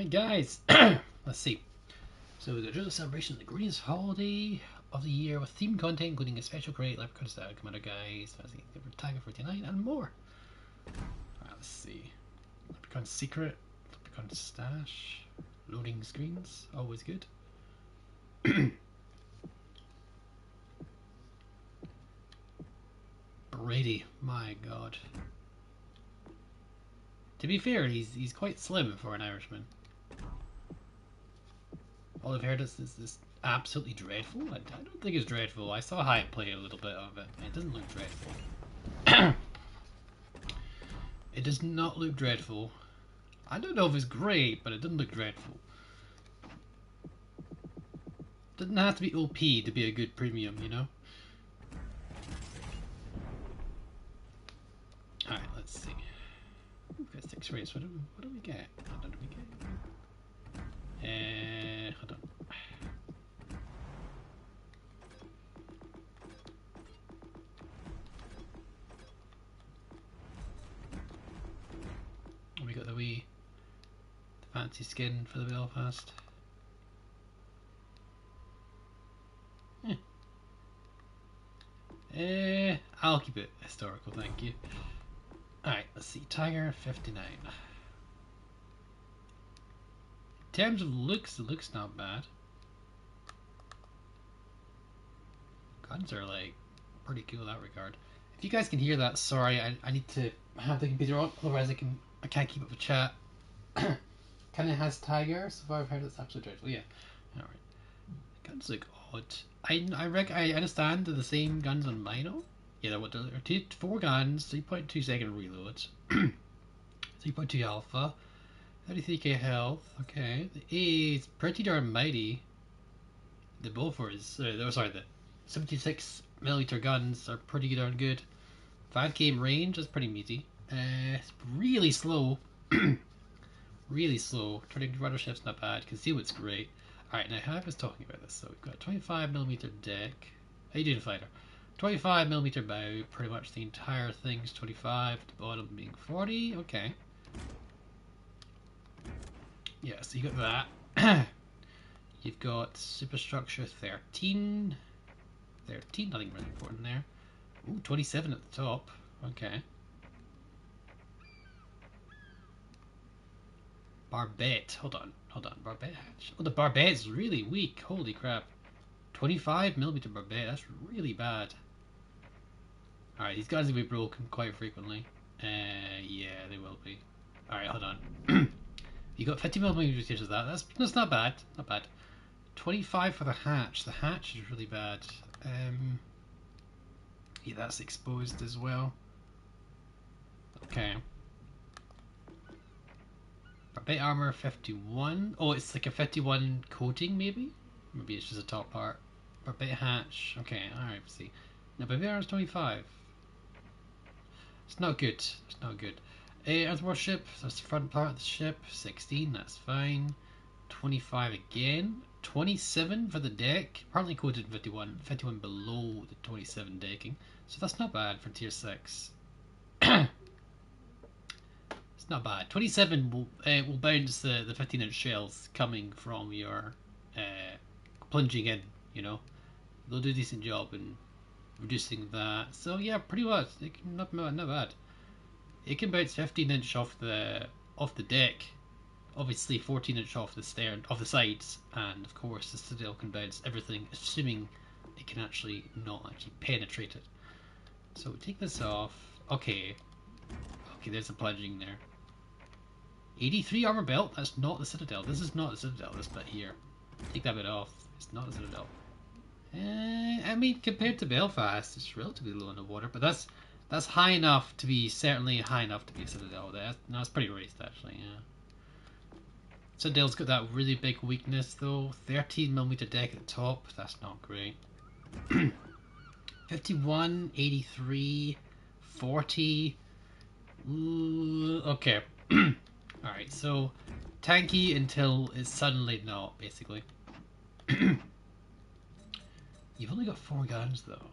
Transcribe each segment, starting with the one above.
Alright guys, let's see. So we've got Drizzle Celebration, the greatest holiday of the year with themed content including a special crate, Leprechaun Style, Commander Guys, Tiger 49 and more. Alright, let's see. Leprechaun Secret, Leprechaun Stash, loading screens, always good. Brady, my god. To be fair, he's quite slim for an Irishman. All I've heard is this absolutely dreadful. I don't think it's dreadful. I saw Hyatt play a little bit of it. It doesn't look dreadful. It does not look dreadful. I don't know if it's great, but it doesn't look dreadful. Doesn't have to be OP to be a good premium, you know? Alright, let's see. We've got 6 rates. What do we get? What do we get? Hold on. We got the fancy skin for the Belfast. I'll keep it historical, thank you. Alright, let's see. Tiger 59. In terms of looks, it looks not bad. Guns are like pretty cool in that regard. If you guys can hear that, sorry, I need to have the computer on, otherwise I can't keep up with chat. Kinda has Tiger, so far I've heard it's absolutely dreadful. Yeah. Alright. Guns look odd. I understand they're the same guns on Mino. Yeah, they're 4 guns, 3.2 second reloads, 3.2 alpha, 33k health. Okay, the A is pretty darn mighty. The Bofors, the 76mm guns are pretty darn good. 5k in range, that's pretty meaty. It's really slow. Really slow. Turning rudder shift's not bad. Concealment's great. Alright, now how I was talking about this, so we've got a 25mm deck. How you doing, fighter? 25mm bow, pretty much the entire thing's 25, the bottom being 40, okay. Yeah, so you got that. You've got superstructure 13. 13, nothing really important there. Ooh, 27 at the top, okay. Barbette, hold on, Barbette hatch. Oh, the Barbette's really weak, holy crap. 25mm Barbette, that's really bad. Alright, these guys will be broken quite frequently. Yeah, they will be. Alright, hold on. You got 50mm of that, that's not bad, not bad. 25 for the hatch, the hatch is really bad. Yeah, that's exposed as well. Okay. Barbette armor 51. Oh, it's like a 51 coating maybe? Maybe it's just a top part. Barbette hatch. Okay, alright, see. Now Barbette armor is 25. It's not good. It's not good. Earth Warship, that's the front part of the ship. 16, that's fine. 25 again. 27 for the deck. Apparently coated 51. 51 below the 27 decking. So that's not bad for tier 6. It's not bad. 27 will bounce the 15-inch shells coming from your plunging in, you know. They'll do a decent job in reducing that. So yeah, pretty much. Not bad. It can bounce 15-inch off the deck. Obviously 14-inch off the sides, and of course the Citadel can bounce everything, assuming it can not actually penetrate it. So we take this off. Okay, there's a plunging there. 83 armor belt. That's not the Citadel. This is not the Citadel. This bit here. Take that bit off. It's not the Citadel. I mean, compared to Belfast, it's relatively low in the water, but that's high enough to be certainly high enough to be a Citadel. That's pretty raced actually. Yeah. Citadel's got that really big weakness though. 13mm deck at the top. That's not great. 51, 83, 40. Ooh, okay. Alright, so tanky until it's suddenly not, basically. You've only got 4 guns though.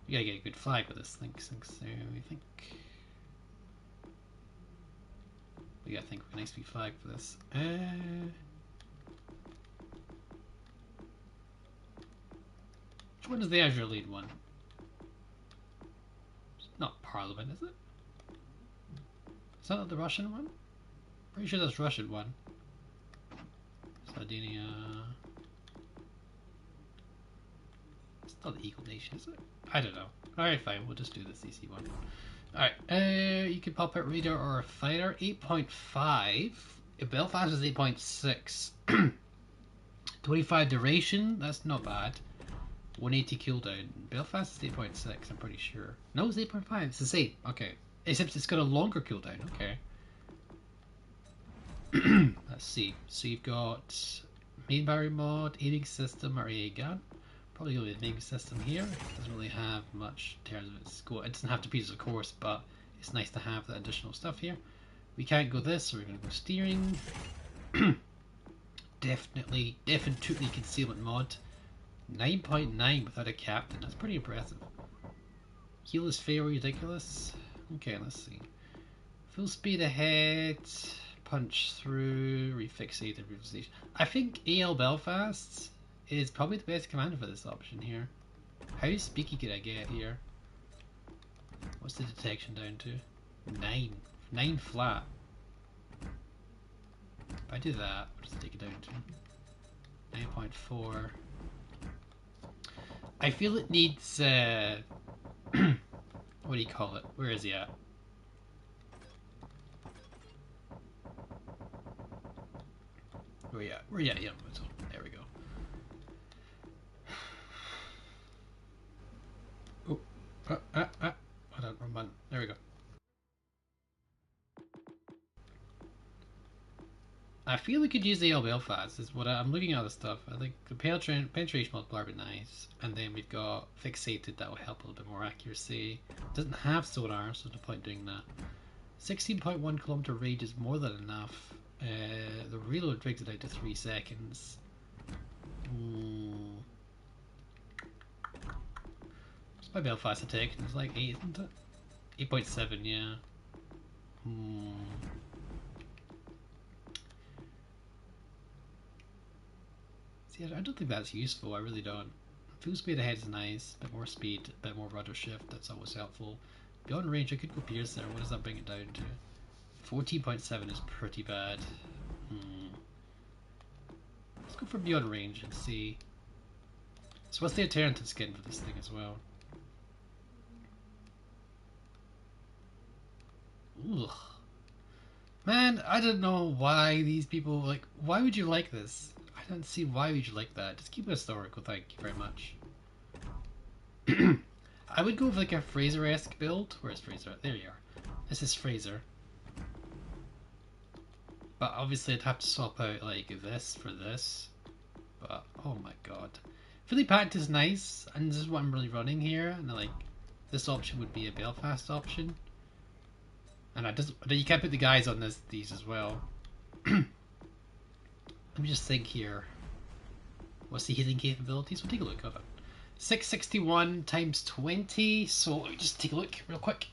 You gotta get a good flag with this thing, so we think. We gotta think of an XP flag for this. Which one is the Azure lead one? It's not Parliament, is it? Is that not the Russian one? Pretty sure that's Russian one. Sardinia. It's not the Eagle Nation, is it? I don't know. Alright, fine. We'll just do the CC one. Alright, you can pop out Reader or a Fighter. 8.5. Belfast is 8.6. 25 duration. That's not bad. 180 cooldown. Belfast is 8.6, I'm pretty sure. No, it's 8.5. It's the same. Okay. Except it's got a longer cooldown. Okay. Let's see. So you've got main battery mod, aiming system, or AA gun. Probably go with the aiming system here. It doesn't really have much in terms of its score. It doesn't have to be, of course, but it's nice to have that additional stuff here. We can't go this, so we're going to go steering. Definitely concealment mod. 9.9 without a captain. That's pretty impressive. Heal is fairly ridiculous. Okay, let's see. Full speed ahead. Punch through. Refixate and realization. I think AL Belfast is probably the best commander for this option here. How speaky could I get here? What's the detection down to? 9. 9 flat. If I do that, what does it take it down to? 9.4. I feel it needs, what do you call it? Where is he at? Where you at? Where you at? Yeah, there we go. Oh, hold on, wrong button. There we go. I feel we could use the AL Belfast, is what I'm looking at the stuff. I think the penetration multiplier would be nice. And then we've got fixated, that will help a little bit more accuracy. Doesn't have sonar, so there's no point doing that. 16.1 kilometer range is more than enough. The reload drags it out to 3 seconds. What's my Belfast attack? It's like 8, isn't it? 8.7, yeah. See, I don't think that's useful, I really don't. Full speed ahead is nice, a bit more speed, a bit more rudder shift, that's always helpful. Beyond range, I could go Pierce there, what does that bring it down to? 14.7 is pretty bad. Let's go for beyond range and see. So what's the alternative skin for this thing as well? Ugh. Man, I don't know why these people, like, why would you like this? I don't see why would you like that. Just keep it historical, thank you very much. I would go with like a Fraser-esque build. Where's Fraser? There you are. This is Fraser. But obviously I'd have to swap out like this for this. But oh my god. Philly Pact is nice, and this is what I'm really running here, and like this option would be a Belfast option. And you can't put the guys on these as well. Let me just think here. What's the healing capabilities? We'll take a look at it. 661 times 20, so let me just take a look real quick.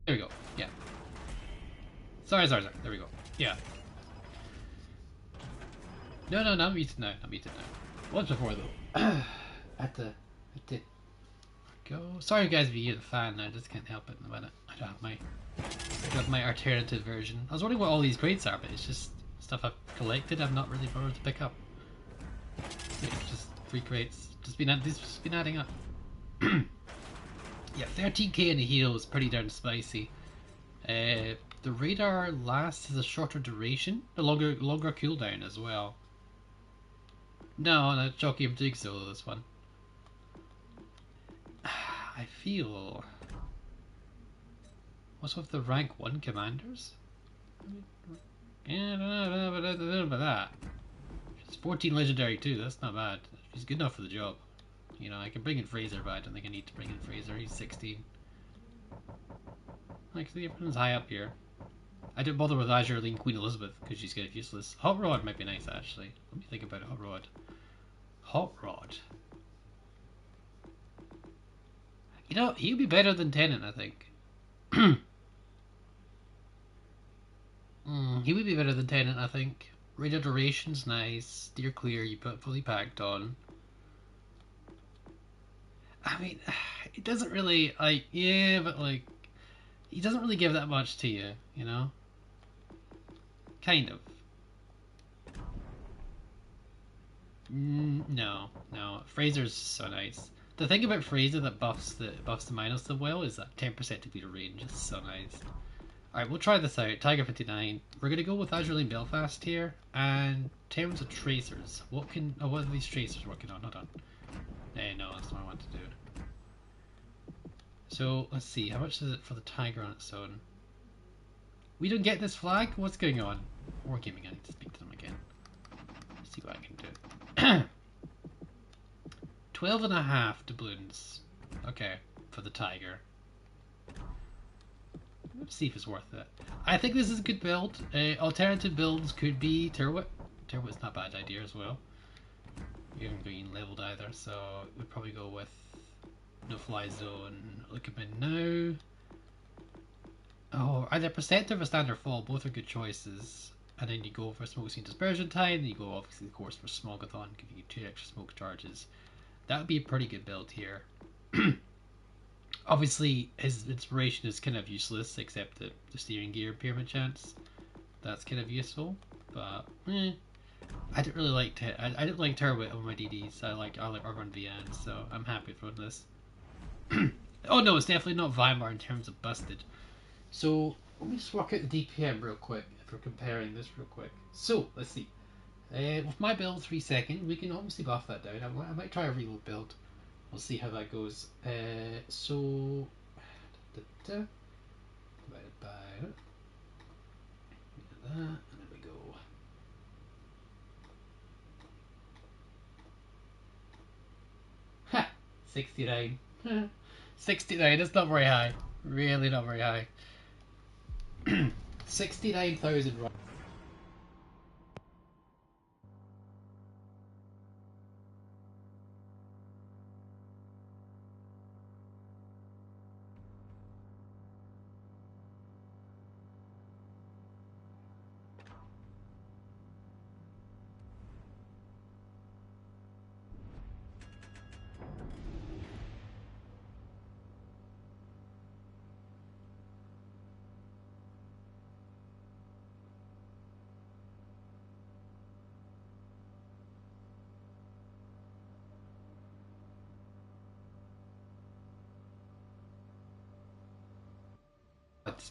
There we go. Yeah. Sorry. There we go. Yeah. No, not muted now. Not muted now. Once before though. at the. go. Sorry guys if you hear the fan, I just can't help it in a minute. I don't have my alternative version. I was wondering what all these crates are, but it's just stuff I've collected I've not really bothered to pick up. Yeah, just 3 crates. These just been adding up. Yeah, 13k in a heal is pretty darn spicy. The radar lasts has a shorter duration, a longer cooldown as well. No, not Jockey of Dig solo this one. I feel. What's with the rank 1 commanders? Yeah, I don't know about that. She's 14 legendary too, that's not bad. She's good enough for the job. You know, I can bring in Fraser, but I don't think I need to bring in Fraser. He's 16. Actually, everyone's high up here. I didn't bother with Azure Lean Queen Elizabeth because she's kind of useless. Hot Rod might be nice actually. Let me think about Hot Rod. Hot Rod. You know, he'd be better than Tennant, I think. He would be better than Tennant, I think. Radar duration's nice. Steer clear, you put fully packed on. I mean, it doesn't really, like, yeah, but like, he doesn't really give that much to you, you know? Kind of. No. Fraser's so nice. The thing about Fraser that buffs the minus so well is that 10% to beat range. It's so nice. Alright, we'll try this out. Tiger 59. We're gonna go with Azure Lane Belfast here. And in terms of tracers, what are these tracers working on? Hold on. No, that's not what I want to do. So let's see, how much is it for the Tiger on its own? We don't get this flag? What's going on? Wargaming, I need to speak to them again. Let's see what I can do. 12.5 doubloons. Okay, for the Tiger. Let's see if it's worth it. I think this is a good build. Alternative builds could be Turwit. Turwit's not a bad idea as well. We haven't been leveled either, so we'd probably go with no fly zone. Look at me now. Oh, either Perceptive or Standard Fall, both are good choices. And then you go for Smoke Scene Dispersion Time, then you go obviously of course for Smogathon, giving you 2 extra smoke charges. That would be a pretty good build here. Obviously his inspiration is kind of useless except the steering gear impairment chance. That's kind of useful, but I didn't really like I didn't like Turwit on my DDs. I like Urban VN, so I'm happy for this. Oh no, it's definitely not Weimar in terms of busted. So let me just work out the DPM real quick if we're comparing this real quick. So let's see. With my build 3 seconds, we can obviously buff that down. I might try a reload build. We'll see how that goes. So divided by that, and there we go. Ha! 69. 69, it's not very high. Really not very high. 69,000 right.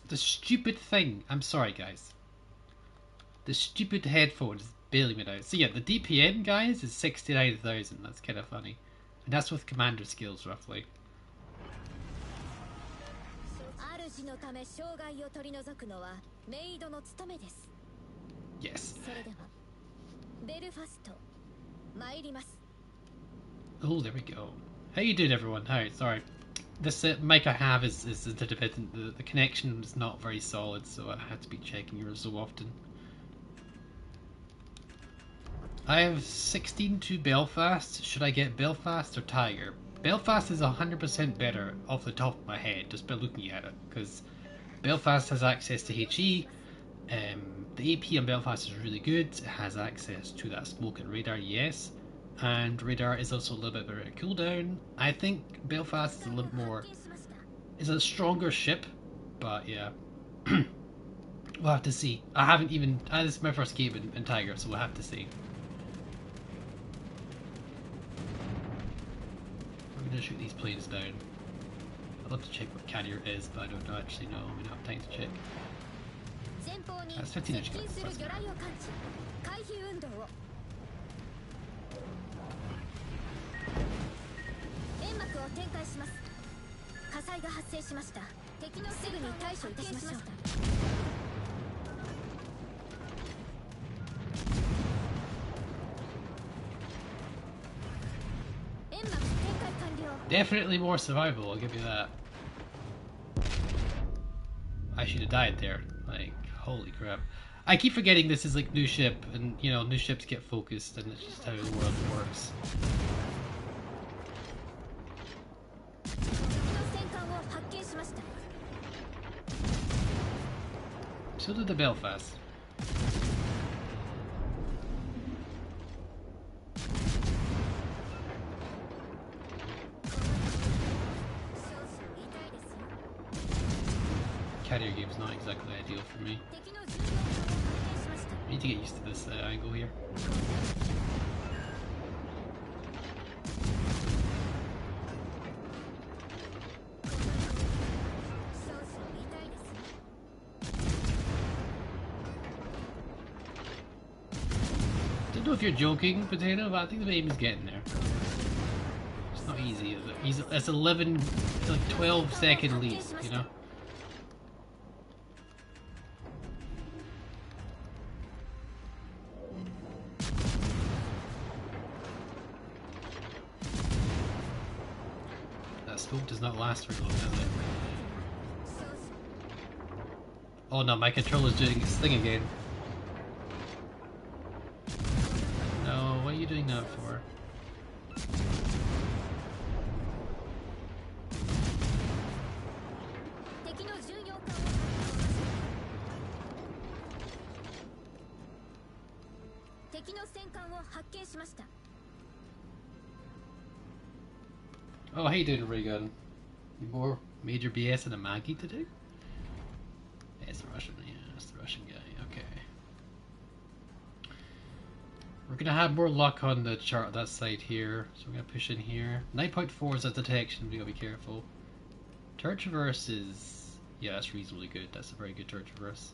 The stupid thing. I'm sorry, guys. The stupid headphones is bailing me out. So yeah, the DPM, guys, is 69,000. That's kind of funny. And that's with commander skills, roughly. Yes. Oh, there we go. How you doing, everyone? Hi, sorry. This mic I have is interdependent. The connection is not very solid, so I had to be checking yours so often. I have 16 to Belfast. Should I get Belfast or Tiger? Belfast is 100% better off the top of my head, just by looking at it, because Belfast has access to HE. The AP on Belfast is really good. It has access to that smoke and radar, yes. and radar is also a little bit better at cooldown. I think Belfast is a little more, is a stronger ship, but yeah, we'll have to see. I haven't even, this is my first game in Tiger, so we'll have to see. We're gonna shoot these planes down. I'd love to check what carrier is, but I don't actually know. We don't have time to check. That's 15 inch guns. That's good. 火災が発生しました。敵のすぐに対処いたしましょう。煙幕展開完了。 Definitely more survival, I'll give you that. I should have died there. Like, holy crap. I keep forgetting this is like new ship, and you know, new ships get focused, and it's just how the world works. So did the Belfast. Carrier game's not exactly ideal for me. I need to get used to this angle here. Don't know if you're joking, Potato, but I think the aim is getting there. It's not easy, is it? It's 11, it's like 12-second lead, you know? That smoke does not last very long, does it? Oh no, my controller's doing its thing again. No, what are you doing that for? Oh, how you doing, Regan? You more Major BS and a Maggie to do? Yeah, it's the Russian, yeah, it's the Russian guy, okay. We're gonna have more luck on the chart that side here, so we're gonna push in here. 9.4 is a detection, we gotta be careful. Turret traverse is, yeah, that's reasonably good, that's a very good turret traverse.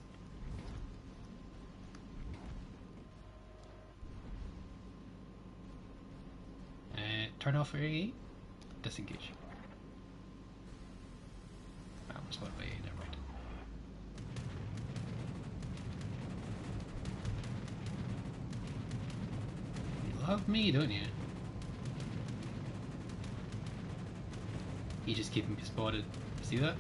Turn off area 8, disengage. I almost went by 8, never mind. You love me, don't you? You just keep him spotted. See that?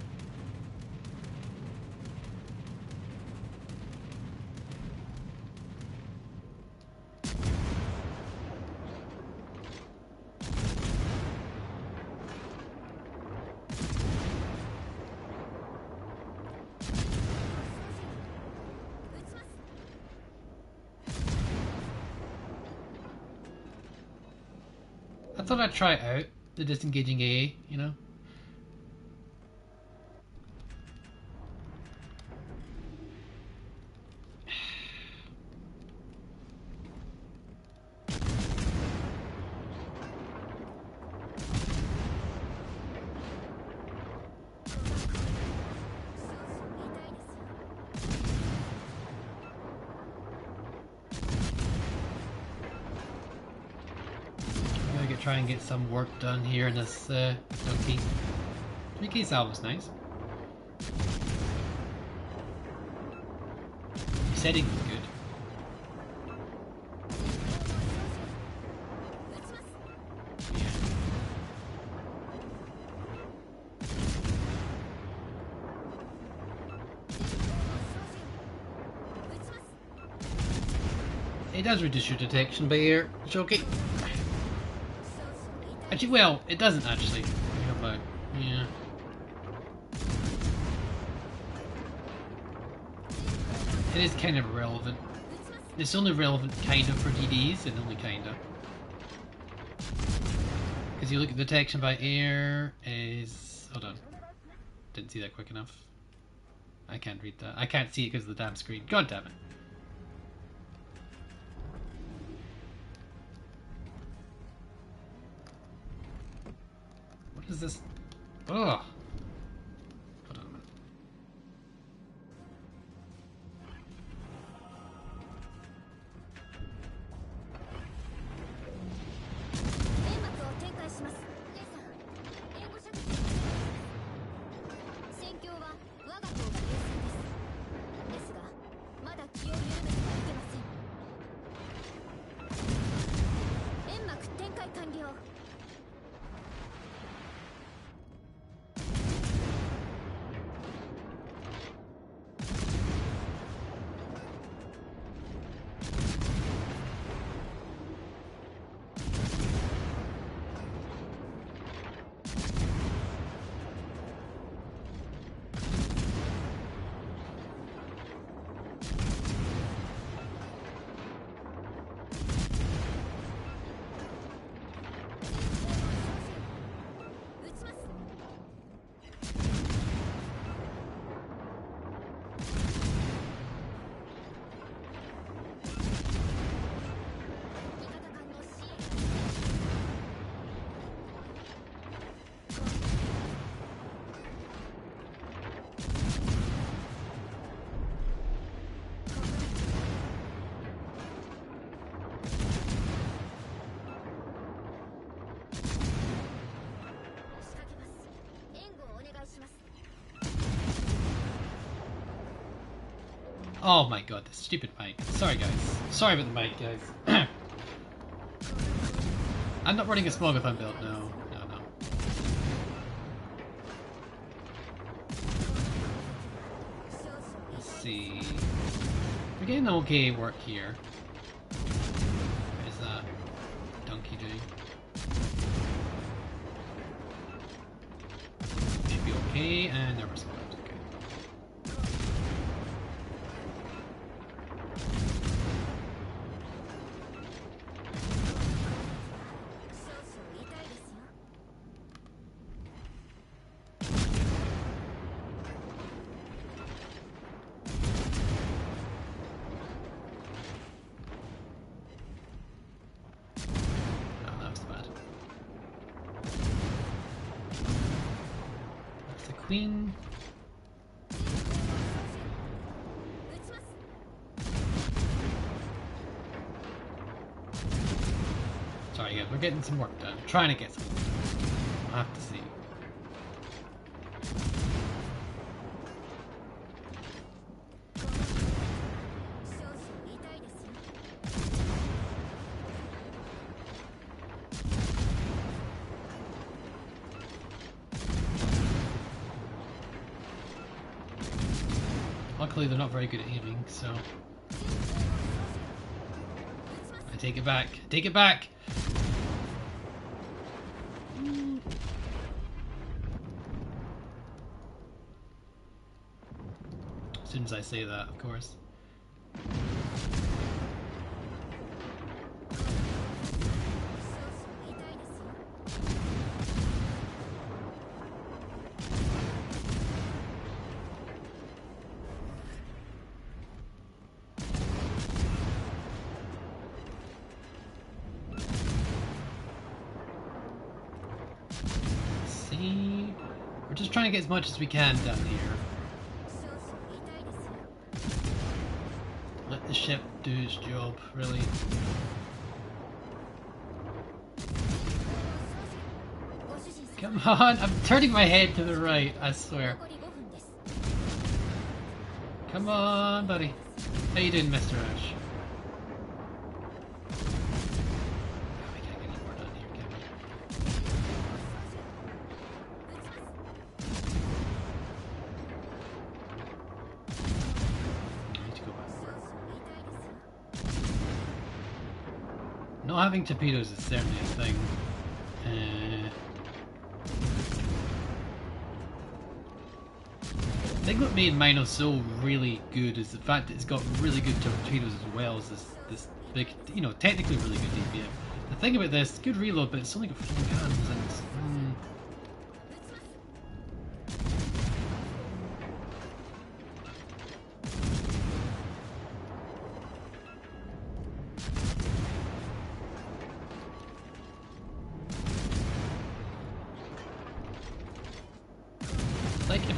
I thought I'd try it out, the disengaging AA, you know? Try and get some work done here in this donkey. 3K salve was nice. The setting was good. Yeah. It does reduce your detection by air, it's okay. Actually, well, it doesn't actually. But yeah. It is kind of irrelevant. It's only relevant kind of for DDs and only kinda. Because you look at detection by air is... Hold on. Didn't see that quick enough. I can't read that. I can't see it because of the damn screen. God damn it. What is this? Ugh. Hold on a minute. Oh my god, this stupid mic. Sorry guys. Sorry about the mic, guys. I'm not running a Smogathon build, no. No. Let's see. We're getting okay work here. What is that donkey doing? Should be okay, and never spotted. Queen. Sorry, yeah, we're getting some work done. Trying to get some. I'll have to see. Luckily they're not very good at aiming, so... I take it back. Take it back! As soon as I say that, of course. We're just trying to get as much as we can down here. Let the ship do its job, really. Come on, I'm turning my head to the right, I swear. Come on, buddy. How you doing, Mr. Ash? Not having torpedoes is certainly a thing. I think what made Mino so really good is the fact that it's got really good torpedoes as well as this big, you know, technically really good DPM. The thing about this, good reload, but it's only got 4 guns, and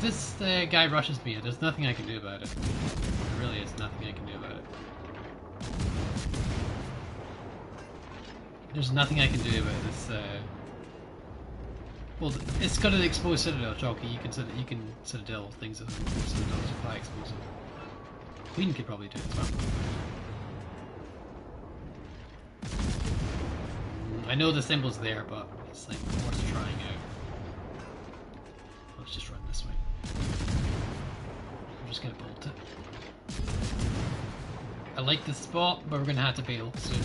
this guy rushes me, there's nothing I can do about it. There really is nothing I can do about it. There's nothing I can do about this. Well, it's got an exposed citadel, Chalky. You can citadel things as citadels are quite explosive. Queen could probably do it as well. I know the symbol's there, but it's like worth trying out. Let's just run this way. I'm just gonna bolt it. I like this spot, but we're gonna have to bail soon.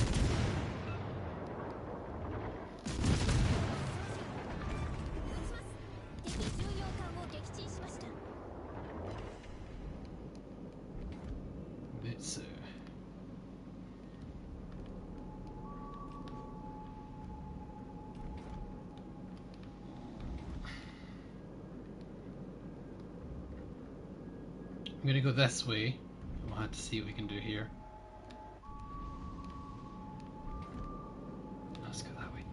I'm gonna go this way. We'll have to see what we can do here. Let's go that way.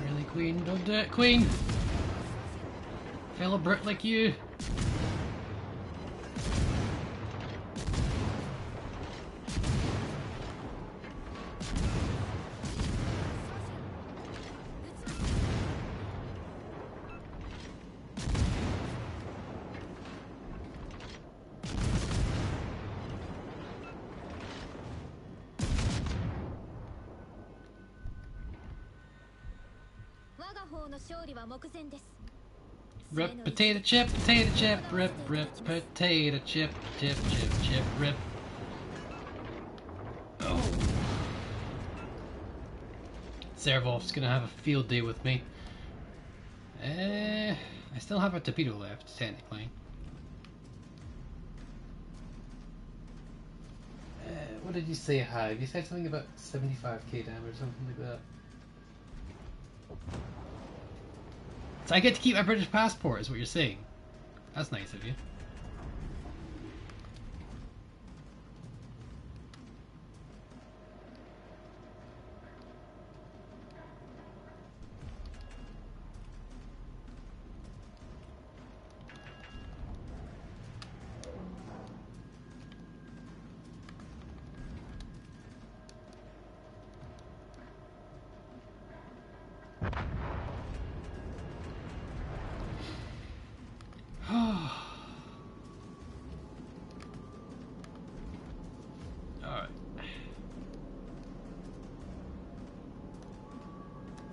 Really, Queen? Don't do it, Queen! Fellow Brit like you. Rip potato chip, rip potato chip, rip. Oh. Servov's gonna have a field day with me. I still have a torpedo left, technically. What did you say, Hive? You said something about 75k damage or something like that. So I get to keep my British passport, is what you're saying. That's nice of you. Alright.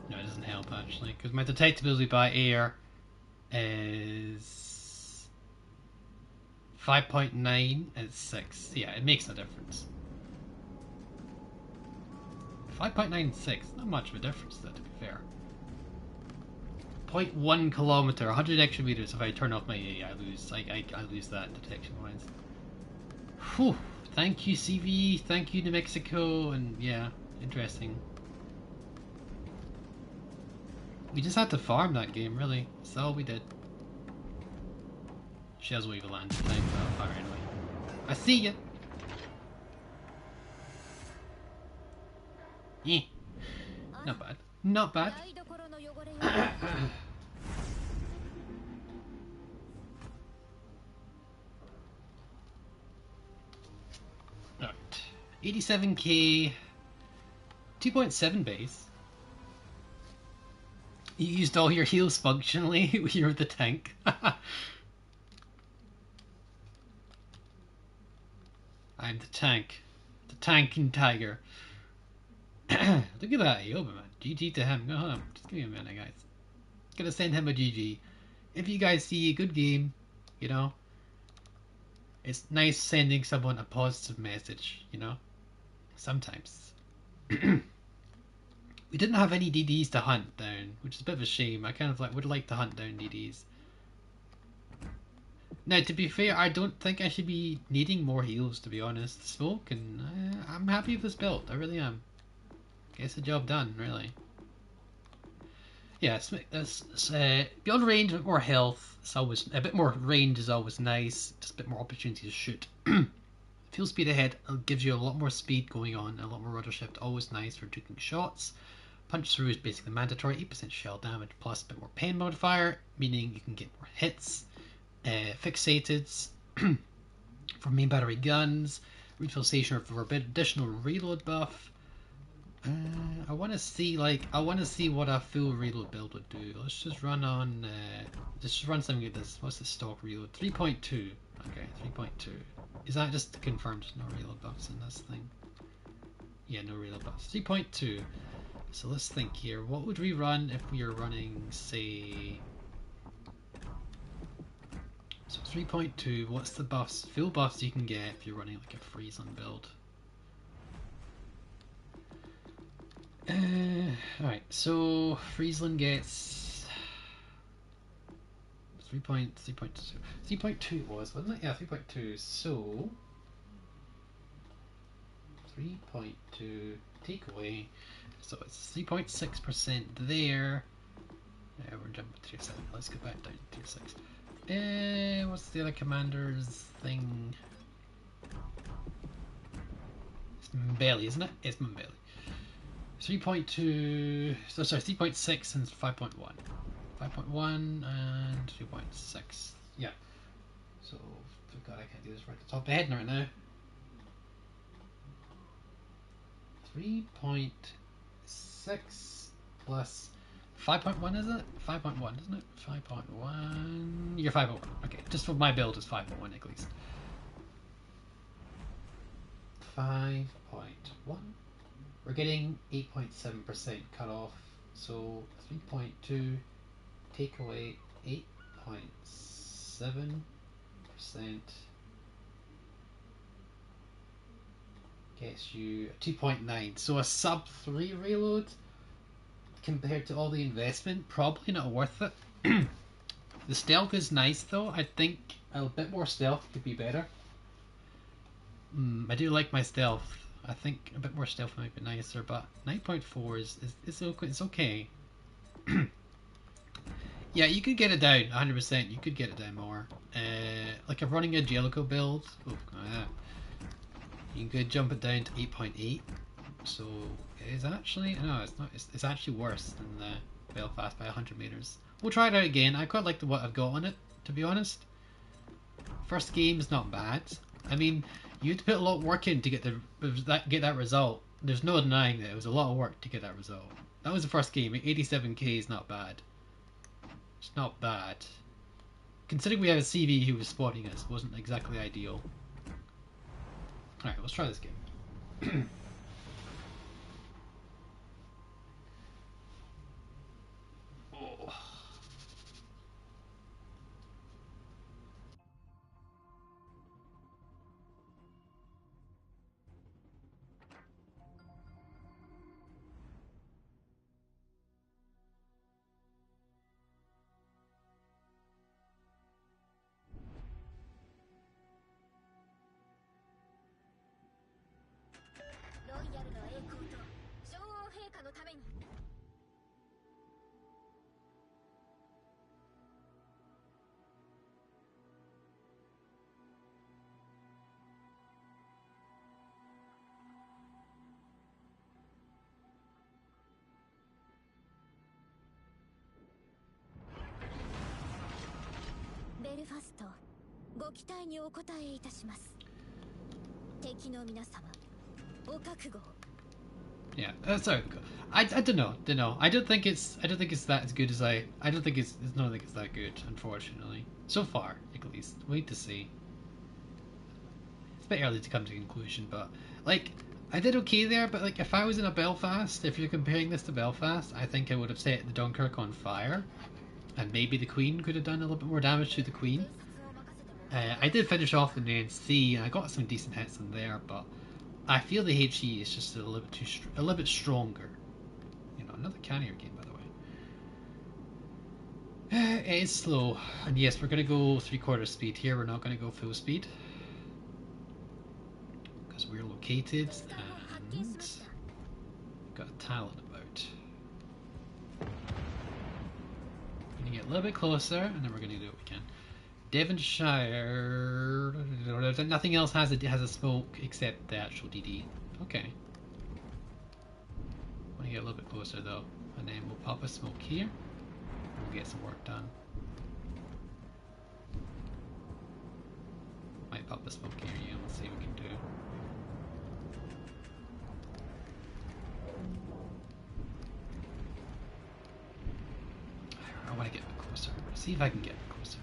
No, it doesn't help actually, because my detectability by air is 5.9 and 6. Yeah, it makes no difference. 5.96, not much of a difference though, to be fair. 0.1 kilometer, 100 extra meters. If I turn off my A, I lose. I lose that detection wise. Whew. Thank you, CV. Thank you, New Mexico. And yeah, interesting. We just had to farm that game, really. That's all we did. Shells will even land in time for that fire anyway. I see you. Yeah. Not bad. Not bad. Alright. 87k. 2.7 base. You used all your heals functionally. You're the tank. I'm the tank. The tanking tiger. Look at that, Aoba, man. GG to him. Go on. Just give me a minute, guys. Gonna send him a GG. If you guys see a good game, you know, it's nice sending someone a positive message, you know, sometimes. We didn't have any DDs to hunt down, which is a bit of a shame. I kind of would like to hunt down DDs. Now, to be fair, I don't think I should be needing more heals, to be honest. Smoke, and I'm happy with this build. I really am. Gets the job done, really. Yeah, beyond range, a bit more health. It's always a bit more range is always nice. Just a bit more opportunity to shoot. Fuel speed ahead gives you a lot more speed going on, a lot more rudder shift. Always nice for taking shots. Punch through is basically mandatory. 8% shell damage plus a bit more pain modifier, meaning you can get more hits. Fixated for main battery guns. Refill station for a bit additional reload buff. I want to see what a full reload build would do. Let's just run on. Just run something like this. What's the stock reload? 3.2. Okay, 3.2. Is that just to confirm there's no reload buffs in this thing? Yeah, no reload buffs. 3.2. So let's think here. What would we run if we were running, say? So 3.2. What's the buffs? Full buffs you can get if you're running like a Friesland build. Alright, so Friesland gets 3.2 was, wasn't it? Yeah, 3.2. So 3.2 take away. So it's 3.6% there. We're jumping to tier 7. Let's go back down to tier 6. What's the other commander's thing? It's Mbeli, isn't it? It's Mbeli. 3.2, so sorry, 3.6 and 5.1. 5.1 and 3.6. Yeah. So, oh god, I can't do this right at the top of the head right now. 3.6 plus 5.1, is it? 5.1, isn't it? 5.1. You're 5.1. Okay, just for my build is 5.1 at least. 5.1. We're getting 8.7% cut off, so 3.2 take away 8.7% gets you 2.9. So a sub 3 reload compared to all the investment, probably not worth it. The stealth is nice though. I think a bit more stealth could be better. I do like my stealth. I think a bit more stealth might be nicer, but 9.4 is okay. Yeah, you could get it down 100%. You could get it down more. Like if running a Jellicoe build, you could jump it down to 8.8. So it's actually it's not. It's actually worse than the Belfast by 100 meters. We'll try it out again. I quite like what I've got on it, to be honest. First game is not bad. I mean, you had to put a lot of work in to get that result. There's no denying that it was a lot of work to get that result. That was the first game. 87k is not bad. It's not bad. Considering we had a CV who was spotting us, wasn't exactly ideal. Alright, let's try this game. Oh. Belfast, ご期待にお応えいたします。敵の皆様、お覚悟を。Yeah, sorry. I don't know. I don't think it's that as good as I don't think it's that good, unfortunately. So far, at least. Wait to see. It's a bit early to come to a conclusion, but like I did okay there. But like if I was in a Belfast, if you're comparing this to Belfast, I think I would have set the Dunkirk on fire, and maybe the Queen could have done a little bit more damage to the Queen. I did finish off in the NC, and I got some decent hits in there, but I feel the HE is just a little bit stronger. You know, another Cannier game, by the way. It is slow, and yes, we're going to go 3/4 speed here. We're not going to go full speed because we're located and got a talent about. gonna get a little bit closer, and then we're gonna do what we can. Devonshire. Nothing else has a smoke except the actual DD. Okay. Want to get a little bit closer though, and then we'll pop a smoke here. And we'll get some work done. Might pop a smoke here, yeah. Let's see what we can do. I want to get a bit closer. See if I can get a bit closer.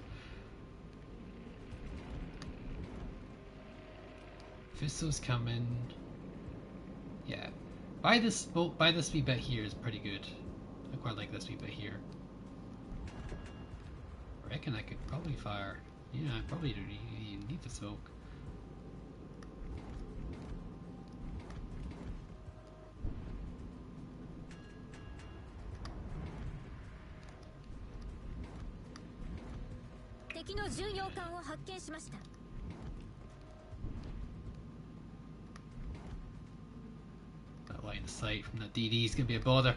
Fisto's coming. Yeah. By this wee bit here is pretty good. I quite like this wee bit here. I reckon I could probably fire. Yeah, I probably really need the smoke. That line of sight from that DD is going to be a bother.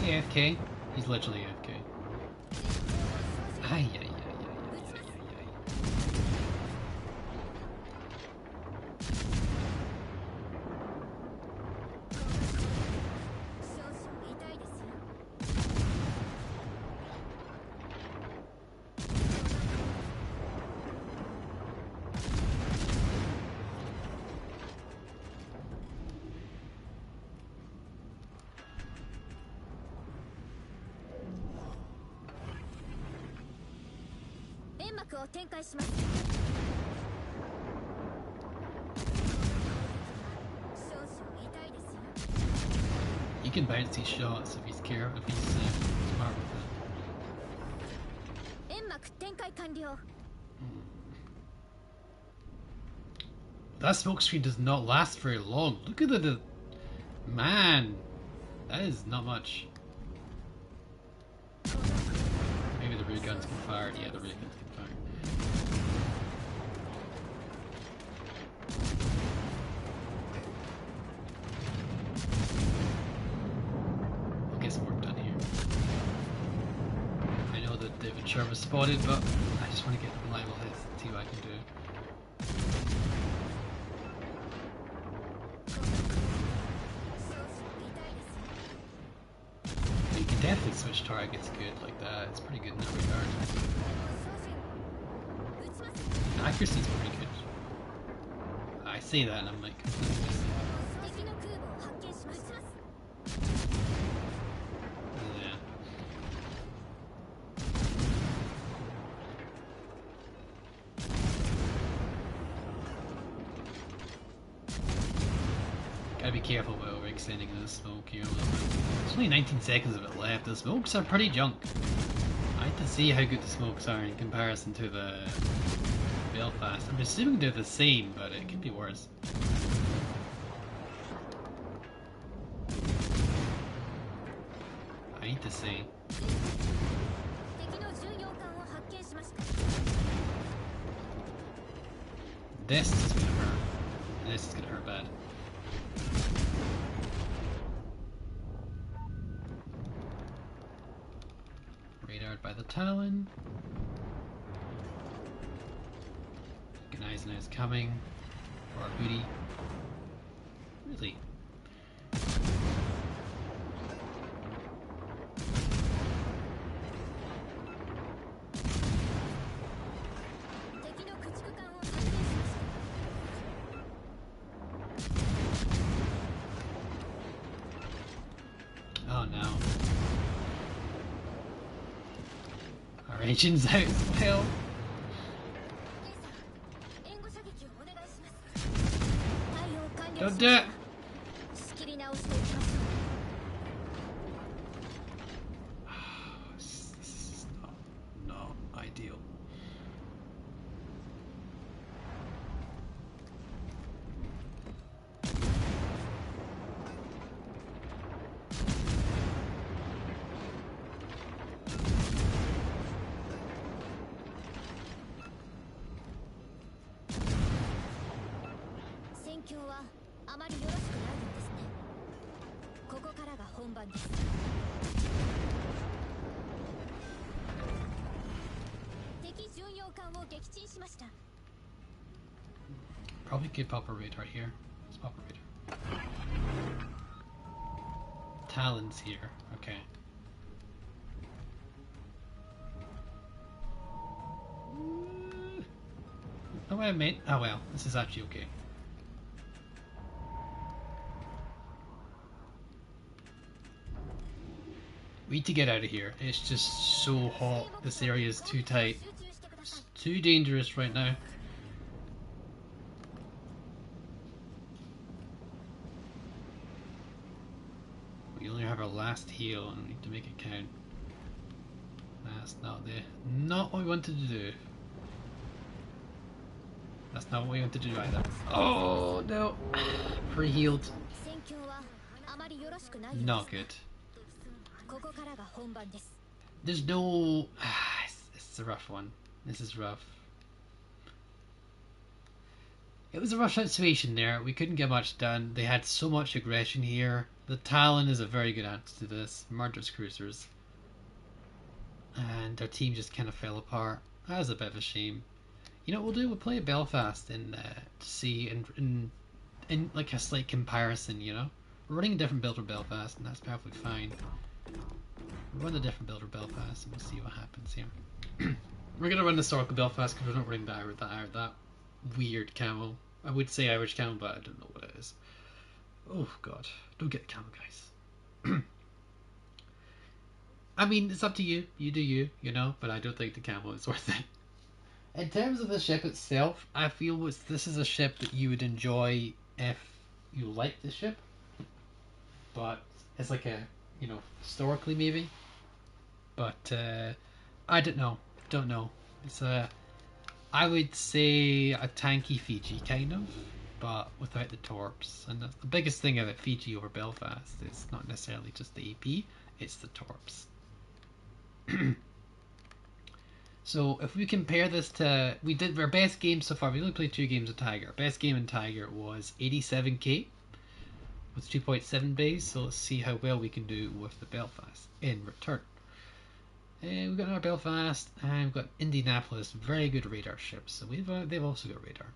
AFK? He's literally AFK. Ay, ay, ay, ay, ay, ay, ay, ay. He can bounce these shots if he's careful, if he's smart with it. That smoke screen does not last very long. Look at the man. That is not much. Maybe the rear guns can fire. Yeah, the rear guns can fire. I'll get some work done here. I know that David Sherman was spotted, but I just want to get reliable hits and see what I can do. You can definitely switch targets good like that. It's pretty good in that regard. Accuracy's pretty good. I say that and I'm like completely missing. Yeah. Gotta be careful about overextending the smoke here a little bit. There's only 19 seconds of it left. The smokes are pretty junk. I have to see how good the smokes are in comparison to the Belfast. I'm assuming they're the same, but it could be worse. I need to see. This is gonna hurt. This is gonna hurt bad. Radared by the Talon. Eisenhower's coming for our booty. Really? Oh no. Our agent's out as well. Don't do it! This is not ideal. 況はあまりよろしくないようですね。ここからが本番です。敵巡洋艦を撃沈しました。 Probably could pop a radar here. Let's pop a radar. Talons here. Okay. Oh wait, mate. Oh well, this is actually okay. We need to get out of here. It's just so hot. This area is too tight. It's too dangerous right now. We only have our last heal and we need to make it count. That's not what we wanted to do. That's not what we wanted to do either. Oh no! Pre-healed. Not good. There's no... it's a rough one. This is rough. It was a rough situation there. We couldn't get much done. They had so much aggression here. The Talon is a very good answer to this. Murderous cruisers. And their team just kind of fell apart. That was a bit of a shame. You know what we'll do? We'll play Belfast and to see in like a slight comparison, you know? We're running a different build for Belfast and that's perfectly fine. We'll run a different build for Belfast and we'll see what happens here. We're going to run historical Belfast because we're not running that weird camel. I would say Irish camel, but I don't know what it is. Oh god, don't get a camel, guys. I mean, it's up to you. You do you, you know, but I don't think the camel is worth it. In terms of the ship itself, I feel this is a ship that you would enjoy if you like the ship. But it's like a, you know, historically maybe. But I don't know. Don't know. It's I would say a tanky Fiji kind of, but without the torps. And the biggest thing about Fiji over Belfast is not necessarily just the AP, it's the torps. So if we compare this to, we did our best game so far, we only played 2 games of Tiger. Our best game in Tiger was 87k with 2.7 bays, so let's see how well we can do with the Belfast in return. And we've got our Belfast and we've got Indianapolis, very good radar ships, so they've also got radar.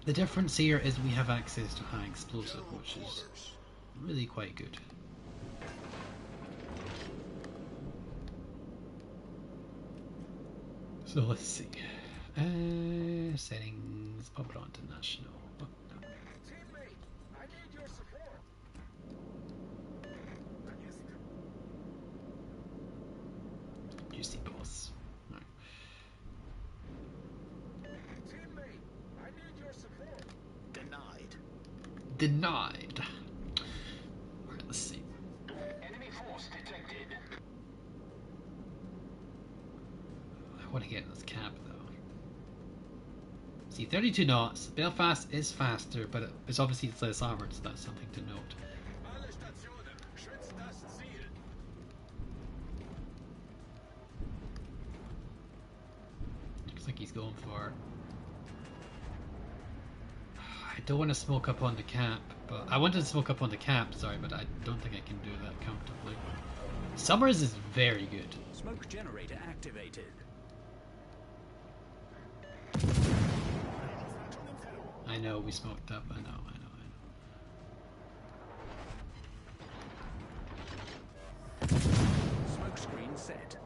The difference here is we have access to high explosive, which is really quite good. So let's see. Settings, pop it on to national. Oh, no. Teammate, I need your support. Juicy boss. No. Teammate, I need your support. Denied. Alright, let's see. Enemy force detected. I want to get in this cap though. See, 32 knots. Belfast is faster, but it's obviously less armored, so that's something to note. Alle Stationen, schützt das Ziel. Looks like he's going for... I don't want to smoke up on the cap, but I wanted to smoke up on the cap, sorry, but I don't think I can do that comfortably. Summers is very good. Smoke generator activated. I know we smoked up, I know. Smoke screen set.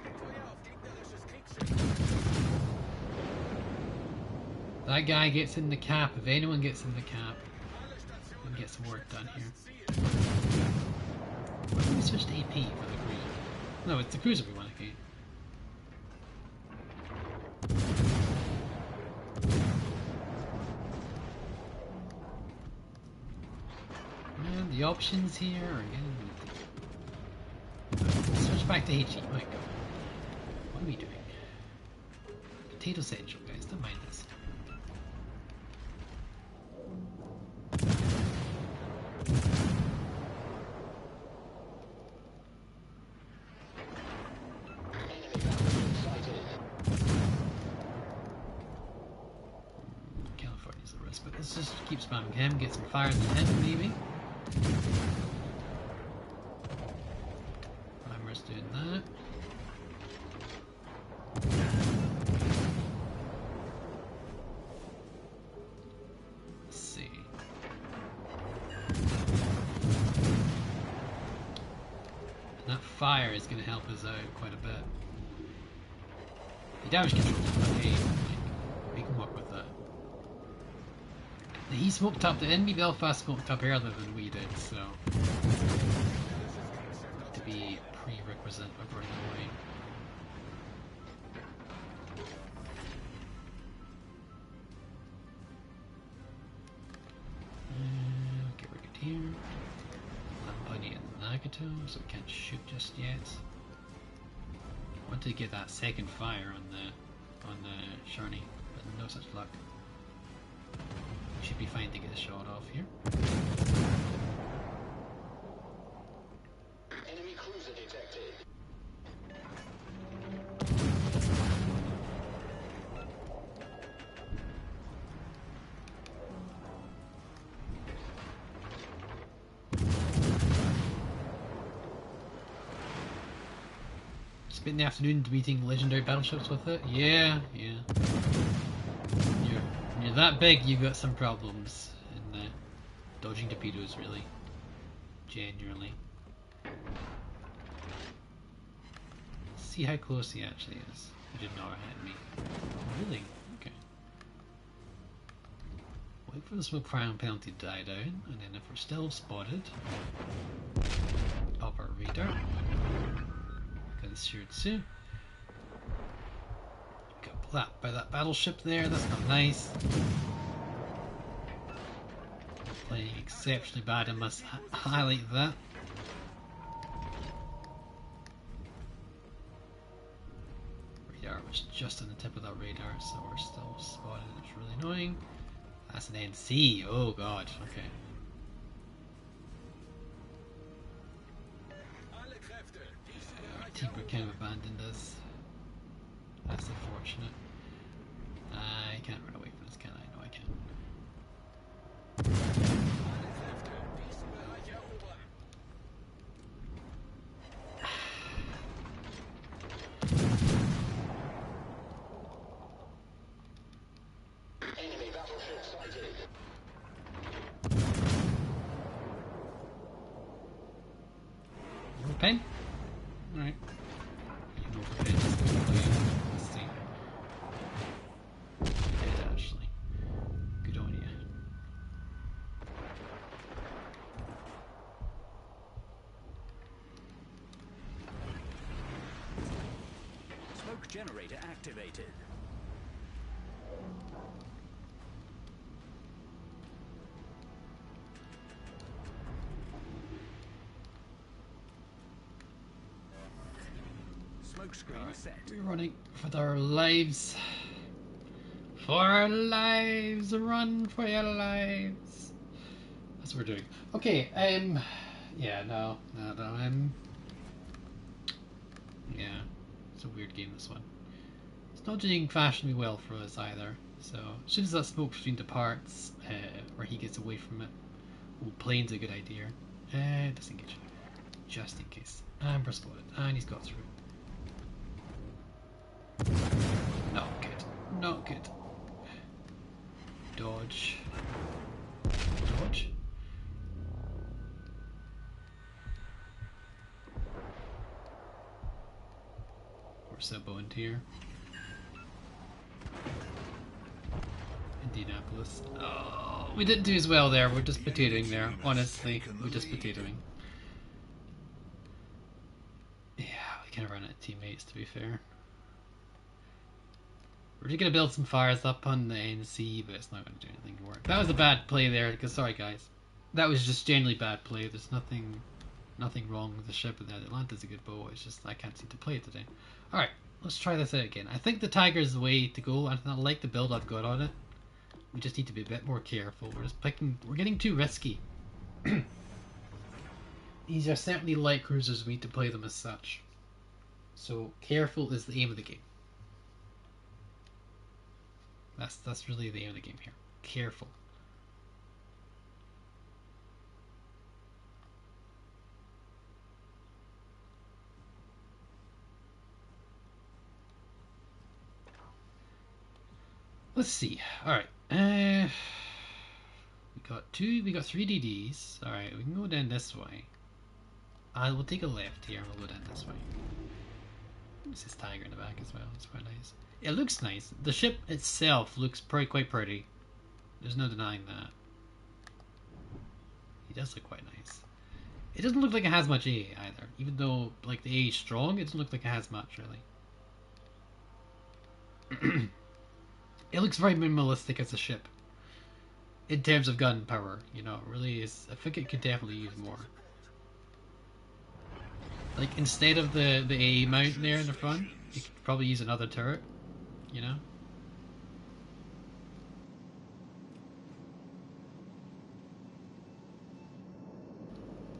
Feuer auf gegnerisches Kriegsschiff. That guy gets in the cap. If anyone gets in the cap, Alle we can Stationen, get some work done here. schützt das Ziel. Why don't we switch to AP for the cruiser? No, it's the cruiser we want to gain. And the options here are getting limited. Switch back to HE. My god. What are we doing? Potato Central, guys. Don't mind this. let's just keep spamming him, get some fires on him maybe. Primer's doing that. Let's see. And that fire is going to help us out quite a bit. The damage control is okay, like, we can work with that. He smoked up, the enemy Belfast smoked up earlier than we did, so to be a prerequisite of running away. Okay, we're good here. Lampani and Nagato, so we can't shoot just yet. I want to get that second fire on the Sharni, but no such luck. Should be fine to get a shot off here. Enemy cruiser detected. Spend the afternoon deleting legendary battleships with it? Yeah. When you're that big, you've got some problems in dodging torpedoes, really. Genuinely. Let's see how close he actually is. He did not hit me. Really? Okay. Wait for the smoke fire penalty to die down, and then if we're still spotted, pop our radar. Shiritsu. Got plapped by that battleship there, that's not nice. Playing exceptionally bad, I must highlight that. Radar was just on the tip of that radar, so we're still spotted, it's really annoying. That's an NC, oh god, okay. Team kind of abandoned us. That's unfortunate. I can't run away from this, can I? No, I can't. Enemy battleship sighted. Pen? Alright. You know the pen is going to play. Let's see. Dead, actually. Good on you. Smoke generator activated. Smoke screen set. We're running for our lives. For our lives! Run for your lives! That's what we're doing. Okay, yeah, no, yeah, it's a weird game, this one. It's not doing fashionably well for us either, so as soon as that smoke screen departs, or he gets away from it, plane's a good idea. Disengage. Just in case. Amber spotted, and he's got through. Not good. Not good. Dodge. Dodge? Or Subbound here. Indianapolis. Oh, we didn't do as well there. We're just potatoing there. Honestly, we're just potatoing. Yeah, we kind of run out of teammates, to be fair. We're just going to build some fires up on the NC, but it's not going to do anything to work. That was a bad play there, because sorry guys. That was just generally bad play. There's nothing wrong with the ship. The Atlanta's a good boat, it's just I can't seem to play it today. Alright, let's try this out again. I think the Tiger is the way to go. I like the build I've got on it. We just need to be a bit more careful. We're getting too risky. These are certainly light cruisers, we need to play them as such. So careful is the aim of the game. That's really the aim of the game here. Careful. Let's see. Alright. We got 3 DDs. Alright, we can go down this way. We'll take a left here and we'll go down this way. There's this tiger in the back as well. It's quite nice. It looks nice. The ship itself looks quite pretty. There's no denying that. He does look quite nice. It doesn't look like it has much A either. Even though like the A is strong, it doesn't look like it has much really. It looks very minimalistic as a ship. In terms of gun power, you know, it really is. I think it could definitely use more. Like instead of the A mount there in the front, you could probably use another turret, you know?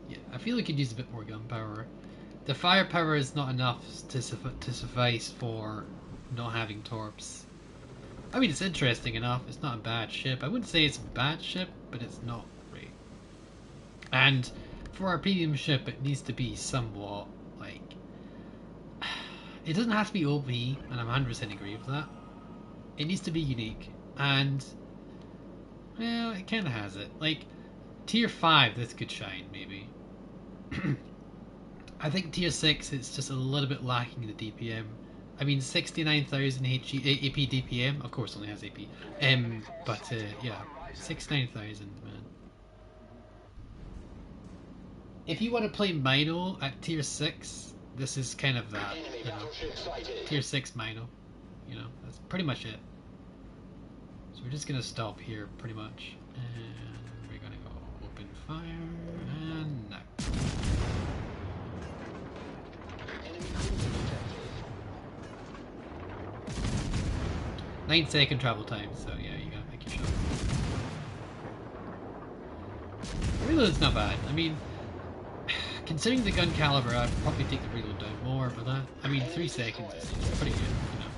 Yeah, I feel like it could use a bit more gun power. The firepower is not enough to suffice for not having torps. I mean, it's interesting enough. It's not a bad ship. I wouldn't say it's a bad ship, but it's not great. And for a premium ship, it needs to be somewhat, like... It doesn't have to be OP, and I'm 100% agree with that. It needs to be unique. And, well, it kind of has it. Like, Tier 5, this could shine, maybe. I think Tier 6, it's just a little bit lacking the DPM. I mean, 69,000 AP DPM, of course, only has AP. But yeah, 69,000, man. If you want to play Mino at Tier 6, this is kind of that. You know, Tier 6 Mino. You know, that's pretty much it. So we're just gonna stop here, pretty much, and we're gonna go open fire and no. 9-second travel time, so yeah, you gotta make your shot. Reload's not bad. I mean, considering the gun caliber, I'd probably take the reload down more, but that, I mean, 3 seconds is pretty good, you know.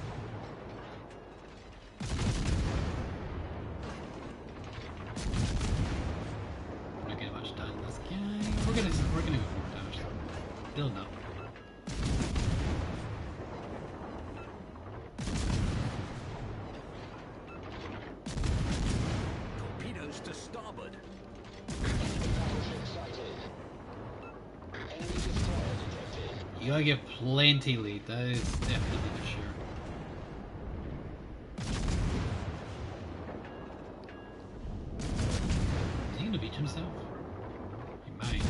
I'm not getting much done. This guy, we're gonna go for more damage. Still no. Torpedoes to starboard. You gotta get plenty lead, that is definitely for sure. Is he gonna beach himself? He might.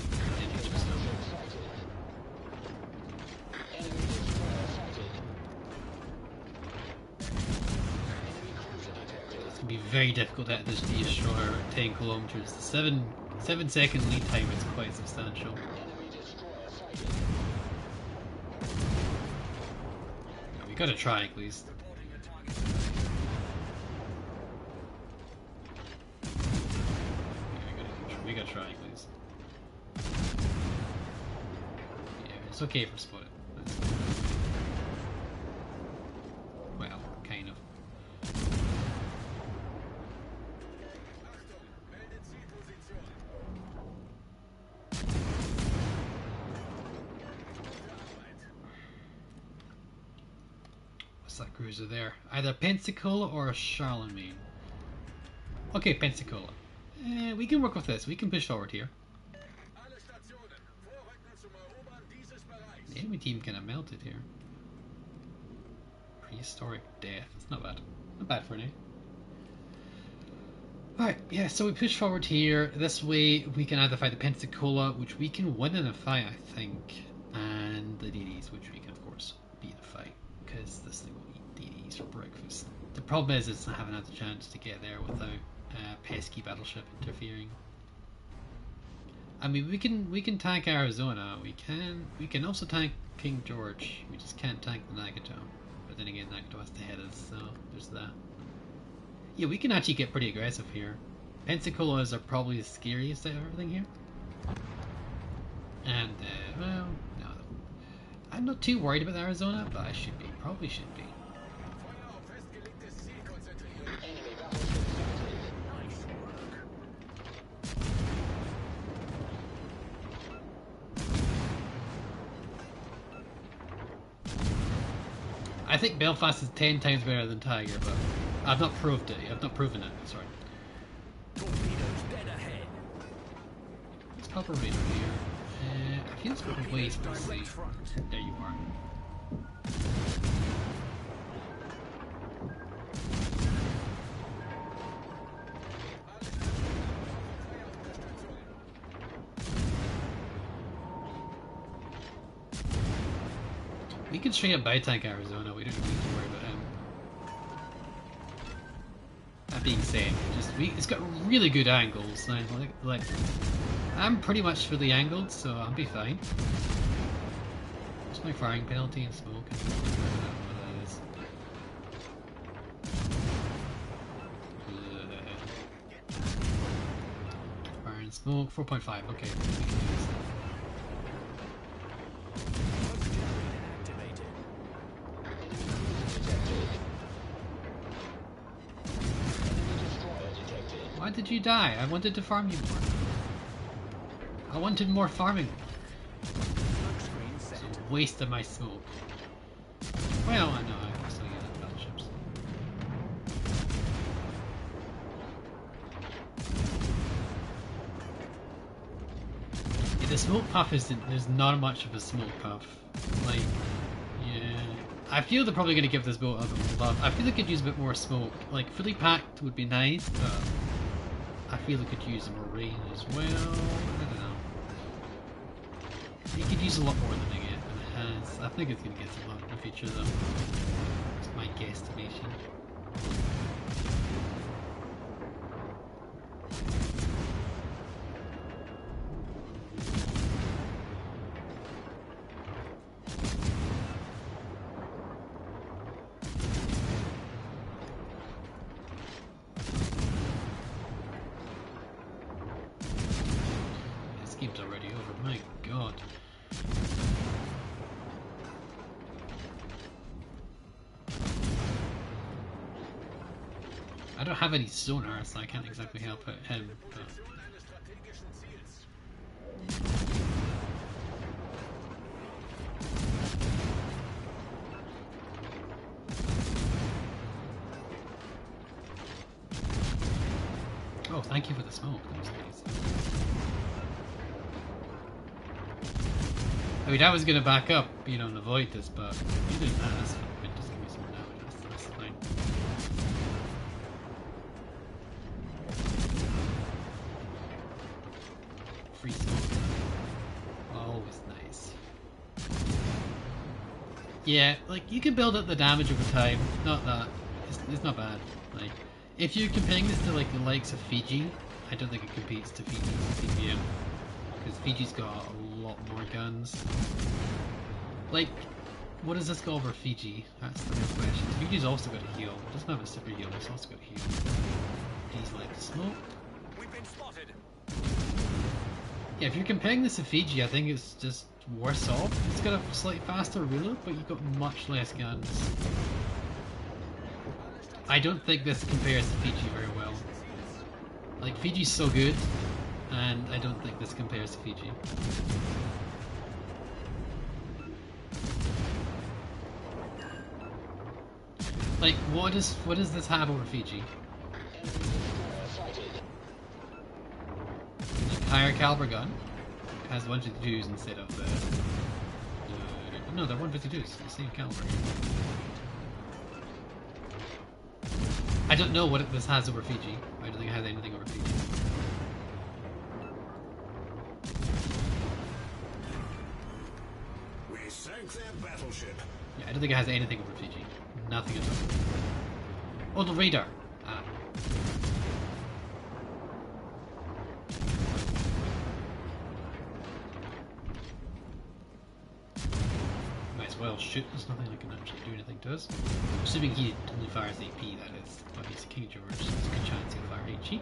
He did beach himself. It's gonna be very difficult to hit this destroyer at 10 kilometers. The 7-second lead time is quite substantial. Yeah, we gotta try at least. Yeah, we gotta try at least. Yeah, it's okay for split. Well, kind of. What's that cruiser there? Either Pensacola or a Charlemagne. Okay, Pensacola. We can work with this. We can push forward here. The enemy team kind of melted here. Prehistoric death. It's not bad. Not bad for an A. Alright, yeah, so we push forward here. This way we can either fight the Pensacola, which we can win in a fight, I think, and the DDs, which we can, of course, beat in a fight, because this thing will eat DDs for breakfast. The problem is it's not having a chance to get there without a pesky battleship interfering. I mean, we can tank Arizona. We can also tank King George. We just can't tank the Nagato. But then again, Nagato has to head us, so there's that. Yeah, we can actually get pretty aggressive here. Pensacola's are probably the scariest out of everything here. And well, no, I'm not too worried about Arizona, but I should be. Probably should be. think Belfast is 10 times better than Tiger, but I've not proved it. I've not proven it. Sorry. Torpedoes dead ahead. Let's pop a radar here. I feel it's got a ways to see. Direct front. There you are. We can straight up buy tank Arizona, we don't need to worry about him. That being said, it's got really good angles. Like I'm pretty much fully angled, so I'll be fine. What's my firing penalty and smoke? I don't know what that is. Fire and smoke, 4.5, okay. We can do this. Why did you die? I wanted to farm you more. I wanted more farming. It's a waste of my smoke. Well, I know, I can still use it battleships. Yeah, the smoke puff there's not much of a smoke puff. Like, yeah. I feel they're probably going to give this boat a bit more love. I feel they could use a bit more smoke. Like, fully packed would be nice, but I feel they could use more rain as well. I don't know. It could use a lot more than it has. I think it's going to get a lot in the future though. It's my guesstimation. This game's already over, my god. I don't have any sonar, so I can't exactly help him. But... Oh, thank you for the smoke. That was nice. I mean, I was gonna back up, and avoid this, but you didn't. That's fine. Just give me some damage. That's fine. Free smoke. Always nice. Yeah, like you can build up the damage over time. Not that. It's not bad. Like, if you're comparing this to like the likes of Fiji, I don't think it competes to Fiji's PPM. Because Fiji's got a lot more guns. Like, what does this go over Fiji? That's the real question. Fiji's also got a heal. It doesn't have a super heal, it's also got a heal. He's like smoke. We've been spotted. Yeah, if you're comparing this to Fiji, I think it's just worse off. It's got a slightly faster reload, but you've got much less guns. I don't think this compares to Fiji very well. Like, Fiji's so good, and I don't think this compares to Fiji. Like, what does this have over Fiji? Like, higher caliber gun has 152s instead of the no, they're 152s, the same caliber. I don't know what this has over Fiji. I don't think it has anything over Fiji. We sank their battleship. Yeah, I don't think it has anything over Fiji. Nothing at all. Oh, the radar. Ah. Might as well shoot. There's nothing that can actually do anything to us. Assuming he only fires AP, that is. But he's King George, so there's a good chance he'll fire HE.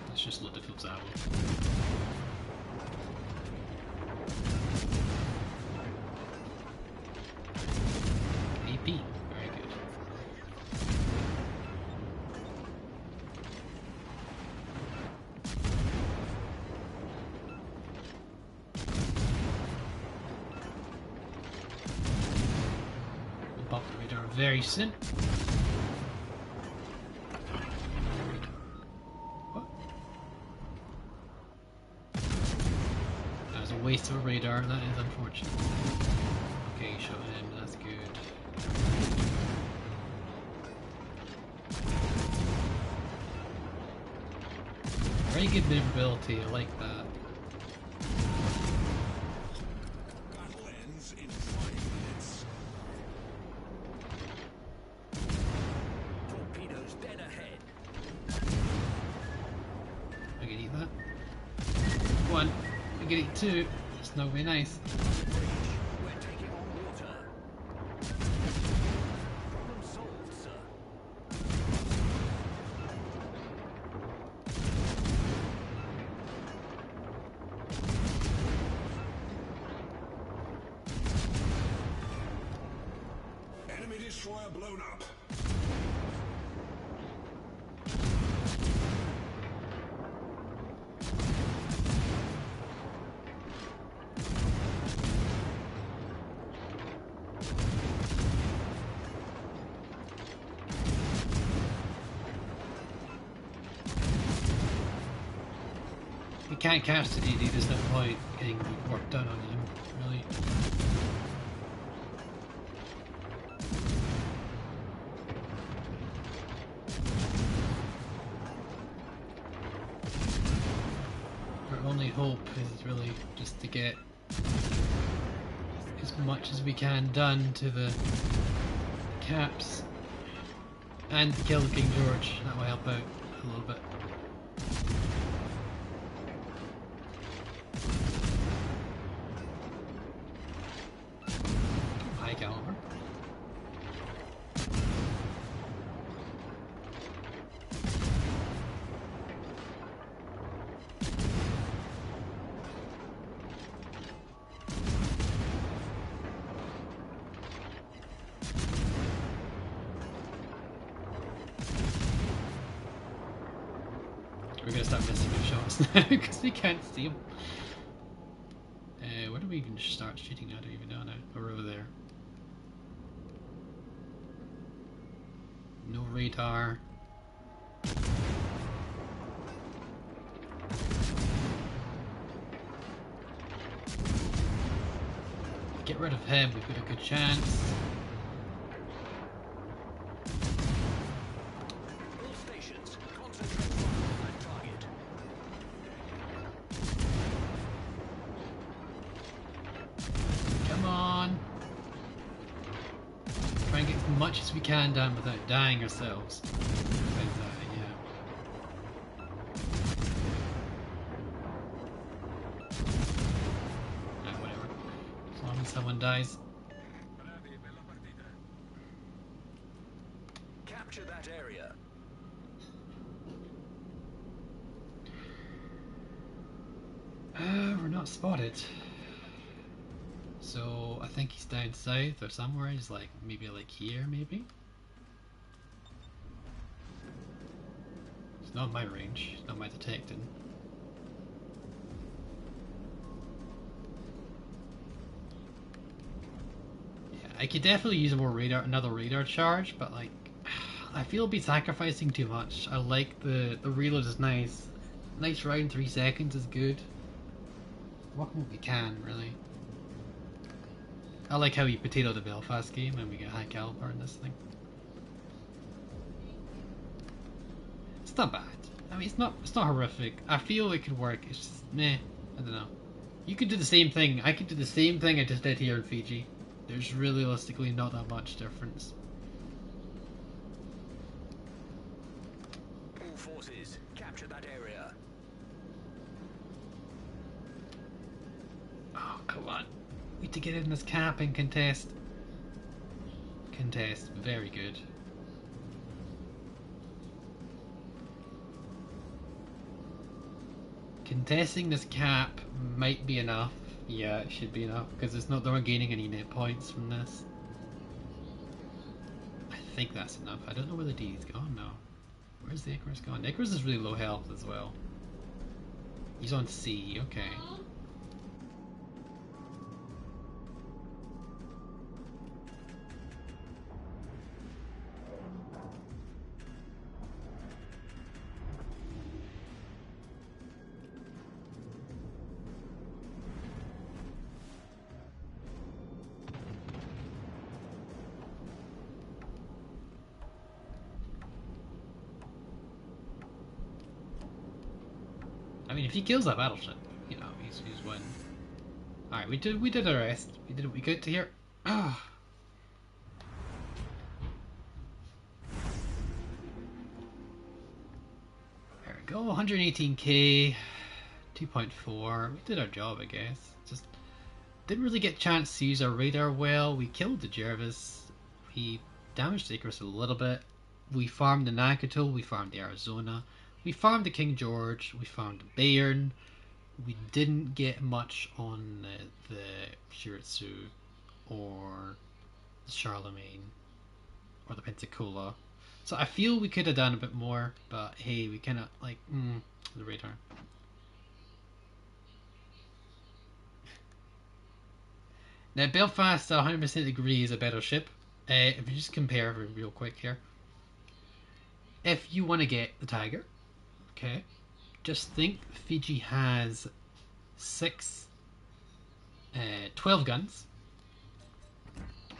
Let's just load the fields out. AP, very good. very soon. What? That was a waste of a radar, that is unfortunate. Okay, shot him, that's good. Very good maneuverability, I like that. Battle ends in 5 minutes. Torpedoes dead ahead. I can eat that. One, I can eat two. It's not very nice. We're taking on water. Problem solved, sir. Enemy destroyer blown up. You can't cast it easy, there's no point getting work done on him, really. Our only hope is really just to get as much as we can done to the caps and to kill King George. That will help out a little bit. High caliber. We're gonna start missing his shots now because we can't see him. Where do we even start shooting? I don't even know now. We're over there. No radar. Get rid of him, we've got a good chance. All stations, concentrate fire on that target. Come on. Try and get as much as we can done without dying ourselves. Like that, yeah. Whatever. As long as someone dies. Capture that area. We're not spotted. So I think he's down south or somewhere. He's like maybe like here, maybe. It's not my range. It's not my detecting. Yeah, I could definitely use another radar charge, but like I feel I'll be sacrificing too much. I like the reload is nice. Nice round 3 seconds is good. Working what we can, really. I like how we potato the Belfast game and we get high caliber in this thing. It's not bad. I mean, it's not horrific. I feel it could work. It's just meh. I don't know. You could do the same thing. I could do the same thing I just did here in Fiji. There's realistically not that much difference. All forces, capture that area. Oh, come on. We need to get in this cap and contest. Contest. Very good. Contesting this cap might be enough. Yeah, it should be enough because it's not that we're gaining any net points from this. I think that's enough. I don't know where the D's gone now. Where's the Icarus gone? Icarus is really low health as well. He's on C, okay. I mean, if he kills that battleship, you know, he's win. All right, we did our rest. We did what we could to here. Ah. There we go, 118k, 2.4. We did our job, I guess. Just didn't really get a chance to use our radar well. We killed the Jervis. We damaged the Icarus a little bit. We farmed the Nakato. We farmed the Arizona. We farmed the King George. We farmed the Bayern. We didn't get much on the Shiratsu or the Charlemagne or the Pensacola. So I feel we could have done a bit more, but hey, we cannot like the radar. Now Belfast, 100% agree, is a better ship. If you just compare real quick here, if you want to get the Tiger, okay, just think Fiji has 12 guns.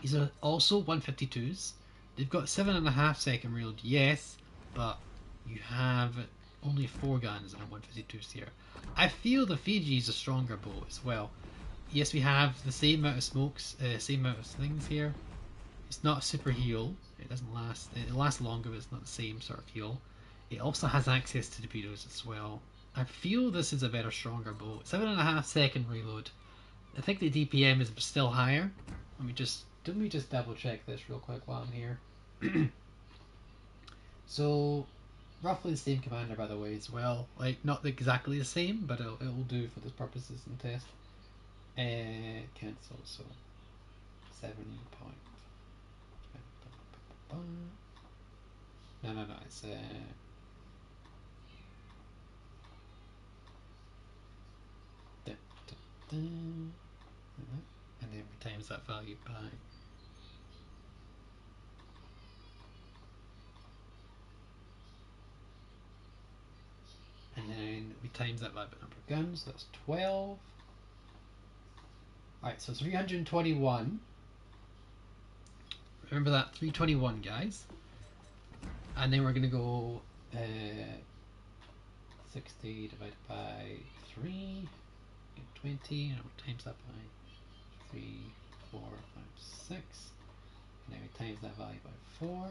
These are also 152s. They've got 7.5-second reload, yes, but you have only 4 guns on 152s here. I feel the Fiji is a stronger boat as well. Yes, we have the same amount of smokes, same amount of things here. It's not a super heal. It doesn't last. It lasts longer, but it's not the same sort of heal. It also has access to torpedoes as well. I feel this is a better, stronger boat. 7.5-second reload. I think the DPM is still higher. Let me just double check this real quick while I'm here. So roughly the same commander, by the way, as well. Like not exactly the same, but it will do for the purposes and test. Cancel. So 7 point. No. It's and then we times that value by. And then we times that by the number of guns. That's 12. Alright, so 321. Remember that, 321, guys. And then we're going to go 60 divided by 3, 20, and we times that by 3, 4, 5, 6. And then we times that value by 4.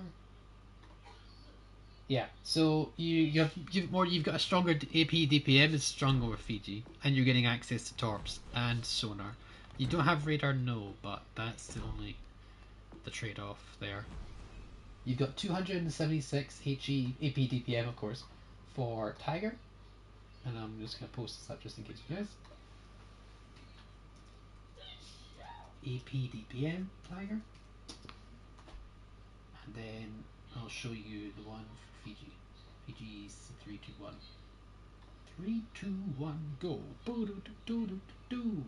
Yeah, so you've got a stronger AP DPM is stronger with Fiji, and you're getting access to torps and sonar. You don't have radar, no, but that's the trade-off there. You've got 276 HE AP DPM, of course, for Tiger, and I'm just gonna post this up just in case you guys. AP DPM Tiger, and then I'll show you the one for Fiji. Fiji's 3, 2, 1. 3, 2, 1, go. Boo-doo-doo-doo-doo-doo.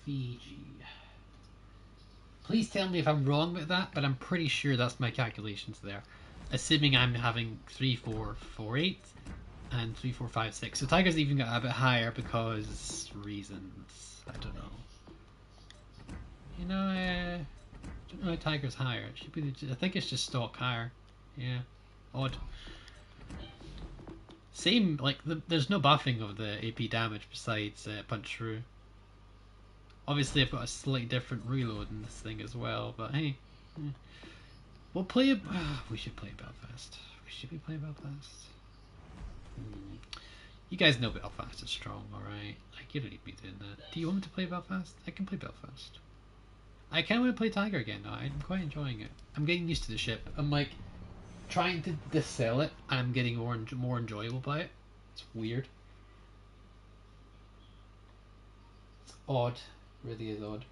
Fiji. Please tell me if I'm wrong with that, but I'm pretty sure that's my calculations there. Assuming I'm having 3, 4, 4, 8 and 3, 4, 5, 6. So Tiger's even got a bit higher because reasons. I don't know. You know, I don't know why Tiger's higher. It should be. I think it's just stock higher. Yeah, odd. Same, like there's no buffing of the AP damage besides punch through. Obviously, I've got a slightly different reload in this thing as well, but hey, we'll play. We should play Belfast. Should we play Belfast? You guys know Belfast is strong, alright? Like, you don't need me doing that. Do you want me to play Belfast? I can play Belfast. I kind of want to play Tiger again now. I'm quite enjoying it. I'm getting used to the ship. I'm like trying to dissell it, and I'm getting more enjoyable by it. It's weird. It's odd. It really is odd.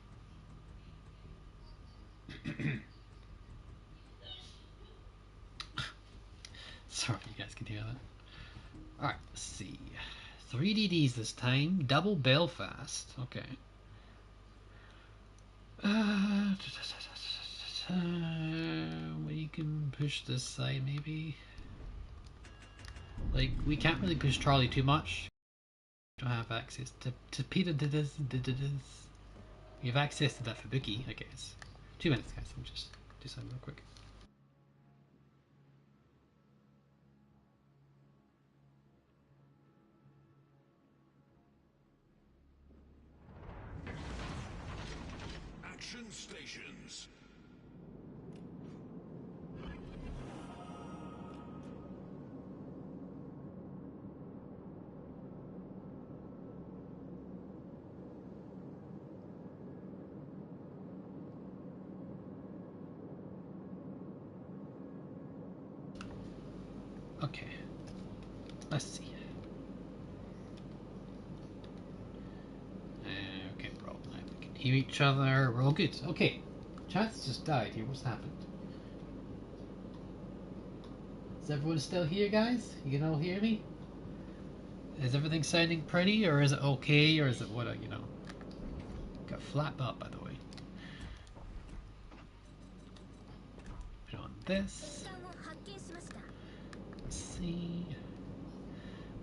Sorry, you guys can hear that. Alright, let's see. 3 DDs this time. Double Belfast. Okay. We can push this side maybe. Like, we can't really push Charlie too much. Don't have access to Peter Didis. We have access to that Fubuki, I guess. 2 minutes, guys. Let me just do something real quick. Okay. Let's see. Okay, bro. We can hear each other. We're all good. Okay. Chance just died here. What's happened? Is everyone still here, guys? You can all hear me? Is everything sounding pretty, or is it okay, or is it what? You know, got flap up by the way. Put on this. 戦艦を発見しました。 Let's see.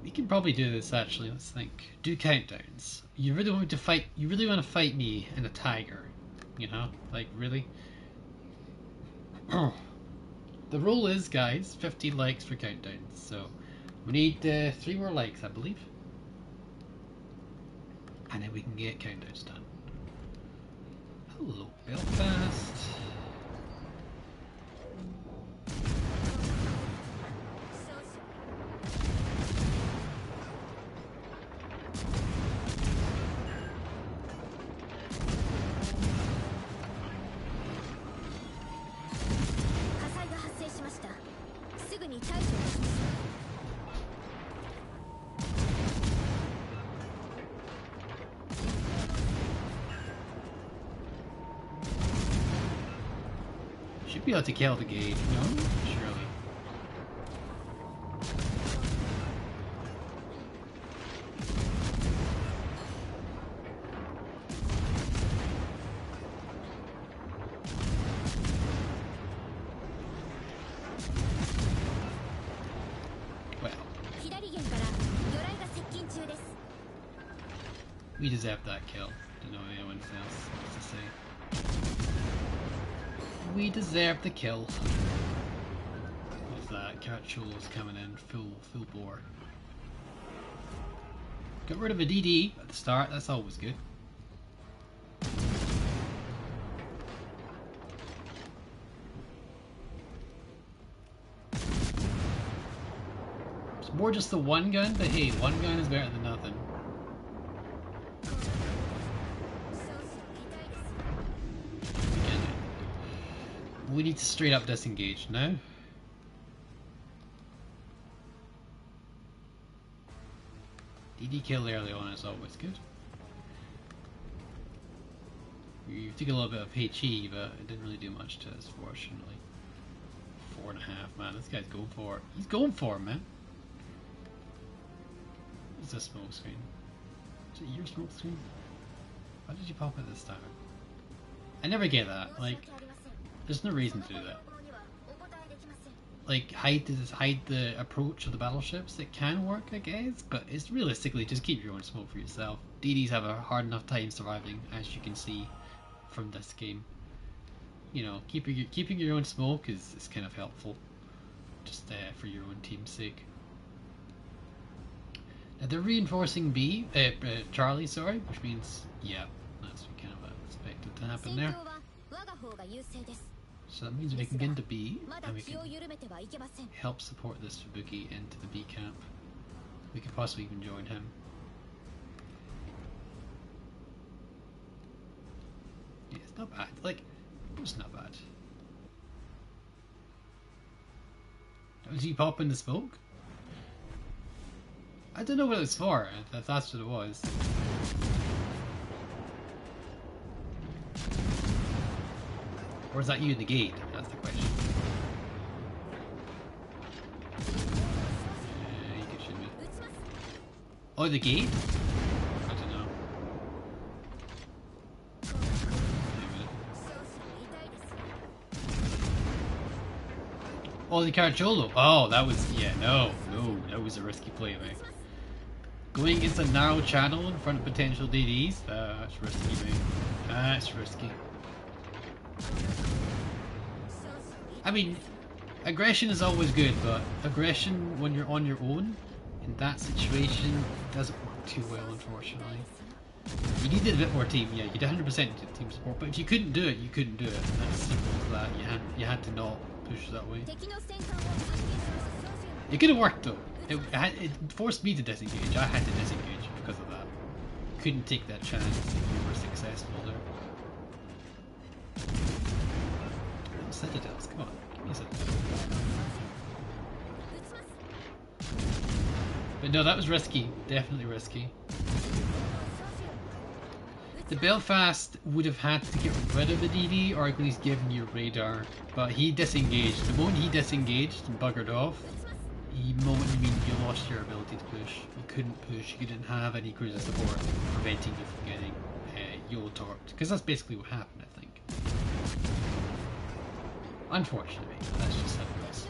We can probably do this actually. Let's think. Do countdowns. You really want to fight? You really want to fight me and a tiger? You know, like really? The rule is, guys, 50 likes for countdowns. So we need 3 more likes, I believe, and then we can get countdowns done. Hello, Belfast. 少々 火災が発生しました。すぐに対処をしましょう。 Should be able to kill the gauge, no? Surely. Well, 左舷から魚雷が接近中です。 we deserve that kill. Don't know what anyone else has to say. We deserve the kill. What's that? Caracholo's coming in full bore. Got rid of a DD at the start, that's always good. It's more just the one gun, but hey, one gun is better than nothing. 少々痛いです。 We need to straight up disengage now. DD kill early on is always good. You took a little bit of HE, but it didn't really do much to us, fortunately. 4.5, man. This guy's going for it. He's going for it, man. What's this smoke screen? Is it your smoke screen? Why did you pop it this time? I never get that. 申し Like, 訳ありません。 there's no そ reason の to ご do 要 that. 望にはお答えできません。 Like hide the approach of the battleships. It can work, I guess, but it's realistically just keep your own smoke for yourself. DDs have a hard enough time surviving, as you can see from this game. You know, keeping your own smoke is kind of helpful, just for your own team's sake. Now they're reinforcing B, Charlie, sorry, which means yeah, that's what kind of expected to happen 戦 there. 況は我が方が優勢です。 So that means we can get into B まだ and we 気 can を緩めてはいけません。 help support this Fubuki into the B camp. We could possibly even join him. Yeah, it's not bad. Like, it's not bad. Did he pop in the smoke? I don't know what it was for, if that's what it was. Or is that you in the gate? That's the question. You can shoot me. 撃ちます。 Oh, the gate? I don't know. Wait a minute. 少々痛いです。 Oh, the Caracholo. Oh, that was... Yeah, no. That was a risky play, mate. Going against a narrow channel in front of potential DDs? That's risky, mate. That's risky. 少々痛い I mean, aggression is always good, but aggression when you're on your own, in that situation, doesn't work too well, unfortunately. You needed a bit more team, yeah, you did 100% team support, but if you couldn't do it, you couldn't do it. That's simple as that. You had to not push that way. 敵の戦艦を発見しました。 It could have worked though. It forced me to disengage. I had to disengage because of that. Couldn't take that chance if we were successful there. Citadels, come on, give me a citadel. 撃ちます。But no, that was risky. Definitely risky. The Belfast would have had to get rid of the DD or at least given you radar, but he disengaged. The moment he disengaged and buggered off, you lost your ability to push. You couldn't push, you didn't have any cruiser support preventing you from getting Yule torqued. Because that's basically what happened, I think. Unfortunately, that's just how it goes.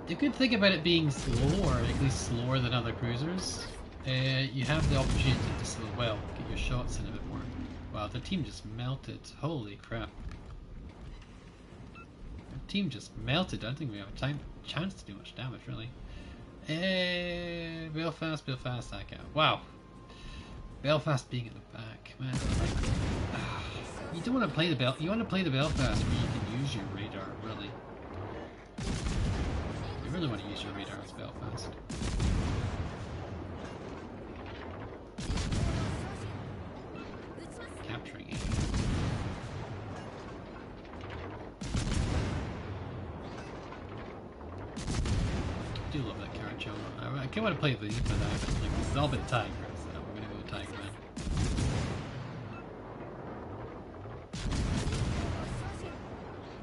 The good thing about it being slow, or at least slower than other cruisers, you have the opportunity to slow well, get your shots in a bit more. Wow, the team just melted. Holy crap. The team just melted. I don't think we have a chance to do much damage, really. Belfast, that guy. Wow. Belfast being in the back, man. You don't want to play the you want to play the Belfast where you can use your radar, really. You really want to use your radar as Belfast. Capturing it. I do love that character. I kind of want to play the for that, but like, this is all been Tiger, so we're gonna go Tiger Man.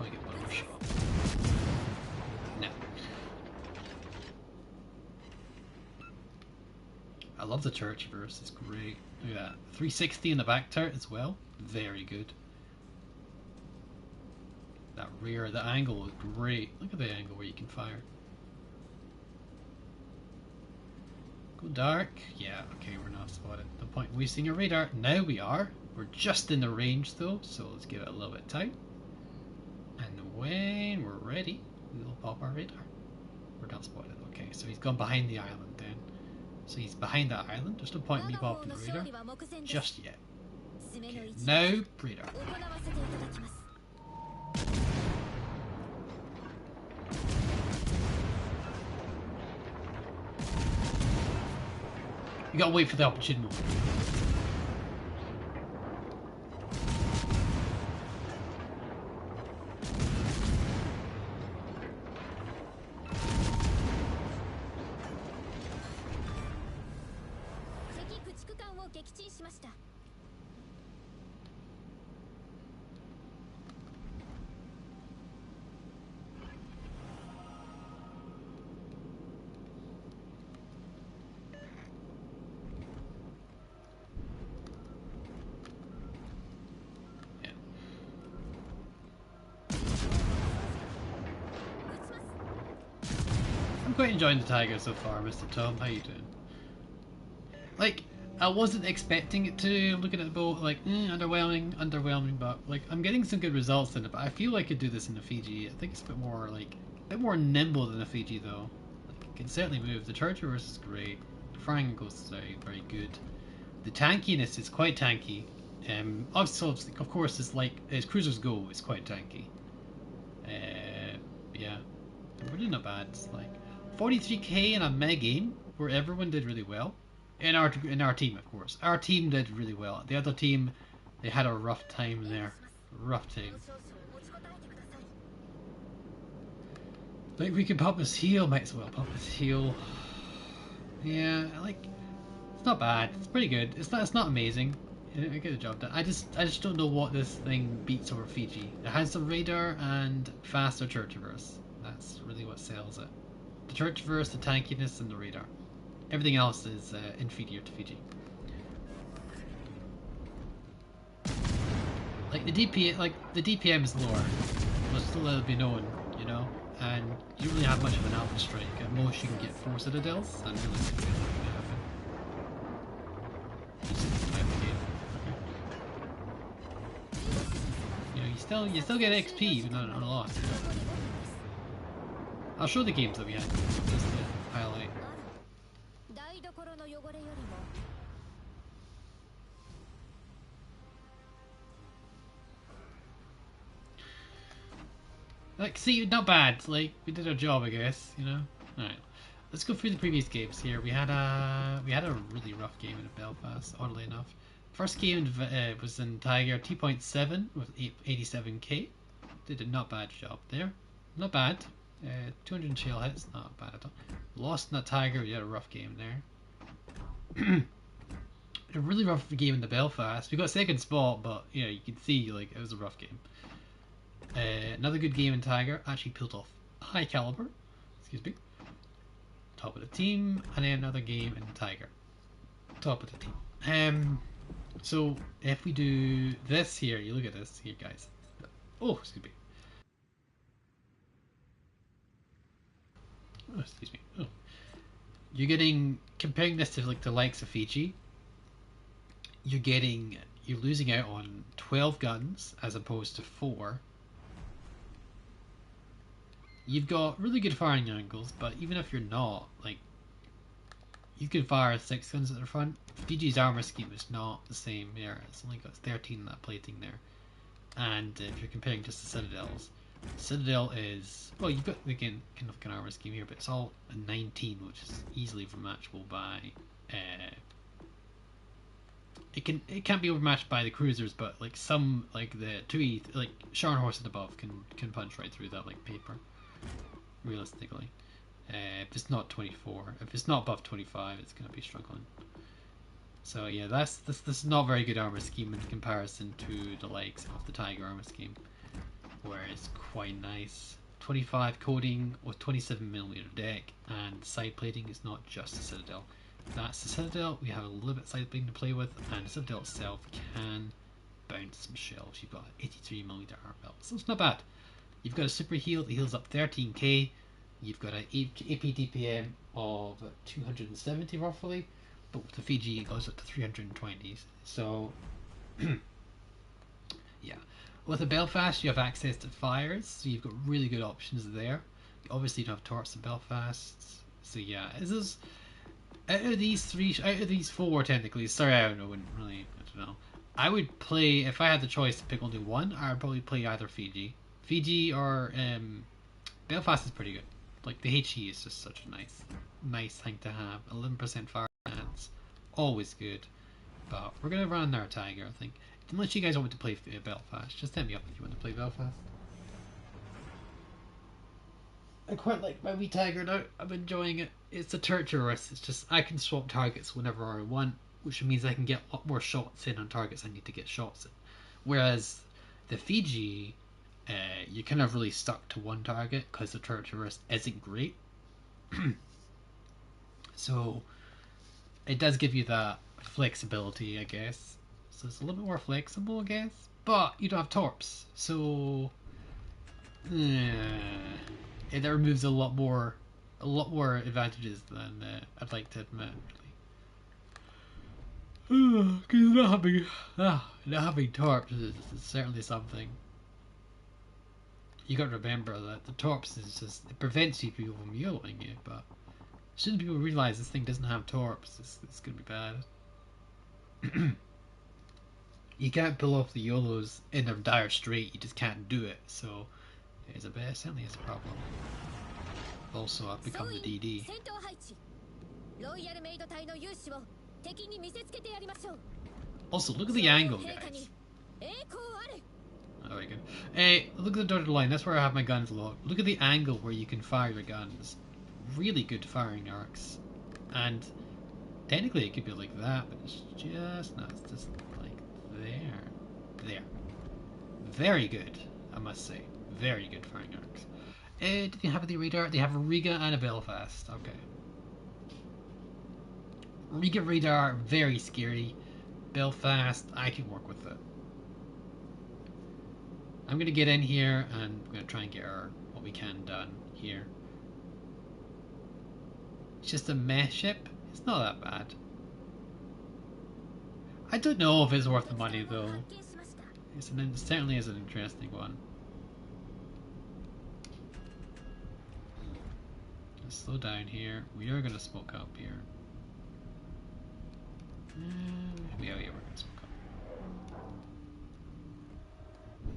Oh, I get one more shot. No. I love the Churchverse, it's great. Look at that. 360 in the back turret as well. Very good. That rear, the angle is great. Look at the angle where you can fire. Go dark. Yeah, okay, we're not spotted. No point wasting your radar. Now we are. We're just in the range though, so let's give it a little bit of time. And when we're ready, we'll pop our radar. We're not spotted. Okay, so he's gone behind the island then. So he's behind that island. There's no point in me popping the radar just yet. Okay, now radar. You gotta wait for the opportune moment. I'm quite enjoying the Tiger so far, Mr. Tom. How you doing? Like, I wasn't expecting it to. Looking at the boat, like, underwhelming, but like, I'm getting some good results in it. But I feel like I could do this in a Fiji. I think it's a bit more nimble than a Fiji though. Like, it can certainly move. The Chargerverse is great. The flying angles is very good. The tankiness is quite tanky. Obviously, of course, it's like as cruisers go, it's quite tanky. Yeah, we're doing not bad. It's like 43k in a mega game where everyone did really well. In our team, of course, our team did really well. The other team, they had a rough time there. Rough time. Like, we can pop his heal. Might as well pop his heal. Yeah, like, it's not bad. It's pretty good. It's not amazing. I get the job done. I just don't know what this thing beats over Fiji. It has the radar and faster Churchverse. That's really what sells it. The Churchverse, the tankiness, and the radar. Everything else is inferior to Fiji. Like the DPM is lower, but still let it be known, you know. And you really have much of an alpha strike. At most, you can get 4 citadels, and really nothing going to happen. You know, you still get XP even on a loss. You know? I'll show the games that we had just to highlight. Like, see, not bad. Like, we did our job, I guess. You know. All right, let's go through the previous games here. We had a really rough game in Belfast, oddly enough. First game was in Tiger 2.7 with 87k. Did a not bad job there. Not bad. 200 shell hits, not bad at all. Lost in that Tiger, we had a rough game there. A really rough game in the Belfast. We got second spot, but yeah, you can see like it was a rough game. Another good game in Tiger. Actually pulled off high caliber. Excuse me. Top of the team, and then another game in Tiger. Top of the team. So if we do this here, you look at this here, guys. Oh, excuse me. Oh, excuse me. Oh. You're getting, comparing this to like the likes of Fiji, you're losing out on 12 guns as opposed to 4. You've got really good firing angles, but even if you're not, like, you can fire 6 guns at the front. Fiji's armor scheme is not the same there. It's only got 13 in that plating there. And if you're comparing just the Citadels, Citadel is, well, you've got again kind of an armor scheme here, but it's all a 19, which is easily overmatchable by. It can't be overmatched by the cruisers, but like some like the 2E like Scharnhorst and above can punch right through that like paper. Realistically, if it's not 24, if it's not above 25, it's gonna be struggling. So yeah, this is not very good armor scheme in comparison to the likes of the Tiger armor scheme, where it's quite nice. 25 coating with 27mm deck, and side plating is not just the Citadel. That's the Citadel. We have a little bit side plating to play with, and the Citadel itself can bounce some shells. You've got 83mm armor belt, so it's not bad. You've got a super heal that heals up 13k. You've got an AP DPM of 270 roughly, but with the Fiji it goes up to 320s. So yeah, with the Belfast you have access to fires, so you've got really good options there. You obviously don't have torps in Belfast, so yeah, this is out of these 4 technically. Sorry, I don't know. I would play, if I had the choice to pick only one, I would probably play either Fiji or Belfast is pretty good. Like the HE is just such a nice thing to have. 11% fire chance, always good. But we're gonna run our Tiger, I think. Unless you guys want to play Belfast, just hit me up if you want to play Belfast. I quite like my wee Tiger now. I'm enjoying it. It's a torturous. It's just I can swap targets whenever I want, which means I can get a lot more shots in on targets I need to get shots in. Whereas the Fiji, you're kind of really stuck to one target because the torturous isn't great. So it does give you that flexibility, I guess. So it's a little bit more flexible, I guess. But you don't have torps, so that removes a lot more advantages than I'd like to admit. Really, because not having torps is certainly something. You got to remember that the torps is just, it prevents you people from YOLOing you, but as soon as people realize this thing doesn't have torps, it's gonna be bad. You can't pull off the YOLOs in a dire strait, you just can't do it, so certainly is a problem. Also, I've become the DD. Also, look at the angle, guys. Oh, very good. Hey, look at the dotted line, that's where I have my guns locked. Look at the angle where you can fire your guns. Really good firing arcs. And technically it could be like that, but it's just not. It's just like there. There. Very good, I must say. Very good firing arcs. Did they have the radar? They have a Riga and a Belfast. Okay. Riga radar, very scary. Belfast, I can work with it. I'm gonna get in here and I'm gonna try and get what we can done here. It's just a meh ship. It's not that bad. I don't know if it's worth the money though. It certainly is an interesting one. Let's slow down here. We are gonna smoke up here. Yeah, we're gonna smoke up.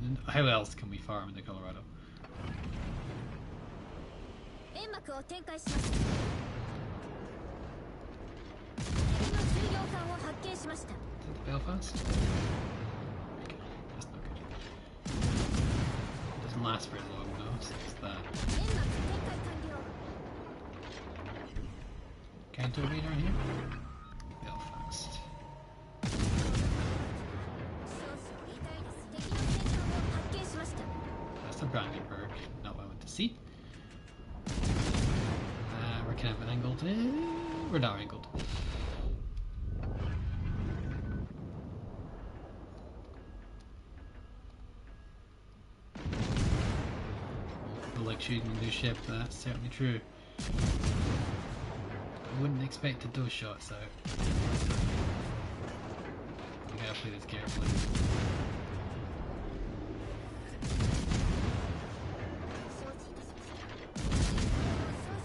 And how else can we farm in the Colorado? しました。 Is it Belfast? Okay, that's not good. Doesn't last very long though, so it's that. 煙幕展開完了。 Counter radar here? Belfast. 少々痛いです。敵の戦艦を発見しました。 That's the Brandenburg, not what I want to see. We're kind of angled. We're not angled. People like shooting a new ship, that's certainly true. I wouldn't expect to those shots out. We gotta play this carefully.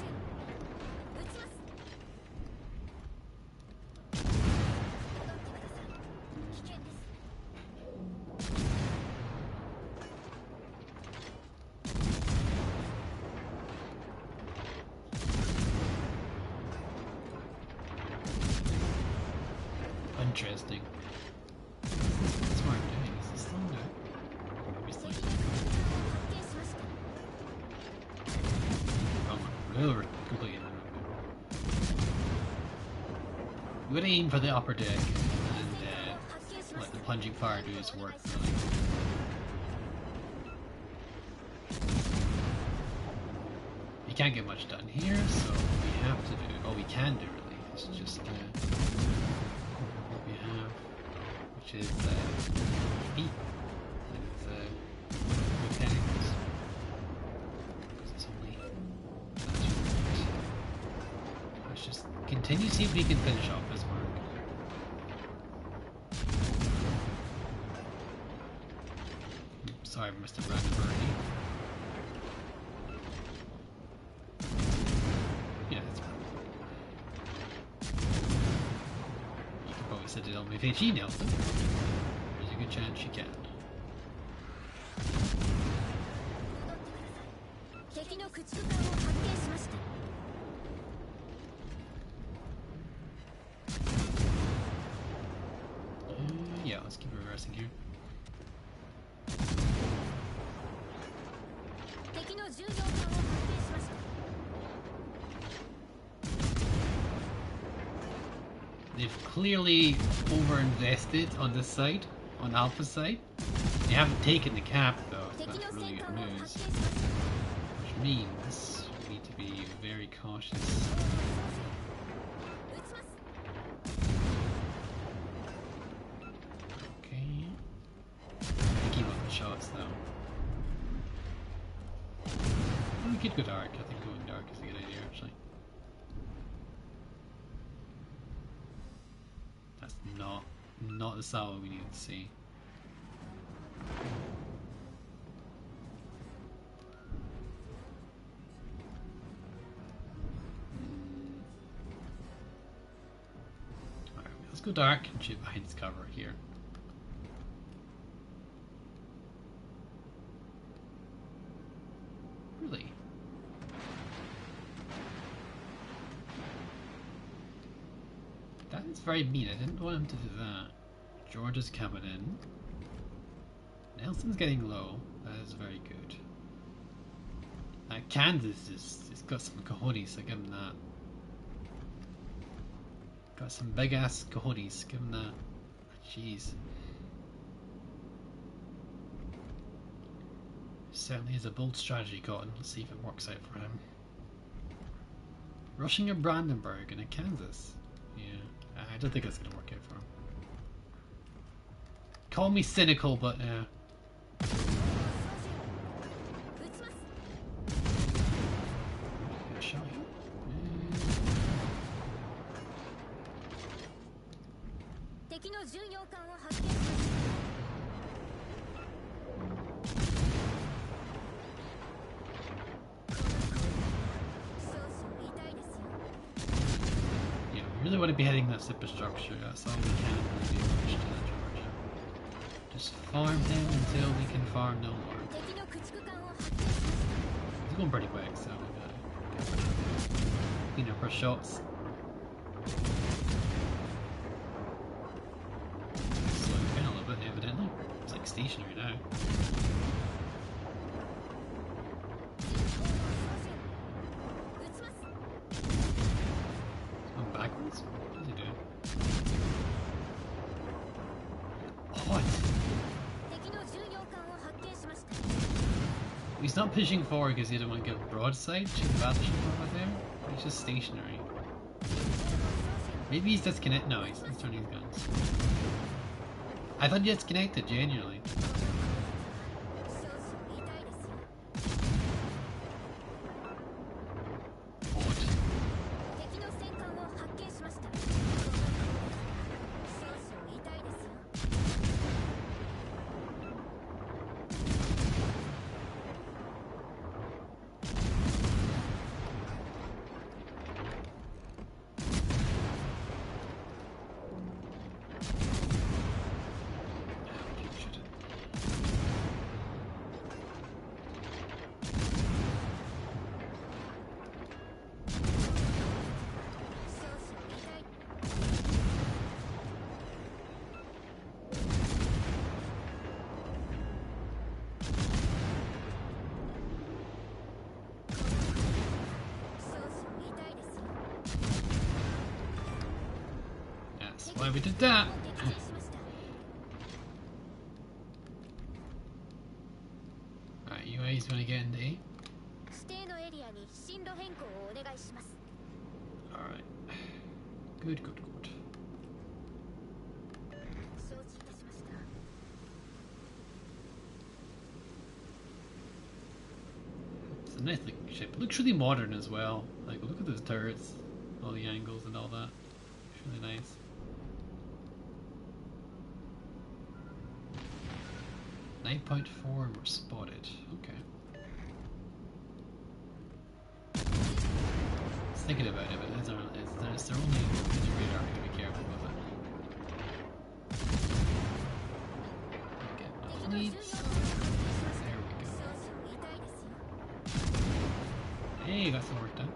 承知いたしました。操縦撃ちます。戻ってください。危険です。 Interesting. That's what I'm doing. Is this slowing down? Obviously. 敵の戦艦を発見しました。 Oh, we're completely in the room. You would aim for the upper deck and 発見しま let し the た。 plunging fire do its work. Really. We can't get much done here, so we have to do. Oh, we can do really. It's just what we have, which is heat and mechanics. Because it's only. Let's just continue to see if we can finish off this work. Sorry, Mr. Brandenburg. Yeah, that's fine. You can probably set it on with HE, Nelson. There's a good chance you can. 敵の駆逐艦を発見しました。 Yeah, let's keep reversing here. 敵の巡洋艦を発見しました。 They've clearly over-invested on this side, on Alpha's side. They haven't taken the cap though, so 敵 that's の really 戦 good 艦を news. 発見しました。 Which means we need to be very cautious. 撃ちます。 Okay. Keep up the shots though. We could go dark. I think going dark is a good idea actually. That's not the salvo we need to see. Alright, let's go dark and shoot behind this cover here. Really? That is very mean. I didn't want him to do that. George is coming in. Nelson's getting low. That is very good. Kansas is got some cojones, so give him that. Got some big ass cojones, give him that. Jeez. Certainly is a bold strategy, Cotton. Let's see if it works out for him. Rushing a Brandenburg and a Kansas. Yeah, I don't think that's going to work out for him. Call me cynical, but yeah. 撃ちます。 Get a shot here. 敵の巡洋艦を発見しました。 少々痛いですよ。 Yeah, we really want to be hitting that superstructure. That's all we can really do to that Georgia. Just farm him until we can farm no more. 敵の駆逐艦を発見しました。 He's going pretty quick, so we gotta clean up our shots. stationary now. Going backwards? What is he doing? What? He's not pushing forward because he didn't want to get broadside to the battleship over there. He's just stationary. Maybe he's disconnected. No, he's turning his guns. I thought he disconnected, genuinely. That's why we did that. Alright, UA's gonna get into A. Alright. Good, good, good. It's a nice looking ship. It looks really modern as well. Like, look at those turrets, all the angles and all that. It's really nice. .4 and we're spotted. Okay. I was thinking about it, but it's their only radar. We gotta be careful with it. Okay, no fleets. There we go. Hey, got some work done.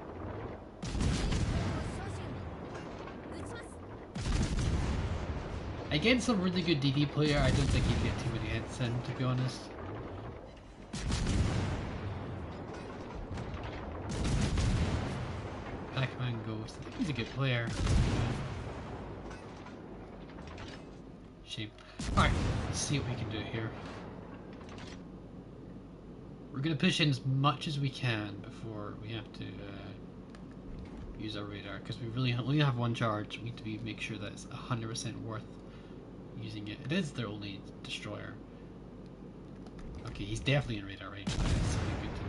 Against a really good DD player, I don't think he'd get too many hits in, to be honest. Pac-Man Ghost. I think he's a good player. Shame. Alright, let's see what we can do here. We're going to push in as much as we can before we have to use our radar, because we really only have one charge. We need to make sure that it's 100% worth using it. It is their only destroyer. Okay, he's definitely in radar range. That's something good to know.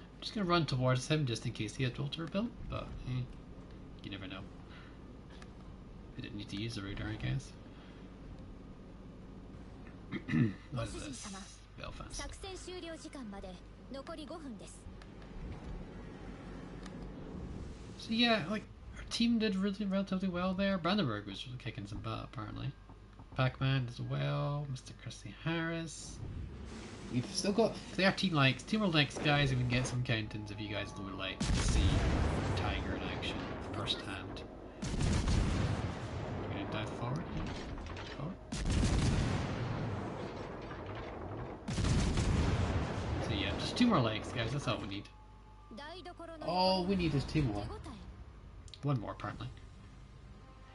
I'm just gonna run towards him just in case he had ultra built, but you never know. I didn't need to use the radar, I guess. What is this? Belfast. So yeah, like, our team did relatively well there. Brandenburg was really kicking some butt, apparently. Pac-Man as well, Mr. Chrissy Harris. We've still got 13 likes. 2 more likes, guys, and we can get some countdowns if you guys would like to see Tiger in action firsthand. We're gonna dive forward. Forward. So yeah, just 2 more likes, guys. That's all we need. All we need is 2 more. 1 more, apparently.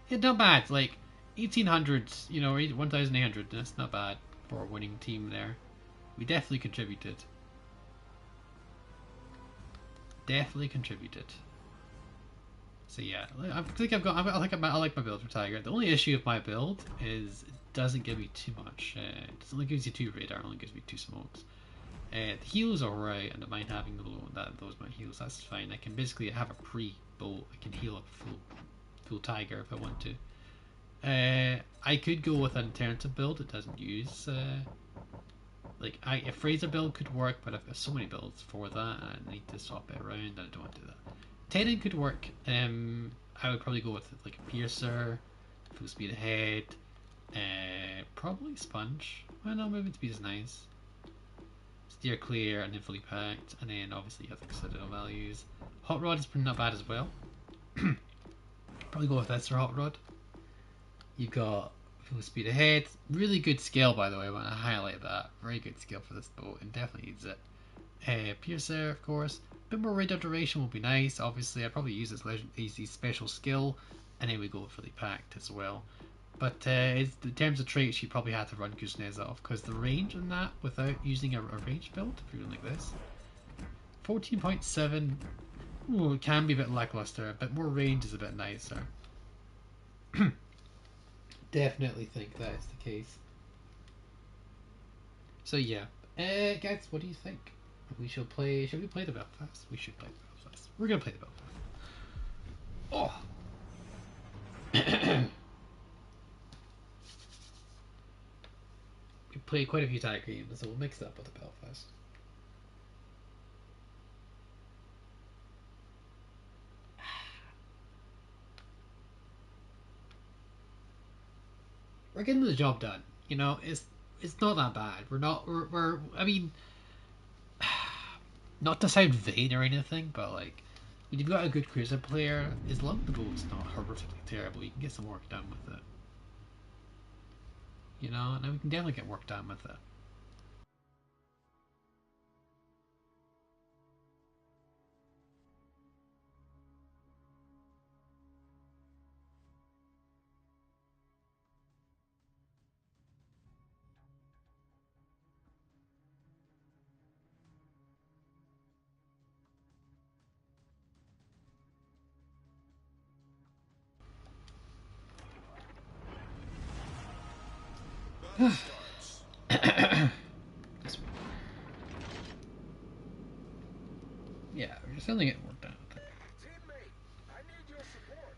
Yeah, not bad. Like 1800, you know, 1800. That's not bad for a winning team there. We definitely contributed. Definitely contributed. So yeah, I think I like my build for Tiger. The only issue with my build is it doesn't give me too much. It only gives you 2 radar. It only gives me 2 smokes. The heals are alright, and I mind having those my heals. That's fine. I can basically have a pre-bolt. I can heal up full Tiger if I want to. I could go with an alternative build. It doesn't use a Fraser build could work, but I've got so many builds for that, and I need to swap it around, and I don't want to do that. Tenon could work. I would probably go with like a Piercer, full speed ahead, Probably sponge. Well, no, movement speed is nice. Steer clear and then fully packed, and then obviously you have the citadel values. Hot rod is pretty not bad as well. Probably go with this for hot rod. You've got full speed ahead. Really good scale, by the way. I want to highlight that. Very good scale for this boat, and definitely needs it. Piercer, of course. A bit more radar duration would be nice. Obviously, I'd probably use this easy special skill, and then we go fully packed as well. But in terms of traits, you probably have to run Kuznetsov because the range on that without using a range build, if you're doing like this, 14.7. Ooh, it can be a bit lackluster, but more range is a bit nicer. Definitely think that is the case. So yeah, guys, what do you think? We should play. Should we play the Belfast? We should play the Belfast. We're gonna play the Belfast. Oh. We played quite a few tag games, so we'll mix it up with the Belfast. We're getting the job done. You know, it's not that bad. We're I mean, not to sound vain or anything, but like when you've got a good cruiser player, as long as the boat's not horrifically terrible, you can get some work done with it. You know, and we can definitely get work done with it. Yeah, we're just only getting work done with it. Teammate, I need your support.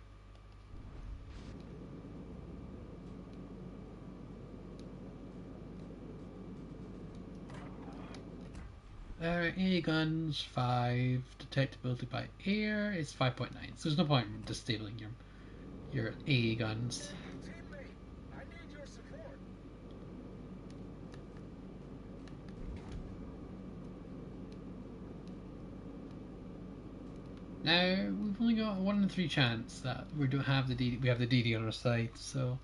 AA guns 5, detectability by air is 5.9. So there's no point in disabling your AA guns. Teammate, I need your support. Now we've only got a 1 in 3 chance that we don't have the DD, we have the DD on our side, so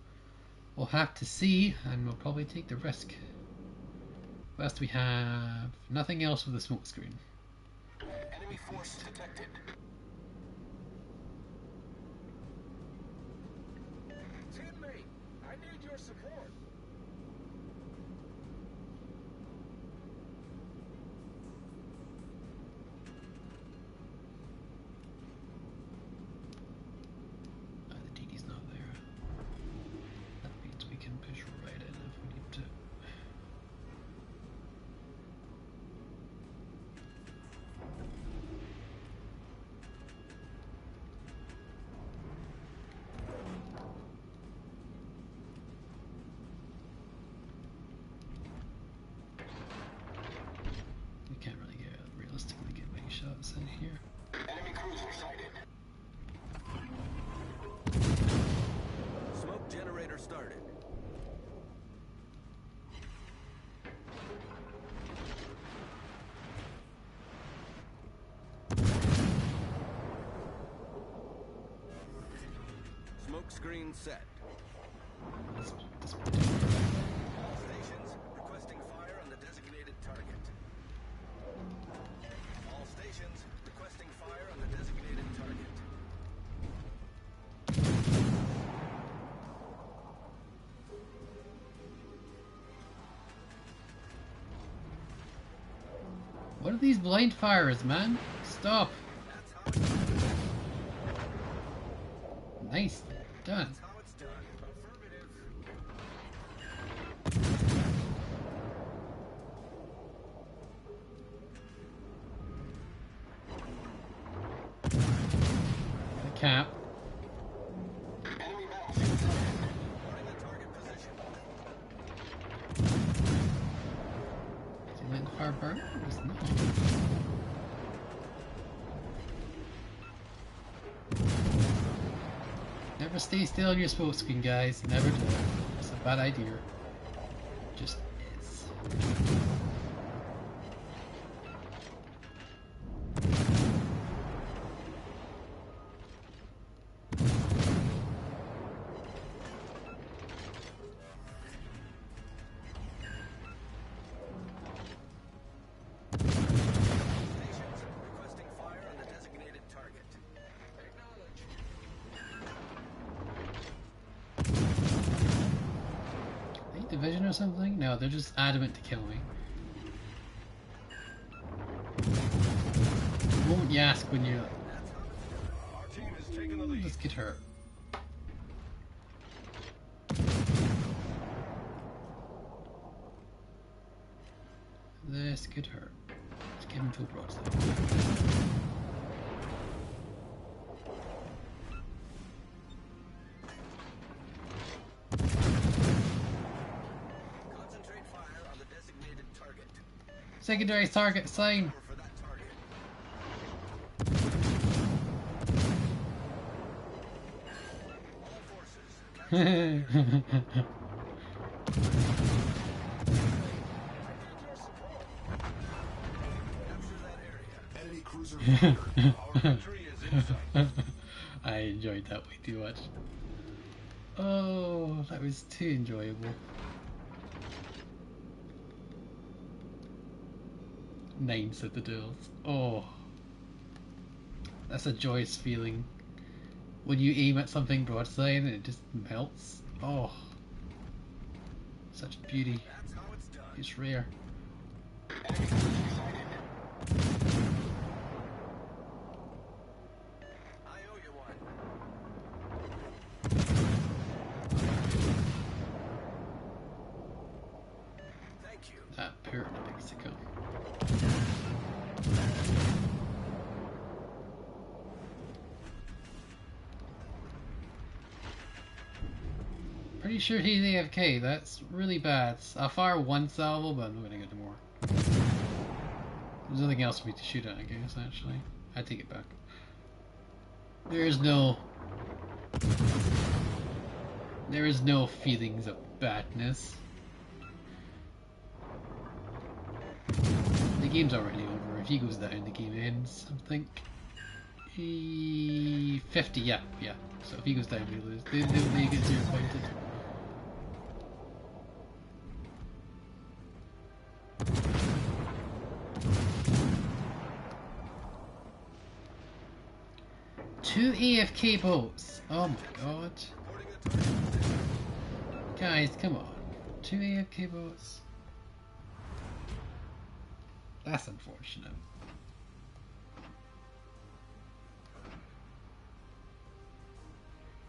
we'll have to see, and we'll probably take the risk. First, we have nothing else with the smoke screen. Enemy force detected. Teammate, I need your support. The DD's not there. That means we can push right in if we need to. We can't really realistically get many shots in here. Enemy cruiser sighted. Smoke generator started. Smoke screen set. All stations requesting fire on the designated target. All stations requesting fire on the designated target. What are these blind fires, man? Stop! That's how it's done. Nice done. That's how it's done. Affirmative. The cap. Enemy battleship sighted. Reporting the target position. Is he letting the fire burn? It's not. Never stay still on your smoke screen, guys. Never do it. bad idea. Just is. Stations requesting fire on the designated target. Acknowledge. Are they division or something? No, they're just adamant to kill me. The moment you ask when you're Our team is taking the lead. let's get hurt. This could hurt. Let's give him full broadside. Concentrate fire on the designated target. Secondary target sign. Cover for that target. All forces, capture I need your support. that area. Enemy cruiser fired. Our victory is in sight. I enjoyed that way too much. Oh, that was too enjoyable. Names at the duels. Oh, that's a joyous feeling. When you aim at something broadside and it just melts. Oh, such beauty. That's how it's done. It's rare. I owe you one. Thank you. That port in Mexico. Pretty sure he's AFK. That's really bad. I'll fire one salvo, but I'm not gonna get any more. There's nothing else for me to shoot at, I guess, actually. I take it back. There is no feelings of badness. The game's already over. If he goes down, the game ends, I think. 50, yeah. So if he goes down, we lose. They get 0 pointed. Two AFK boats. Oh my god. Reporting a target. Guys, come on. Two AFK boats. That's unfortunate.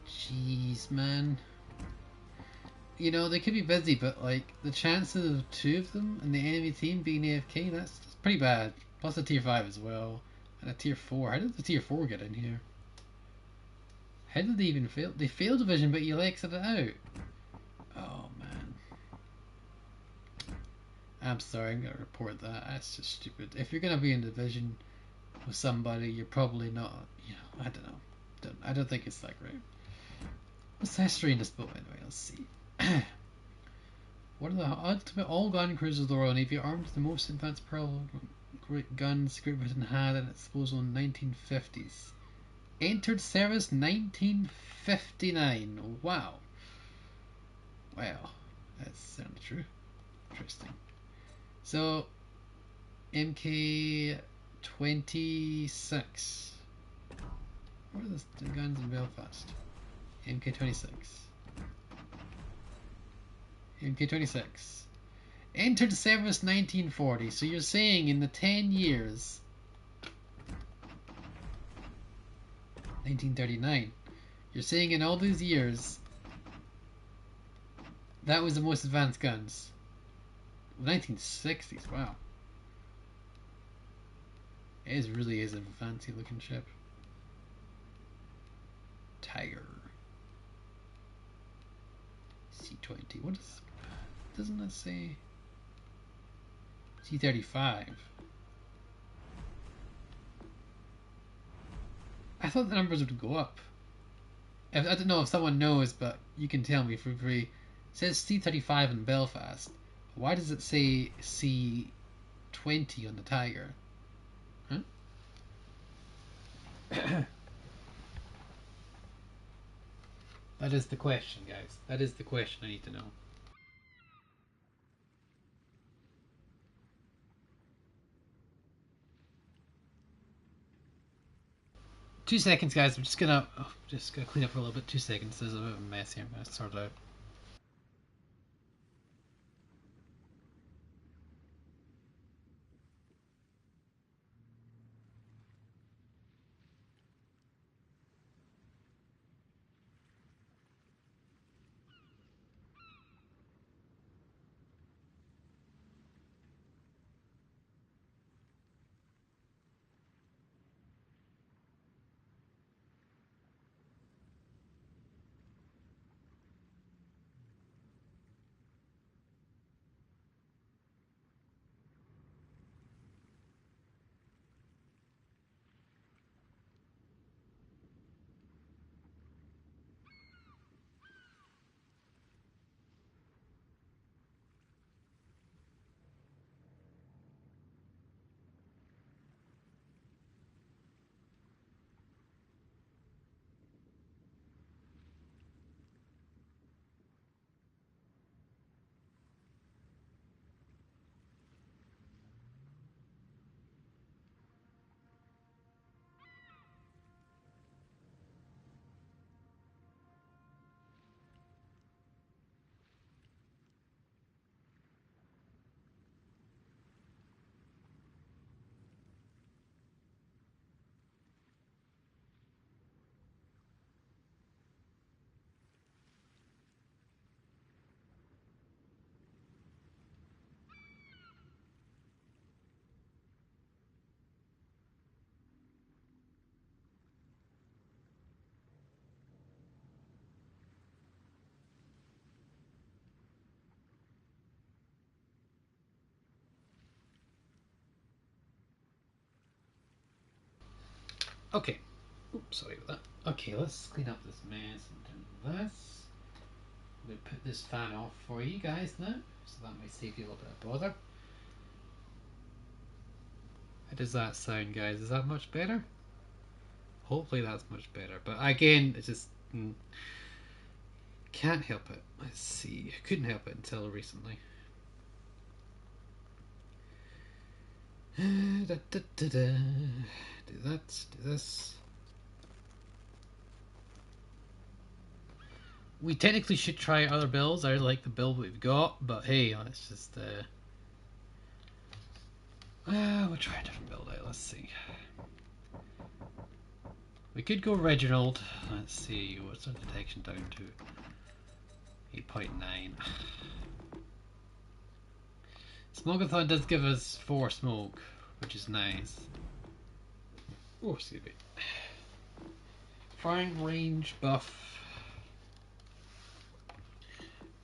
Jeez, man. You know, they could be busy, but like the chances of two of them in the enemy team being AFK, that's pretty bad. Plus a tier 5 as well. And a tier 4. How did the tier 4 get in here? How did they even fail? They failed division, but you exited out. Oh man. I'm sorry, I'm gonna report that. That's just stupid. If you're gonna be in division with somebody, you're probably not. You know, I don't know. I don't think it's that great. What's the history in this boat anyway? Let's see. What are the ultimate all-gun cruisers of the Royal Navy armed with the most advanced Pearl guns Great Britain had at its disposal in the 1950s? Entered service 1959. Wow. Wow. That's certainly true. Interesting. So, MK26. What are the guns in Belfast? MK26. MK26. Entered service 1940. So you're saying in the 10 years 1939. You're saying in all these years that was the most advanced guns. 1960s, wow. It really is a fancy looking ship. Tiger. C-20. What is... Doesn't that say... C-35. I thought the numbers would go up. I don't know if someone knows, but you can tell me for free. says C35 in Belfast. Why does it say C20 on the Tiger? Huh? That is the question, guys. That is the question I need to know. Two seconds, guys. I'm just gonna clean up for a little bit. 2 seconds. There's a bit of a mess here. I'm gonna sort it out. Okay. Oops, sorry about that. Okay, let's clean up this mess and do this. I'm going to put this fan off for you guys now, so that might save you a little bit of bother. How does that sound, guys? Is that much better? Hopefully that's much better. But again, it's just... can't help it. Let's see. Couldn't help it until recently. Da, da, da, da. Do that, do this. We technically should try other builds. I like the build we've got, but hey, let's just we'll try a different build out. Let's see. We could go Reginald. Let's see, what's our detection down to? 8.9. Smokeathon does give us 4 smoke, which is nice. Oh, excuse me. Firing range buff.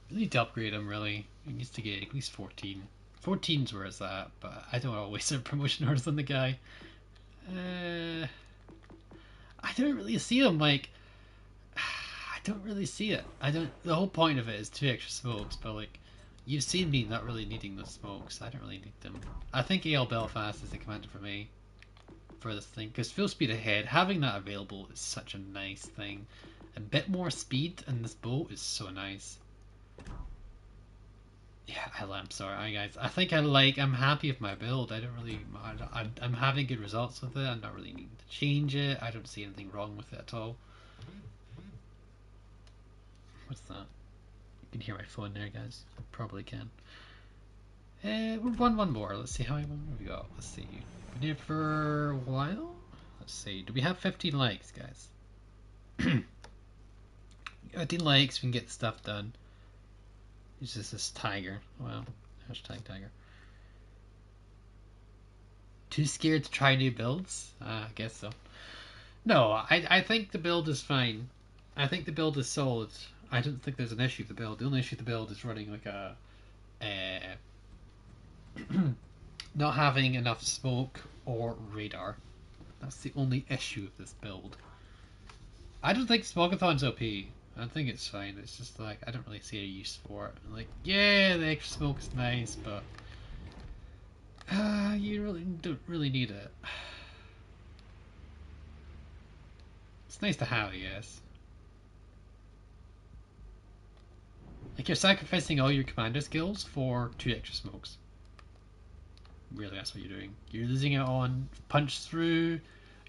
We need to upgrade him, really. He needs to get at least 14. 14's where it's at, but I don't want to waste a promotion orders on the guy. I don't really see him, like... I don't really see it. I don't... The whole point of it is 2 extra smokes, but like... You've seen me not really needing those smokes. I don't really need them. I think AL Belfast is the commander for me. For this thing. Because full speed ahead, having that available is such a nice thing. A bit more speed in this boat is so nice. Yeah, I'm sorry, guys. I think I'm happy with my build. I don't really... I'm having good results with it. I'm not really needing to change it. I don't see anything wrong with it at all. What's that? You can hear my phone there, guys. Probably can. We've won one more. Let's see how many more we got. Let's see. We did it for a while. Let's see. Do we have 15 likes, guys? 15 likes, we can get stuff done. It's just this tiger. Wow. Hashtag tiger. Too scared to try new builds? I guess so. No, I think the build is fine. I think the build is solid. I don't think there's an issue with the build. The only issue with the build is running like a... not having enough smoke or radar. That's the only issue with this build. I don't think Smokeathon's OP. I think it's fine. It's just like I don't really see a use for it. Like, yeah, the extra smoke is nice, but you really don't really need it. It's nice to have, I guess. Like you're sacrificing all your commander skills for 2 extra smokes. Really, that's what you're doing. You're losing it on punch through.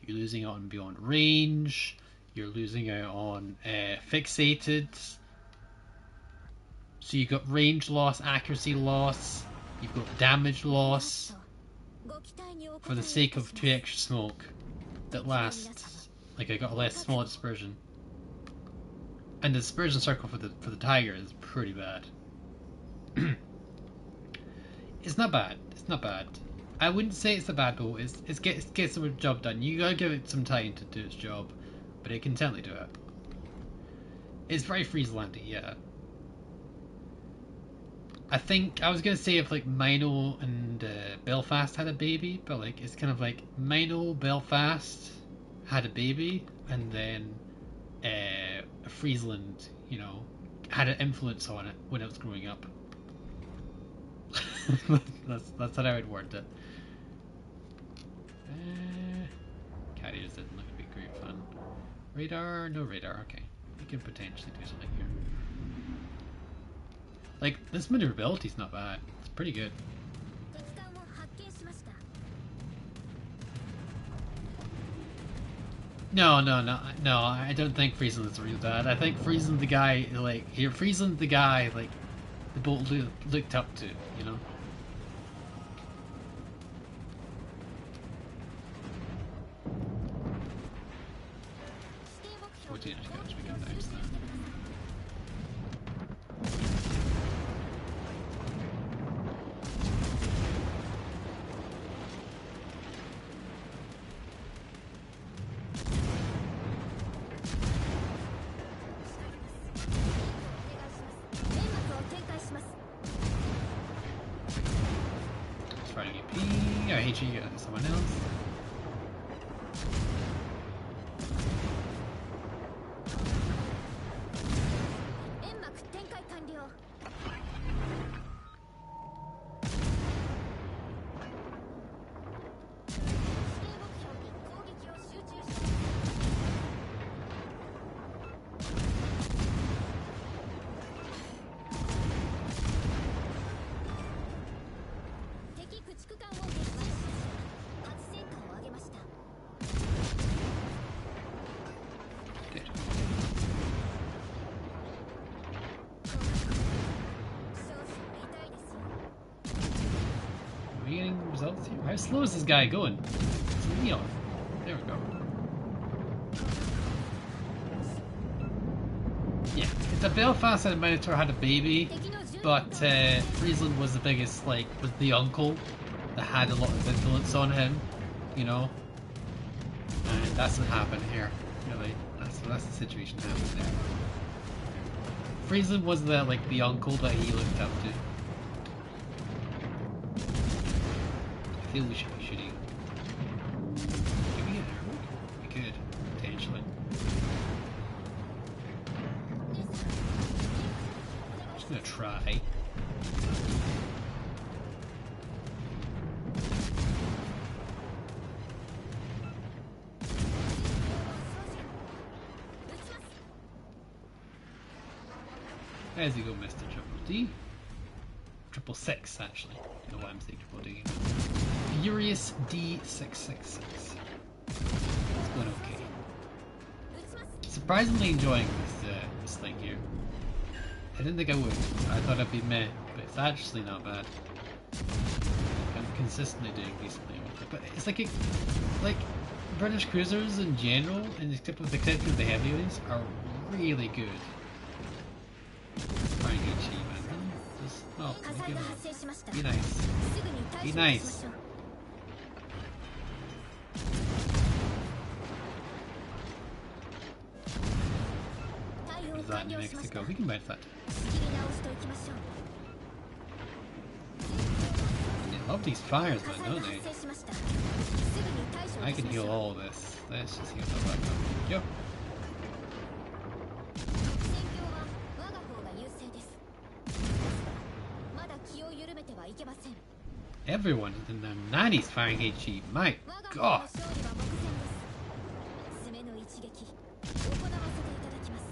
You're losing it on beyond range. You're losing out on fixated. So you've got range loss, accuracy loss. You've got damage loss. For the sake of 2 extra smoke that lasts, like I got a less smaller dispersion. And the dispersion circle for the tiger is pretty bad. It's not bad. It's not bad. I wouldn't say it's a bad bow. It gets the job done. You gotta give it some time to do its job, but it can certainly do it. It's very Frieslandy, yeah. I think I was gonna say if like Mino and Belfast had a baby, but like it's kind of like Mino, Belfast had a baby, and then Friesland, you know, had an influence on it when it was growing up. that's how I would word it. Carriers didn't look to be great fun. Radar, no radar. Okay, we can potentially do something here. Like this maneuverability's not bad. It's pretty good. No, I don't think Friesland's really bad. I think Friesland the guy, like, here, Friesland the guy, like, the boat looked up to, you know? I hate you, someone else. Results here. How slow is this guy going? It's Leon. There we go. Yeah, it's a Belfast and a Minotaur had a baby, but Friesland was the biggest, like, was the uncle that had a lot of influence on him, you know? And that's what happened here, really. That's the situation happened there. Friesland was the uncle that he looked up to. I feel we should be shooting. Can we get there? We could, potentially. I'm just gonna try. As you go, Mr. Triple D. 666, actually. I don't know why I'm saying Triple D. Furious D666. It's going okay. Surprisingly enjoying this thing here. I didn't think I would. I thought it'd be meh, but it's actually not bad. I'm consistently doing decently with it. But it's like British cruisers in general, and except with the exception of the heavyweights, are really good. Trying to achieve it. Just, oh, be nice. Be nice. What is that in New Mexico? We can bounce that. They love these fires, man, don't they? I can heal all of this. Let's just heal that back up. Yep. Everyone in the nanny's firing HE. My 我が軍の god. 勝利は目前です爪の一撃行わせていただきます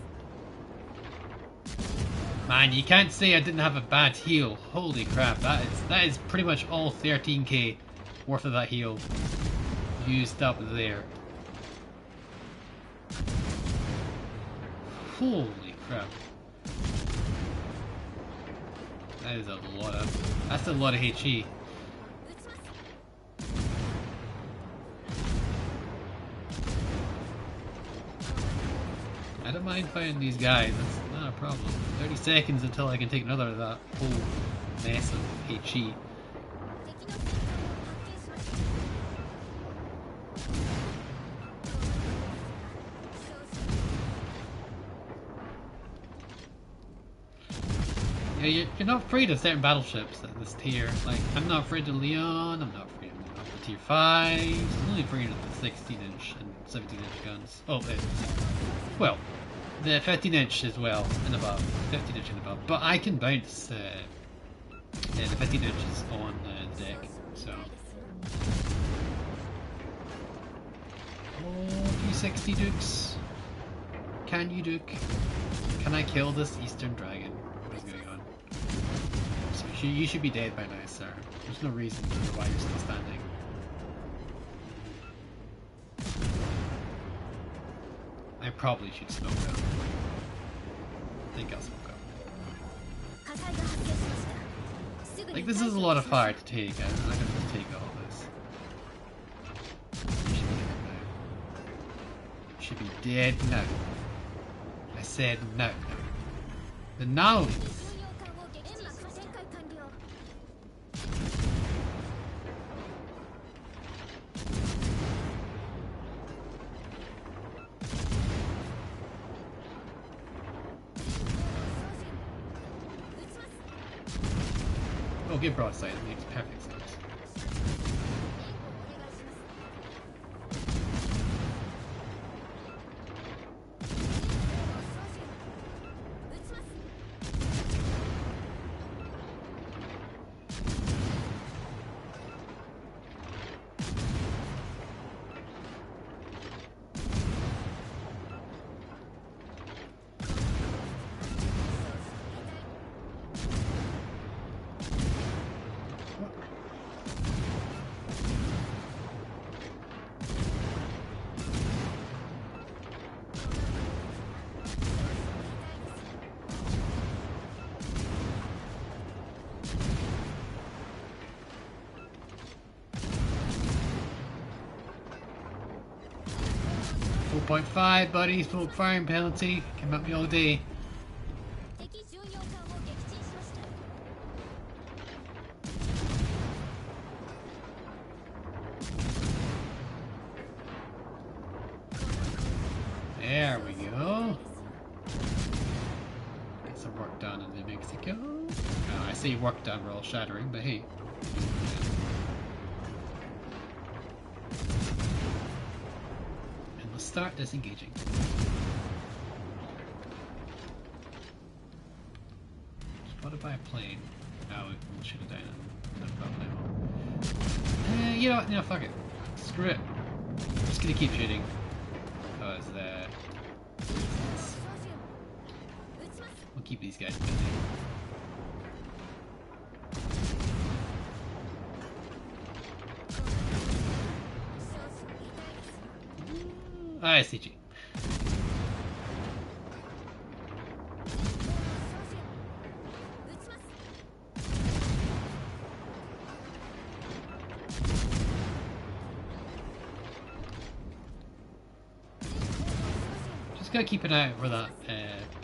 Man, you can't say I didn't have a bad heal. Holy crap, that is pretty much all 13k worth of that heal used up there. Holy crap. That is that's a lot of HE. 撃ちます I don't mind fighting these guys, that's not a problem. 30 seconds until I can take another of that whole mess of HE. 敵の戦艦を発見しました Yeah, you're not afraid of certain battleships at this tier. Like, I'm not afraid of Leon, I'm not afraid of the tier 5, I'm only afraid of the 16 inch and 17 inch guns. Oh, well, the 15 inch as well, and above. 15 inch and above. But I can bounce the 15 inches on the deck, so. Oh, 360 Dukes. Can you, Duke? Can I kill this Eastern Dragon? What is going on? So you should be dead by now, sir. There's no reason why you're still standing. I probably should smoke up. I think I'll smoke up. 火災が発生しましたすぐに Like, this is a lot of fire to take. I'm not gonna just take all this. Should be dead now. I said no. The knowledge. 巡洋艦を撃沈しました展開完了 Oh, get broadside. It makes perfect sense. 撃ちます 4.5, buddy. Smoke firing penalty. Came at me all day. 敵巡洋艦を撃沈しました There we go. Get some work done in New Mexico. I say work done, we're all shattering, but hey. And we'll start disengaging. Spotted by a plane. No, we should have done it. No problem. You know what? No, fuck it. Screw it. I'm just gonna keep shooting. Because we'll keep these guys busy. I see you. Just gotta keep an eye out for that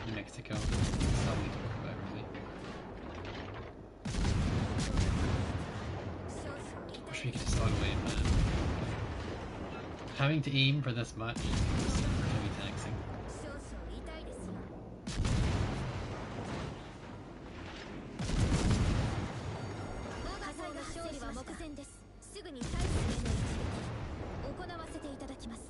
New Mexico. That's all we need to work about, really. Wish we could just log away, man. Having to aim for this much is gonna be taxing. 少々痛いですよ 火災が勝利は目前ですすぐに対するへの一撃行わせていただきます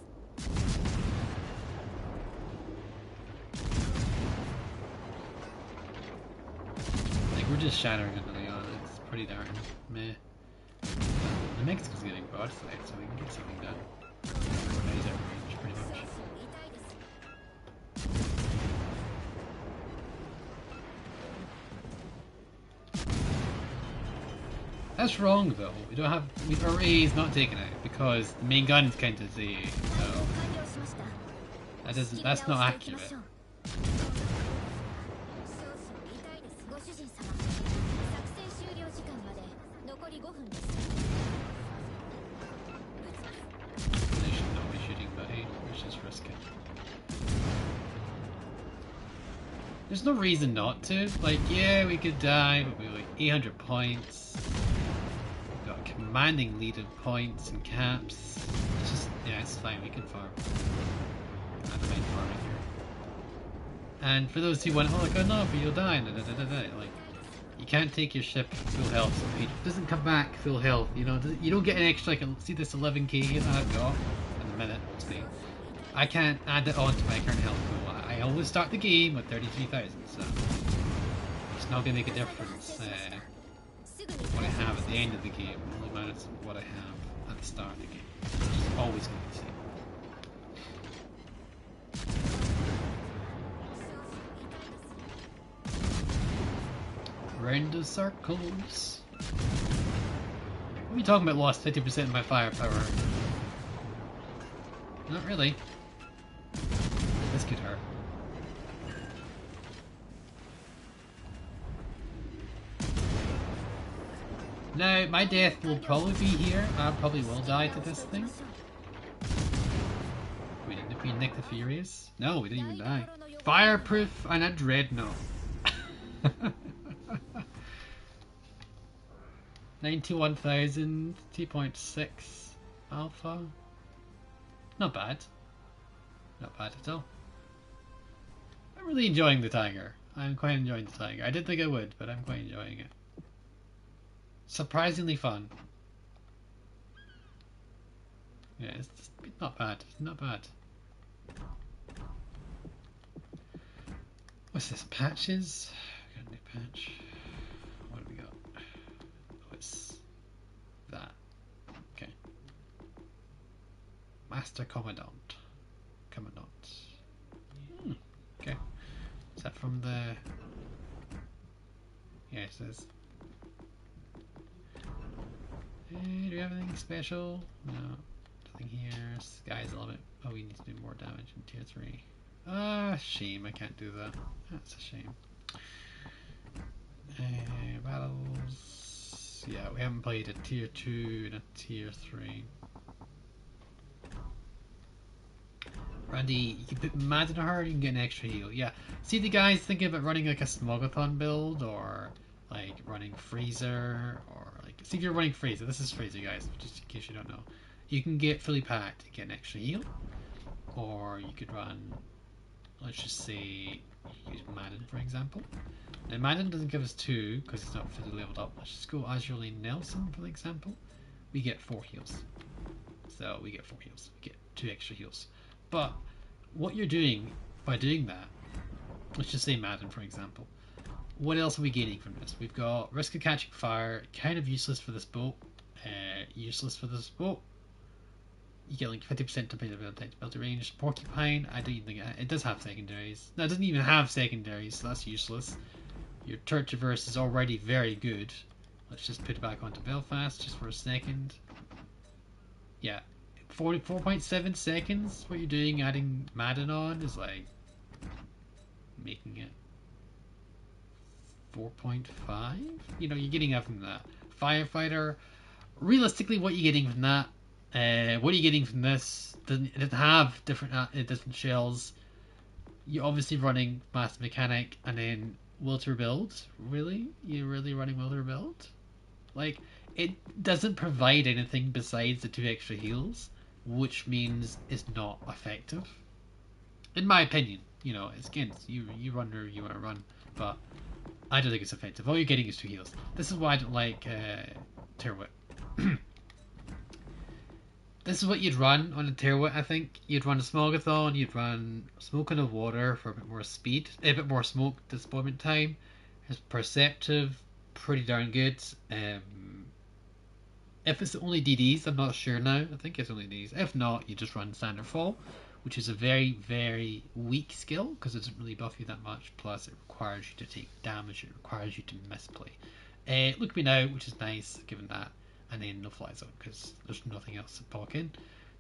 Like, we're just shattering into the Leon. It's pretty darn meh. Mexico's getting broadside, so we can get something done. Now he's out of range, pretty much. That's wrong though. We don't have. Our A is not taken out because the main gun's counted as AA. So that doesn't. That's not accurate. They should not be shooting, but hey, let's just risk it. There's no reason not to. Like, yeah, we could die, but we're like 800 points. We've got a commanding lead in points and caps. It's just, yeah, it's fine. We can farm. I don't mind farming here. And for those who went, oh, like, oh no, but you'll die. Like, you can't take your ship full health. So it doesn't come back full health. You know, you don't get an extra. Like, see this 11k that I've got in a minute. See, I can't add it on to my current health pool. I always start the game with 33,000, so it's not going to make a difference what I have at the end of the game. It only matters what I have at the start of the game. It's always going to be the same. Round of circles. What are you talking about? Lost 50% of my firepower. Not really. This could hurt. Now, my death will probably be here. I probably will die to this thing. We nicked the Furious? No, we didn't even die. Fireproof and a Dreadnought. 91,000, 2.6 alpha. Not bad. Not bad at all. I'm really enjoying the Tiger. I'm quite enjoying the Tiger. I didn't think I would, but I'm quite enjoying it. Surprisingly fun. Yeah, it's not bad. It's not bad. What's this? Patches? We got a new patch. What do we got? Oh, it's that. Okay. Master Commandant. Okay. Is that from the... Yeah, it says... do we have anything special? No. Nothing here. Sky's a little bit... Oh, we need to do more damage in tier 3. Ah, shame. I can't do that. That's a shame. Battles... Yeah, we haven't played a tier 2 and a tier 3. Randy, you can put mad in her, you can get an extra heal. Yeah. See the guys thinking about running like a Smogathon build or like running Freezer or like see if you're running Freezer. This is Freezer, guys, just in case you don't know. You can get fully packed and get an extra heal. Or you could run, let's just say use Madden for example. Now Madden doesn't give us 2 because it's not fully leveled up. Let's just go Azure Lane Nelson for example. We get 4 heals. So we get 4 heals. We get 2 extra heals. But what you're doing by doing that, let's just say Madden for example, what else are we gaining from this? We've got risk of catching fire, kind of useless for this boat, useless for this boat. You get like 50% to ability range. Porcupine, I don't even think it does have secondaries. No, it doesn't even have secondaries, so that's useless. Your turret traverse is already very good. Let's just put it back onto Belfast just for a second. Yeah. 44.7 seconds. What you're doing adding Madden on is like making it 4.5. You know, you're getting up from that. Firefighter, realistically, what are you getting from that? What are you getting from this? It doesn't have different shells. You're obviously running Master Mechanic and then Will to Rebuild. Really? You're really running Will to Rebuild? Like, it doesn't provide anything besides the 2 extra heals, which means it's not effective. In my opinion, you know, it's again, you run where you want to run, but I don't think it's effective. All you're getting is 2 heals. This is why I don't like Terwit. This is what you'd run on a Terwit, I think. You'd run a Smogathon, you'd run Smoke on the Water for a bit more speed, a bit more smoke deployment time. It's perceptive, pretty darn good. If it's only DDs, I'm not sure now. I think it's only DDs. If not, you just run Standard Fall, which is a very, very weak skill because it doesn't really buff you that much. Plus, it requires you to take damage. It requires you to misplay. Look at me now, which is nice given that. And then no fly zone because there's nothing else to poke in.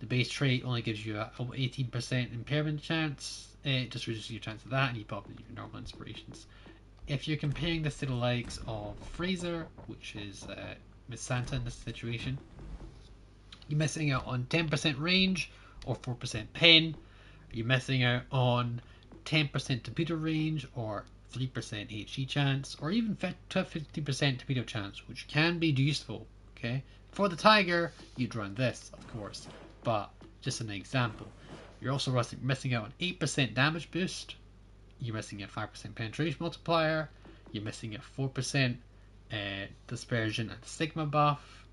The base trait only gives you a 18% impairment chance. It just reduces your chance of that, and you pop in your normal inspirations. If you're comparing this to the likes of Fraser, which is Miss Santa in this situation, you're missing out on 10% range or 4% pen. You're missing out on 10% torpedo range or 3% HE chance, or even 50% torpedo chance, which can be useful. Okay, for the Tiger, you'd run this, of course, but just an example. You're also missing out on 8% damage boost. You're missing a 5% penetration multiplier. You're missing a 4% dispersion and stigma buff.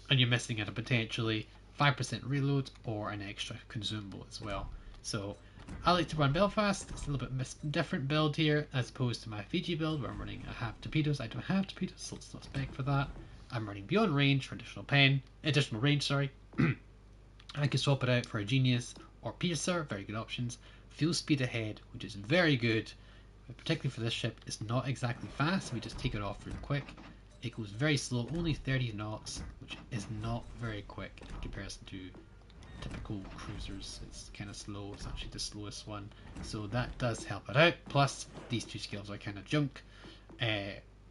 And you're missing at a potentially 5% reload or an extra consumable as well. So I like to run Belfast. It's a little bit different build here as opposed to my Fiji build where I'm running a half torpedoes. I don't have torpedoes, so it's not spec for that. I'm running beyond range for additional range, sorry. I can swap it out for a Genius or Piercer, very good options. Fuel speed ahead, which is very good, particularly for this ship. It's not exactly fast, we just take it off real quick. It goes very slow, only 30 knots, which is not very quick in comparison to typical cruisers. It's kind of slow, it's actually the slowest one, so that does help it out. Plus, these two skills are kind of junk.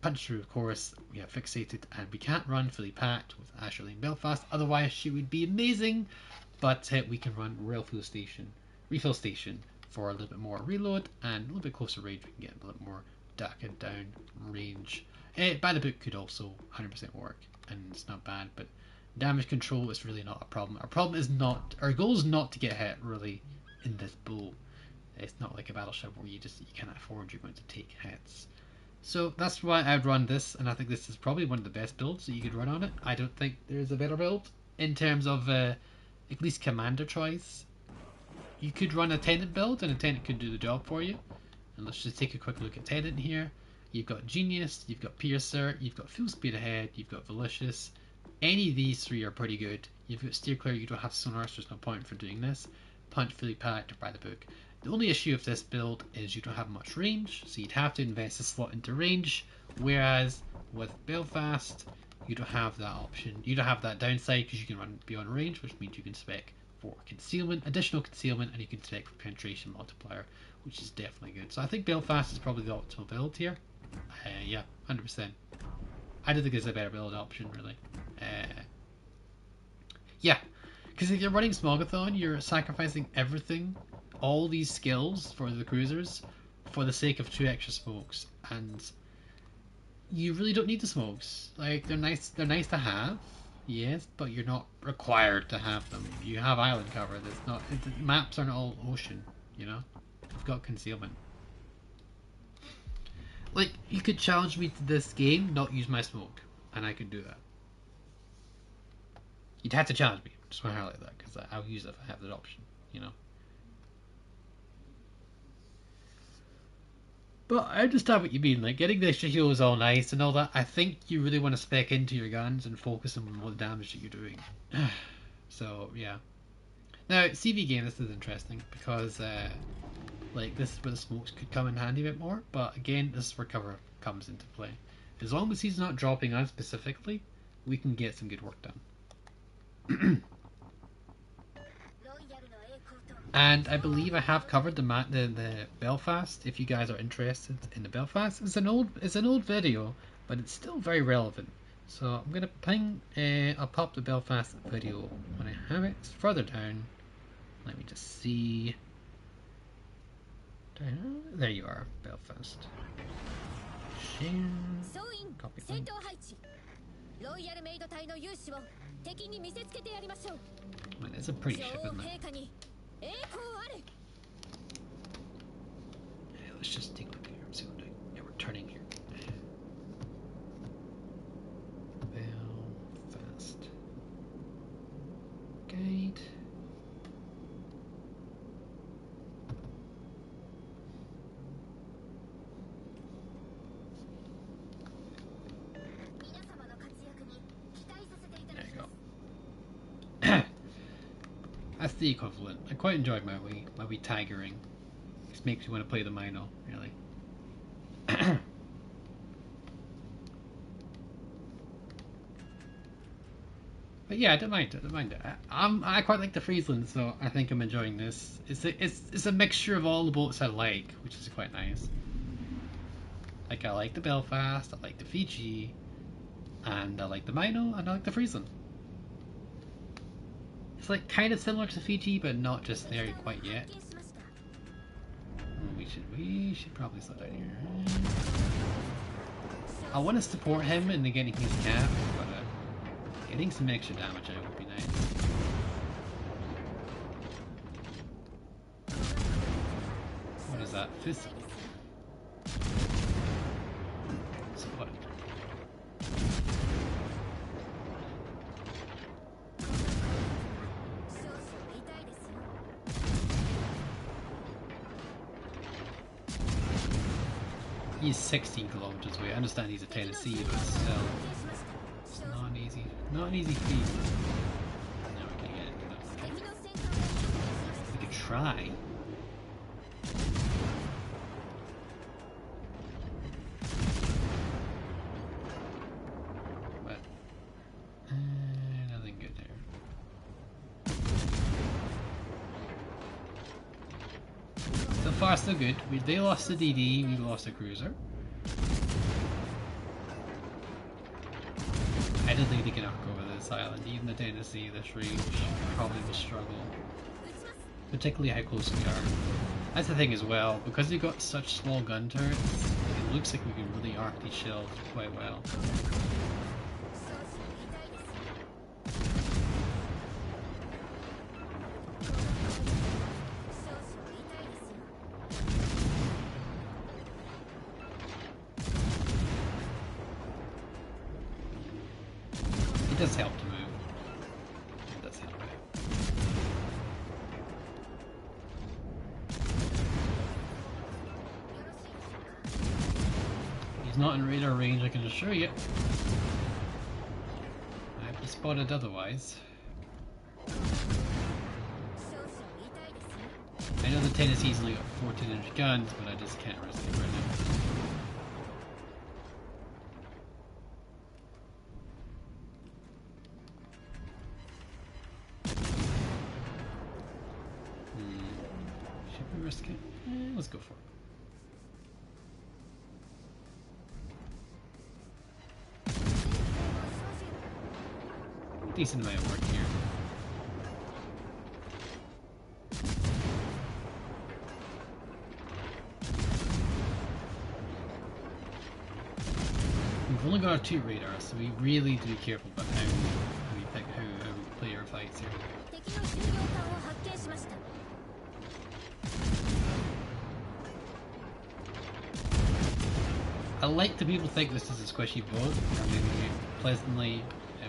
Punch through, of course, we have fixated, and we can't run fully packed with Ashley Belfast, otherwise she would be amazing, but we can run refill station for a little bit more reload and a little bit closer range. We can get a little more darkened down range. By the book could also 100% work, and it's not bad, but damage control is really not a problem. Our goal is not to get hit really in this bull. It's not like a battleship where you can't afford, you're going to take hits. So that's why I'd run this, and I think this is probably one of the best builds that you could run on it. I don't think there's a better build in terms of at least commander choice. You could run a Tenant build, and a Tenant could do the job for you. And let's just take a quick look at Tenant here. You've got Genius, you've got Piercer, you've got Full Speed Ahead, you've got Malicious. Any of these three are pretty good. You've got Steer Clear, you don't have sonar, so there's no point for doing this. Punch, fully packed, or by the book. The only issue of this build is you don't have much range, so you'd have to invest a slot into range, whereas with Belfast, you don't have that option. You don't have that downside because you can run beyond range, which means you can spec for additional concealment, and you can spec for penetration multiplier, which is definitely good. So I think Belfast is probably the optimal build here. Yeah, 100%. I don't think there's a better build option, really. Yeah, because if you're running Smogathon, you're sacrificing everything, all these skills for the cruisers, for the sake of 2 extra smokes, and you really don't need the smokes. Like, they're nice to have, yes, but you're not required to have them. You have island cover. Maps aren't all ocean, you know. You've got concealment. Like, you could challenge me to this game, not use my smoke, and I could do that. You'd have to challenge me. Just want to highlight that because I'll use it if I have that option, you know. But I understand what you mean. Like, getting the extra heal is all nice and all that. I think you really want to spec into your guns and focus on what damage that you're doing. So yeah. Now CV game, this is interesting because like this is where the smokes could come in handy a bit more. But again, this is where cover comes into play. As long as he's not dropping us specifically, we can get some good work done. And I believe I have covered the Belfast. If you guys are interested in the Belfast, it's an old video, but it's still very relevant. So I'm gonna I'll pop the Belfast video when I have it. It's further down. Let me just see. There you are, Belfast. Share. Copy link. Man, it's a pretty ship, isn't it? Yeah, let's just take a look here and see what we're doing. Yeah, we're turning here. Belfast. Guide. There you go. That's the equivalent. I quite enjoyed my wee tigering. Just makes me want to play the Mino, really. But yeah, I don't mind it. I don't mind it. I quite like the Friesland, so I think I'm enjoying this. It's a mixture of all the boats I like, which is quite nice. Like I like the Belfast, I like the Fiji, and I like the Mino, and I like the Friesland. It's like kind of similar to Fiji, but not just there quite yet. We should probably slow down here. I want to support him in the getting his cap, but getting some extra damage out would be nice. What is that? Fist. So what? He's 16 kilometers away. I understand he's a Tennessee, but still, it's not an easy feat. No, we can get it. We could try. But nothing good there. So far, so good. They lost the DD, we lost a cruiser. I don't think they can knock over this island. Even the Tennessee, this range, probably will struggle. Particularly how close we are. That's the thing as well, because we've got such small gun turrets, it looks like we can really arc these shells quite well. It does help to move. It does help. He's not in radar range, I can assure you. I've been spotted otherwise. I know the Tennessee's only got 14-inch guns, but I just can't risk it right now. Should we risk it? Let's go for it. Decent amount of work here. We've only got 2 radars, so we really need to be careful about how we pick how we play our fights here. I like that people think this is a squishy boat. I mean, pleasantly,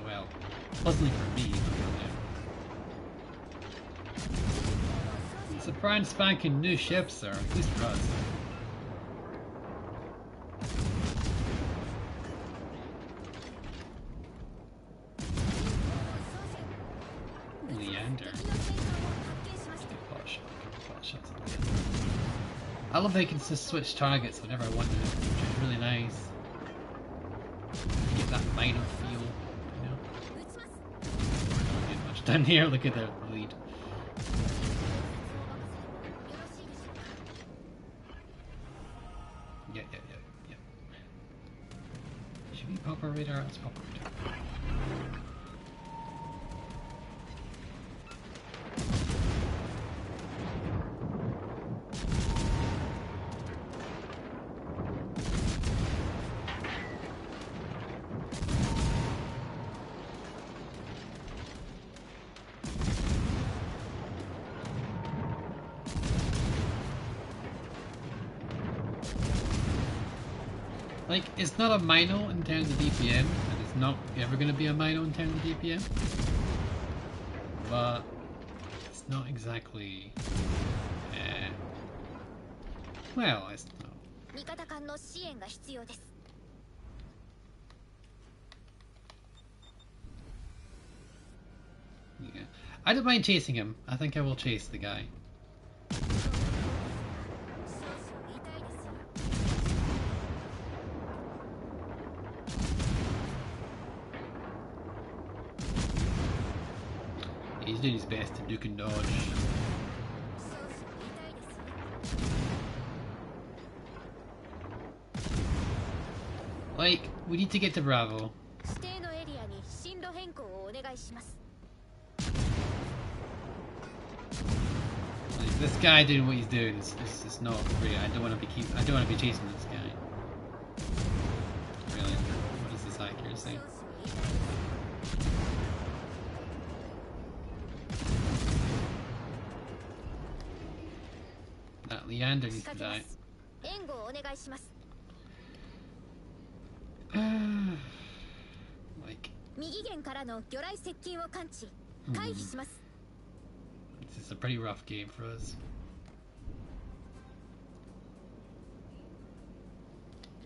well, pleasantly for me, but for them. It's a brand spanking new ship, sir. At least for us. Leander. I love how you can just switch targets whenever I want to, which is really nice. Get that Mino feel, you know. Not getting much done here. Look at the lead. Yeah. Should we pop our radar? Let's pop our radar. Like, it's not a Mino in terms of DPM, and it's not ever going to be a Mino in terms of DPM. But it's not exactly. Well, it's not. Yeah. I don't mind chasing him. I think I will chase the guy. 少々痛いですよ。 He's doing his best to duck and dodge. 少々痛いですよ。 Like, we need to get to Bravo. 指定のエリアに進路変更をお願いします。 Like, this guy doing what he's doing is not great. I don't want to be chasing this guy. Really? What is this accuracy? 少々痛いですよ。 That Leander 仕 needs to 掛けま die. す。援護をお願いします。 Like, 右舷からの魚雷接近を感知。回避します。 this is a pretty rough game for us.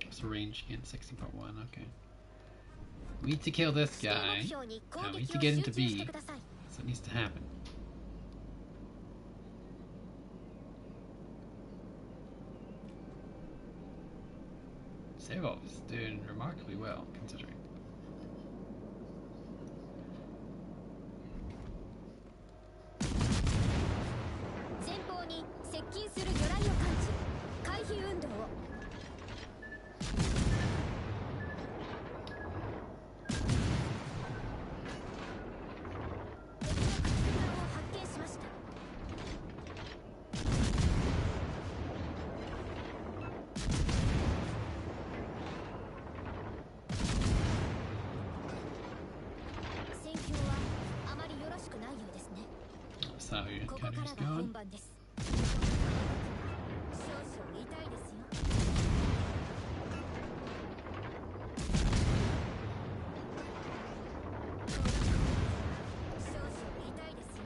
What's the range again? 16.1, okay. We need to kill this 指定 guy. 目標に攻 Now we 撃 need to を get 集 into 中して B. ください。 So it needs to happen. Sevov's doing remarkably well, considering. 前方に接近する魚雷を感知。回避運動を。 敵の駆逐艦を発見しました。 戦況はあまりよろしくないようですね。 That's how your ここから encounter's が本 going. 番です。少々痛いですよ。 少々痛いですよ。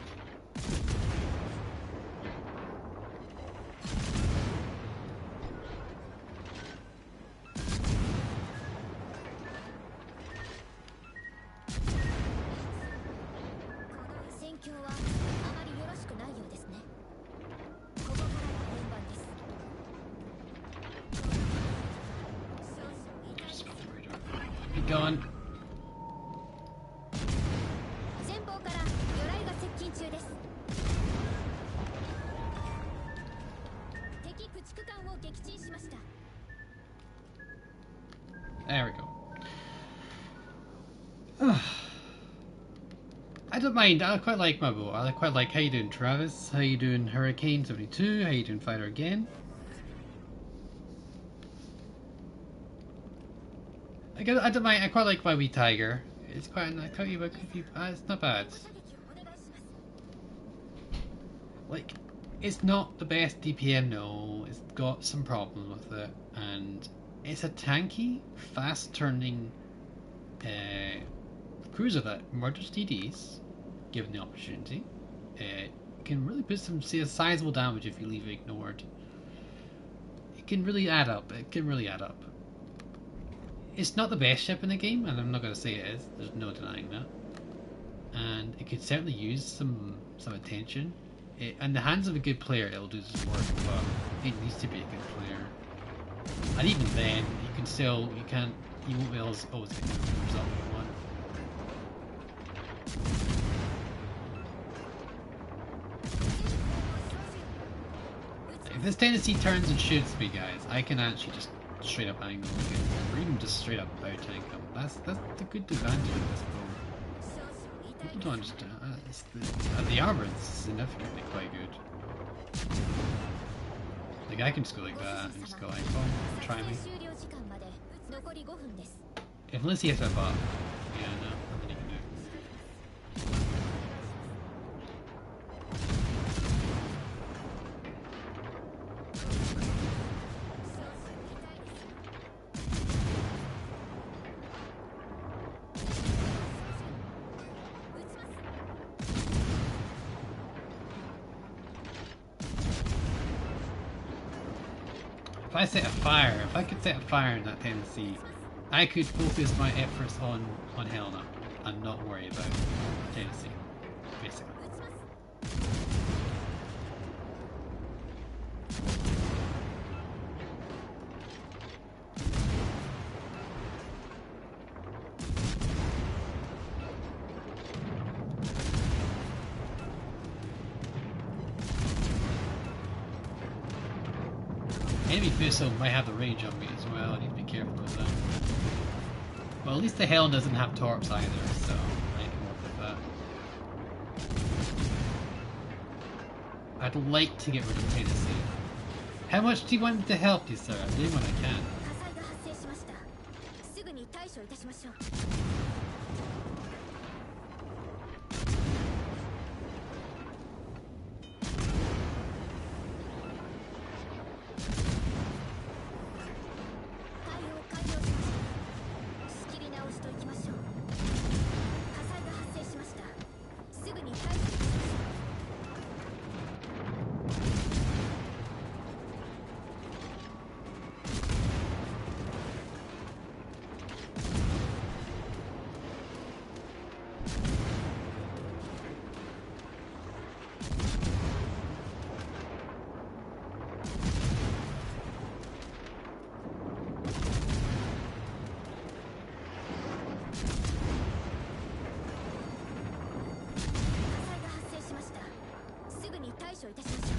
戦況はあまりよろしくないようですね。ここからが本番です。少々痛いです Just よ。 got the radar. Be gone. 前方から魚雷が接近中です。敵駆逐艦を撃沈しました。 There we go. I don't mind. I quite like my boat. I quite like how you doing, Travis. How you doing, Hurricane 72? How you doing, Fighter again? I don't mind. I quite like my wee tiger. It's quite nice. It's not bad. 射撃をお願いします。 Like, it's not the best DPM. No, it's got some problems with it, and it's a tanky, fast-turning cruiser that murders DDs, given the opportunity. Can really put some sizable damage if you leave it ignored. It can really add up. It can really add up. It's not the best ship in the game, and I'm not going to say it is. There's no denying that. And it could certainly use some attention. In the hands of a good player, it'll do some work, but it needs to be a good player. And even then, you won't be always get the result you want. If this Tennessee turns and shoots me, guys, I can actually just straight up angle against him, or even just straight up bow tank him. That's the good advantage of this boat. 少々痛い People で don't す。 understand. The armor is significantly quite good. Like I can just go like that and just go like, oh, try 作 me. 戦終了時間まで残り5分です。 If unless he has a buff, yeah, no, nothing he can do. If I could set a fire in that Tennessee, I could focus my efforts on Helena and not worry about Tennessee, basically. Enemy Fuso might have the range on me as well. I need to be careful with that. Well, at least the Helm doesn't have torps either, so I can work with that. I'd like to get rid of Tennessee. How much do you want me to help you, sir? I'm doing what I can. 火災が発生しました。すぐに対処いたしましょう。対応完了しました。仕切り直しといきましょう。火災が発生しました。すぐに対処いたしましょう。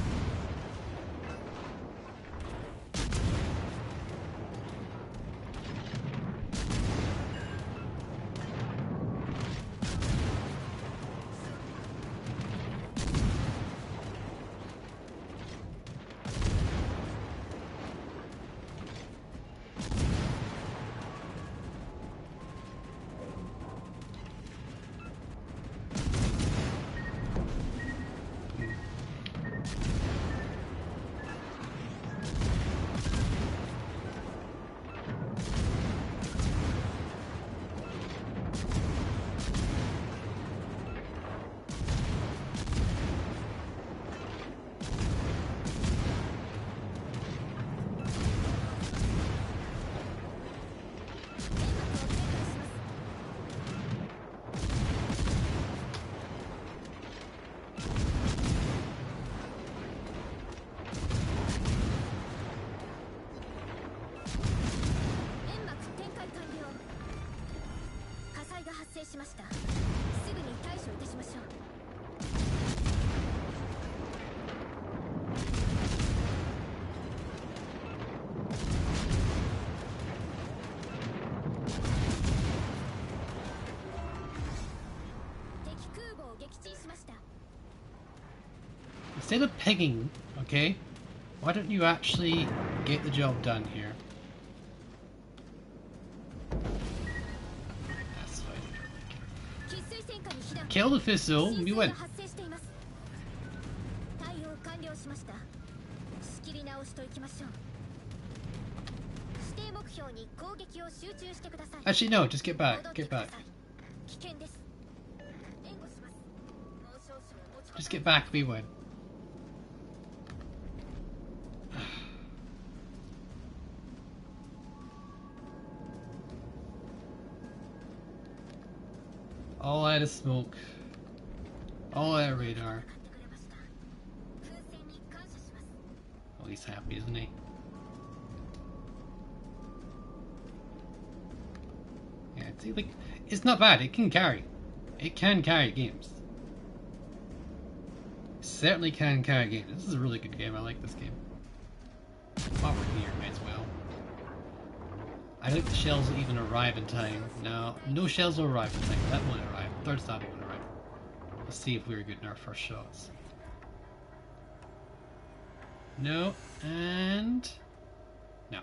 火災が発生しました。すぐに対処いたしましょう。煙幕展開完了。火災が発生しました。すぐに対処いたしましょう。敵空母を撃沈しました。 Instead of pegging, okay, why don't you actually get the job done here? That's fine. 喫水戦火に被弾。 Kill the Fuso, 浸 we 水 win. が発生しています。対応完了しました。仕切り直しといきましょう。指定目標に攻撃を集中してください。 Actually, no, just get 戻 back, って get くだ back. さい。危険です。援護します。もう少々お待ちくだ Just さい。 get back, we win. All out of smoke. All out of radar. 買ってくれました。風船に感謝します。 Well, he's happy, isn't he? Yeah, it's like it's not bad. It can carry. It can carry games. Certainly can carry games. This is a really good game. I like this game. While we're here, might as well. I think the shells will even arrive in time. No shells will arrive in time. That won't arrive. Third stab won't arrive. Let's see if we were good in our first shots. No, and no.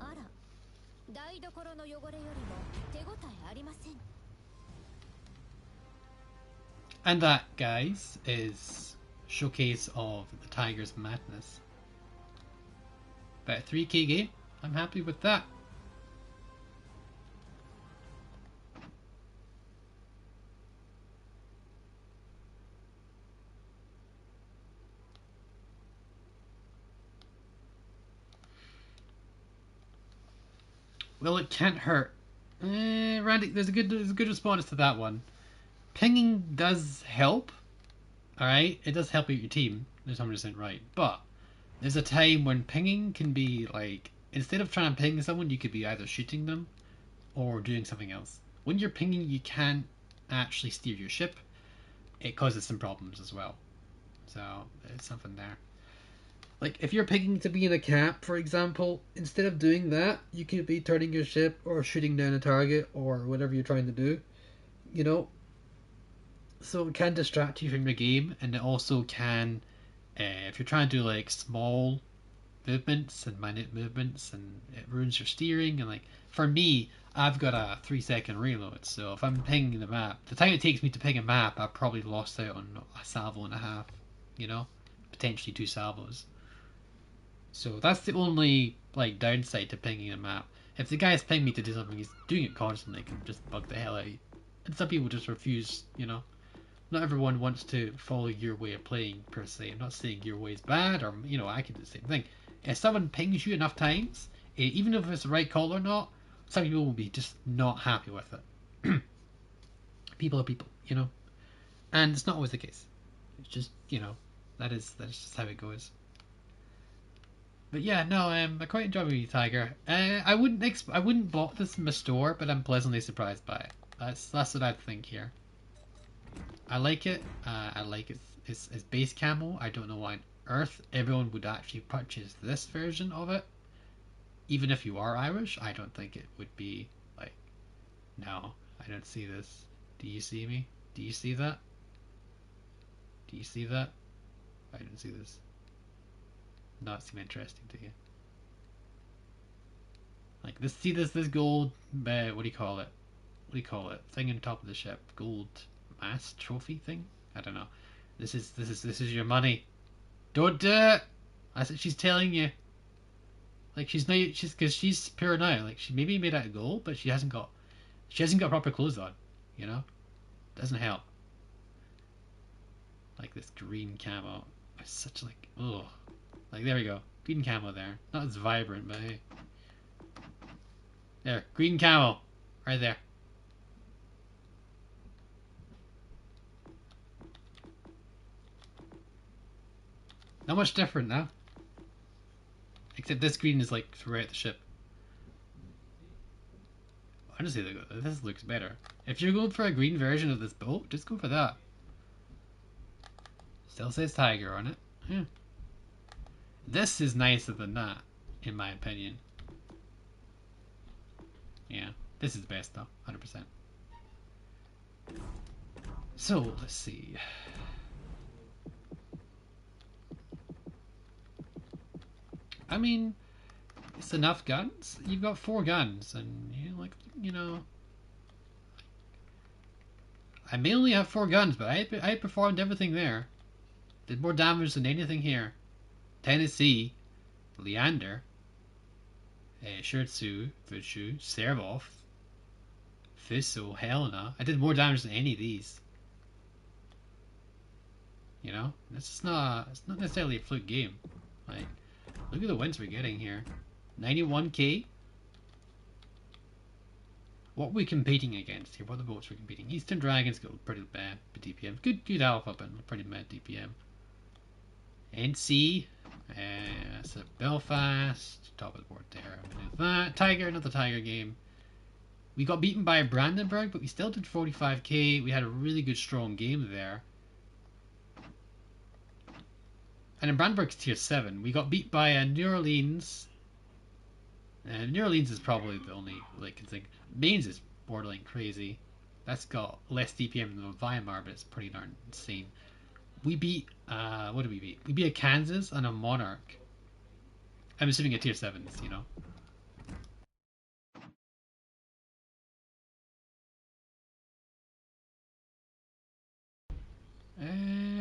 あら、台所の汚れよりも手応えありません。 And that, guys, is showcase of the Tiger's madness. About a 3k game. I'm happy with that. Well, it can't hurt. Randy, there's a good response to that one. Pinging does help. Alright? It does help out your team. There's 100% right. But There's a time when pinging can be like, instead of trying to ping someone, you could be either shooting them or doing something else. When you're pinging, you can't actually steer your ship. It causes some problems as well. So there's something there. Like if you're picking to be in a cap, for example, instead of doing that, you could be turning your ship or shooting down a target or whatever you're trying to do. You know, so it can distract you from your game, and it also can, if you're trying to do like small movements and minute movements, and it ruins your steering. And like for me, I've got a 3 second reload, so if I'm pinging the map, the time it takes me to ping a map, I've probably lost out on a salvo and a half. You know, potentially two salvos. So that's the only like downside to pinging a map. If the guy's pinging me to do something, he's doing it constantly, it can just bug the hell out of you. And some people just refuse, you know. Not everyone wants to follow your way of playing per se. I'm not saying your way is bad, or you know, I can do the same thing. If someone pings you enough times, even if it's the right call or not, some people will be just not happy with it. People are people, you know, and it's not always the case. It's just, you know, that is just how it goes. But yeah, no, I quite enjoy Movie Tiger. I wouldn't bought this in my store, but I'm pleasantly surprised by it. That's what I think here. I like it. I like its base camo. I don't know why on earth everyone would actually purchase this version of it. Even if you are Irish, I don't think it would be like. No, I don't see this. Do you see me? Do you see that? Do you see that? I don't see this. Not seem interesting to you. Like this, see this gold. What do you call it? What do you call it? Thing on top of the ship. Gold mass trophy thing. I don't know. This is your money. Don't do it. That's what she's telling you. Like she's because she's pure now. Like she maybe made out of gold, but she hasn't got proper clothes on. You know, doesn't help. Like this green camo. It's such like oh, like there we go. Green camo there. Not as vibrant, but hey, there green camo, right there. Not much different now. Except this green is like throughout the ship. Honestly, this looks better. If you're going for a green version of this boat, just go for that. Still says Tiger on it. Yeah. This is nicer than that, in my opinion. Yeah, this is best though, 100%. So, let's see. I mean, it's enough guns. You've got 4 guns, and you know, I may only have 4 guns, but I performed everything there. Did more damage than anything here. Tennessee, Leander, Shirtsu, Futsu, Servov, Fiso, Helena. I did more damage than any of these. You know, it's not necessarily a fluke game. Like, look at the wins we're getting here. 91k. What are we competing against here? What are the boats we're competing? Eastern Dragons got pretty bad DPM. Good alpha, but pretty bad DPM. NC, so Belfast, top of the board there. I'm gonna do that. Tiger, another Tiger game. We got beaten by Brandenburg, but we still did 45k. We had a really good, strong game there. And in Brandenburg's tier 7, we got beat by New Orleans. And New Orleans is probably the only like thing. Mainz is borderline crazy. That's got less DPM than Weimar, but it's pretty darn insane. We beat what did we beat? We beat a Kansas and a Monarch. I'm assuming a tier 7s, you know.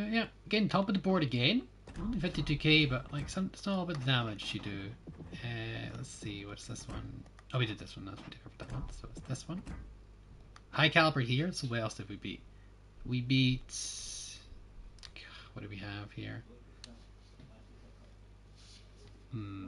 Yeah, again, top of the board again. Only 52k, but like it's not about the damage you do. Let's see, what's this one? Oh, we did this one. We did cover that one. So it's this one. High caliber here. So what else did we beat? We beat. What do we have here? Hmm.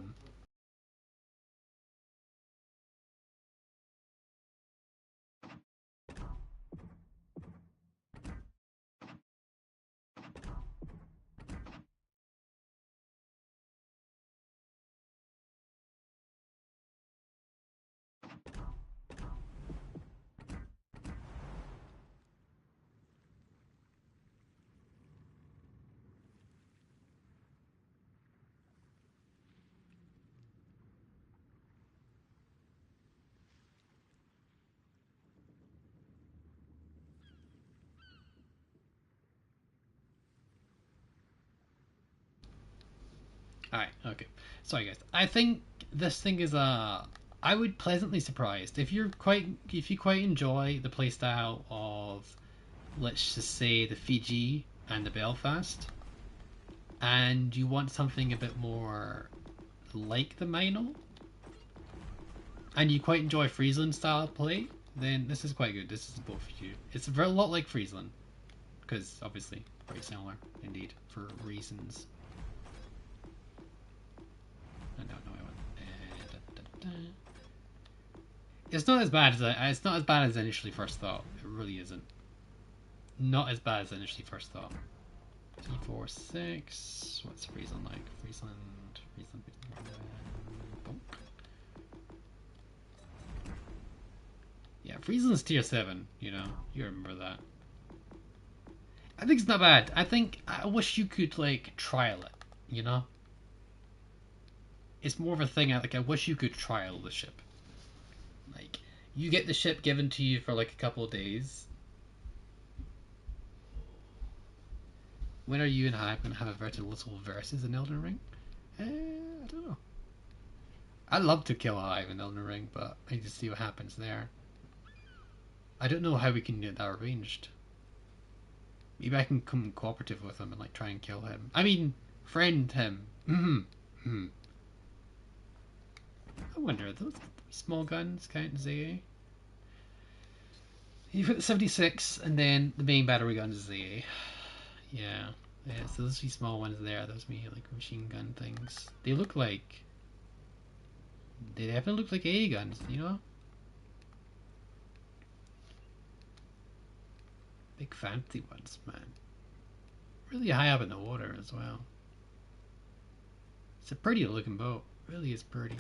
Alright, okay. Sorry guys. I think this thing is I would pleasantly surprised. If you quite enjoy the playstyle of, let's just say, the Fiji and the Belfast, and you want something a bit more like the Mino, and you quite enjoy Friesland style play, then this is quite good. This is both for you. It's a very lot like Friesland, because obviously very similar indeed for reasons. No, I went. It's not as bad as I initially first thought. It really isn't. Not as bad as I initially first thought. T46. What's Friesland like? Friesland. Bonk. Yeah, Friesland's tier 7. You know, you remember that. I think it's not bad. I wish you could like trial it. You know. It's more of a thing. I wish you could trial the ship. Like, you get the ship given to you for like a couple of days. When are you and Hype going to have a virtual little versus in Elden Ring? I don't know. I'd love to kill Hive in Elden Ring, but I need to see what happens there. I don't know how we can get that arranged. Maybe I can come cooperative with him and like try and kill him. I mean, friend him. I wonder, are those small guns count as AA? You put the 76 and then the main battery guns is AA. Yeah. Yeah, so those 3 small ones there, those me like machine gun things. They definitely look like AA guns, you know? Big fancy ones, man. Really high up in the water as well. It's a pretty looking boat. Really is pretty.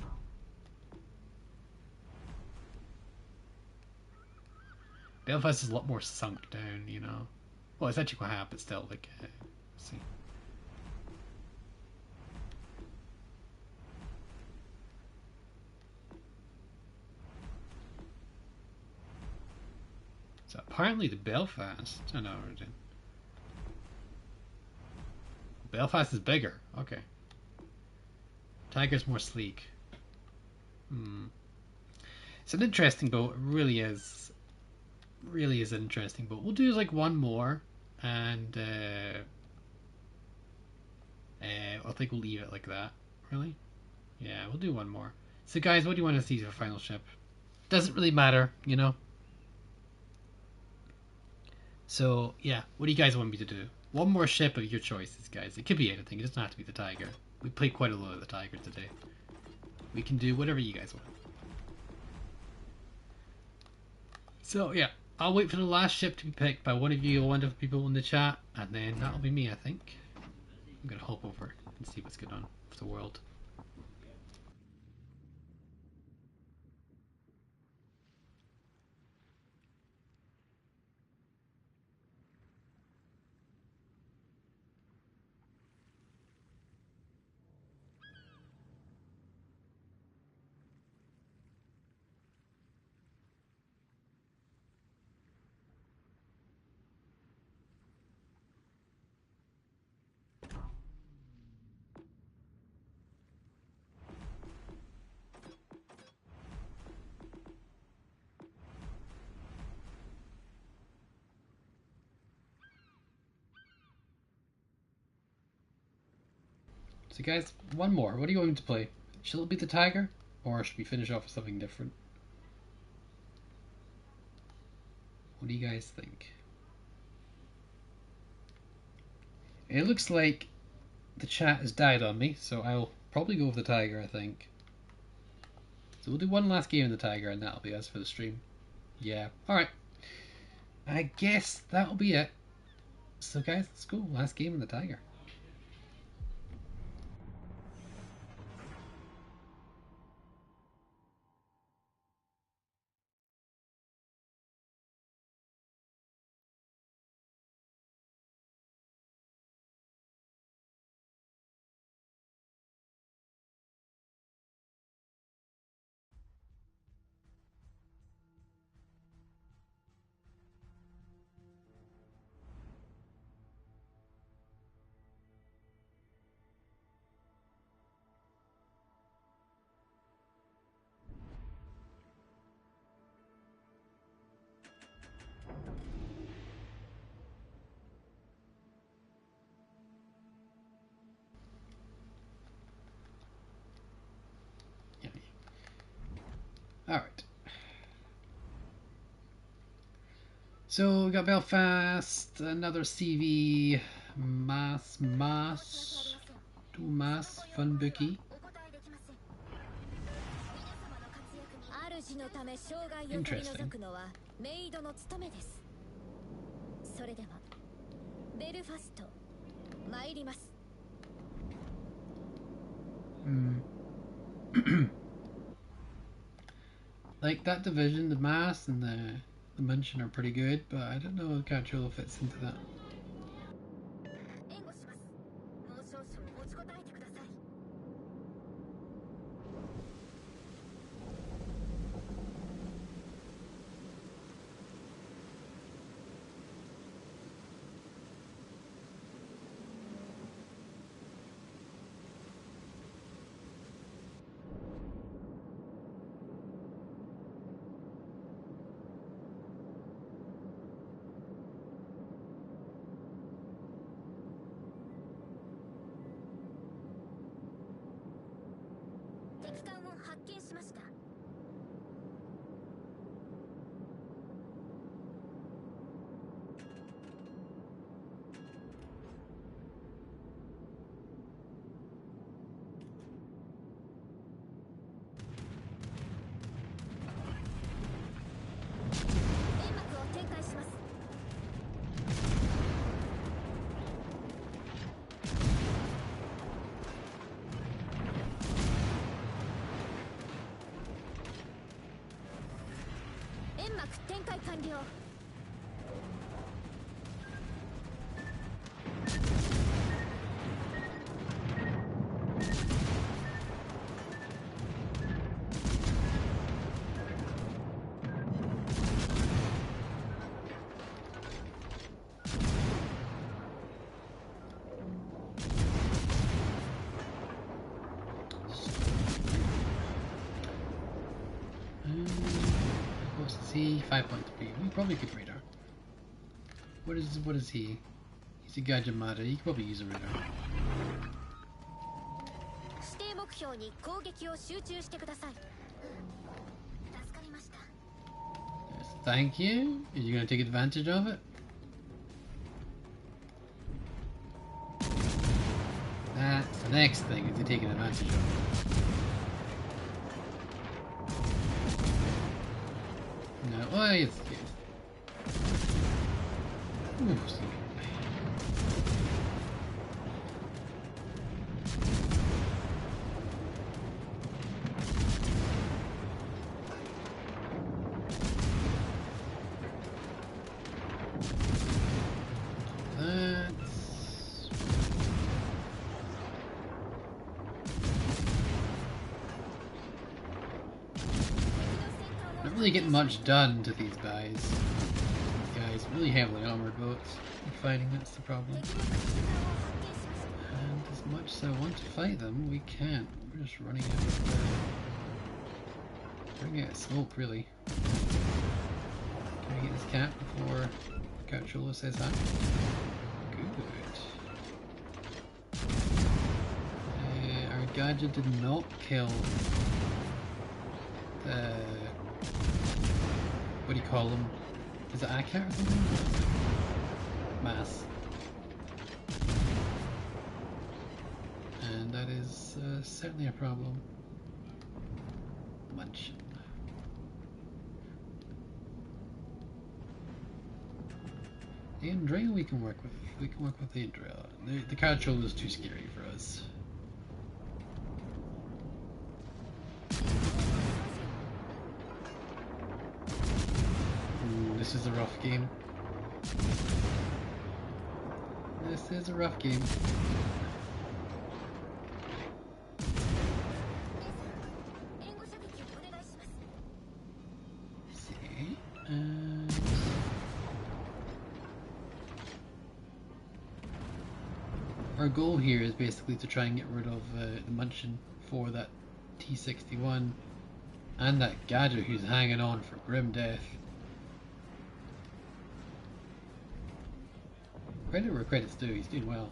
Belfast is a lot more sunk down, you know. Well, it's actually quite high up, but still, like, let's see. So apparently the Belfast, I know, Belfast is bigger. Okay. Tiger's more sleek. It's an interesting boat. It really is. Really is an interesting boat. We'll do like one more, and I think we'll leave it like that. Really? Yeah, we'll do one more. So guys, what do you want to see for final ship? Doesn't really matter, you know. So yeah, what do you guys want me to do? One more ship of your choices, guys. It could be anything. It doesn't have to be the Tiger. We played quite a lot of the Tiger today. We can do whatever you guys want. So yeah, I'll wait for the last ship to be picked by one of you wonderful people in the chat, and then that'll be me, I think. I'm gonna hop over and see what's going on with the world. So guys, one more. What are you going to play? Shall it be the Tiger? Or should we finish off with something different? What do you guys think? It looks like the chat has died on me, so I'll probably go with the Tiger, I think. So we'll do one last game in the Tiger, and that'll be us for the stream. Yeah. Alright. I guess that'll be it. So guys, let's go. Last game in the Tiger. So we got Belfast, another CV, Mass, to Mass, Fun Bookie. 主のため生涯を取り除くのはメイドの務めです。それではベルファスト参ります。Like that division, the Mass and the Munchen are pretty good, but I don't know if Cacholo fits into that. 援護します。もう少々持ちこたえてください。敵艦を発見しました。煙幕を展開します。煙幕展開完了。What's he? 5.3. We probably could radar. What is he? He's a Gajamada. He could probably use a radar. 指定目標に攻撃を集中してください。助かりました。Yes, thank you. Are you gonna take advantage of it? That's the next thing, is he taking advantage of it? No, oh, it's good. Ooh, so not really getting much done to these guys. These guys really heavily armored boats. We're fighting, that's the problem. And as much as I want to fight them, we can't. We're just running out of smoke, really. Can we get this cap before Cacholo says that? Good. Our gadget did not kill the... what do you call them? Is it Akat or something? Mass. And that is certainly a problem. Munch. The Andrea we can work with. We can work with the Andrea. The Cacholo is too scary for us. Ooh, this is a rough game. This is a rough game. See, our goal here is basically to try and get rid of the Munchin for that T-61 and that Gadget who's hanging on for grim death. Credit where credit's due, he's doing well.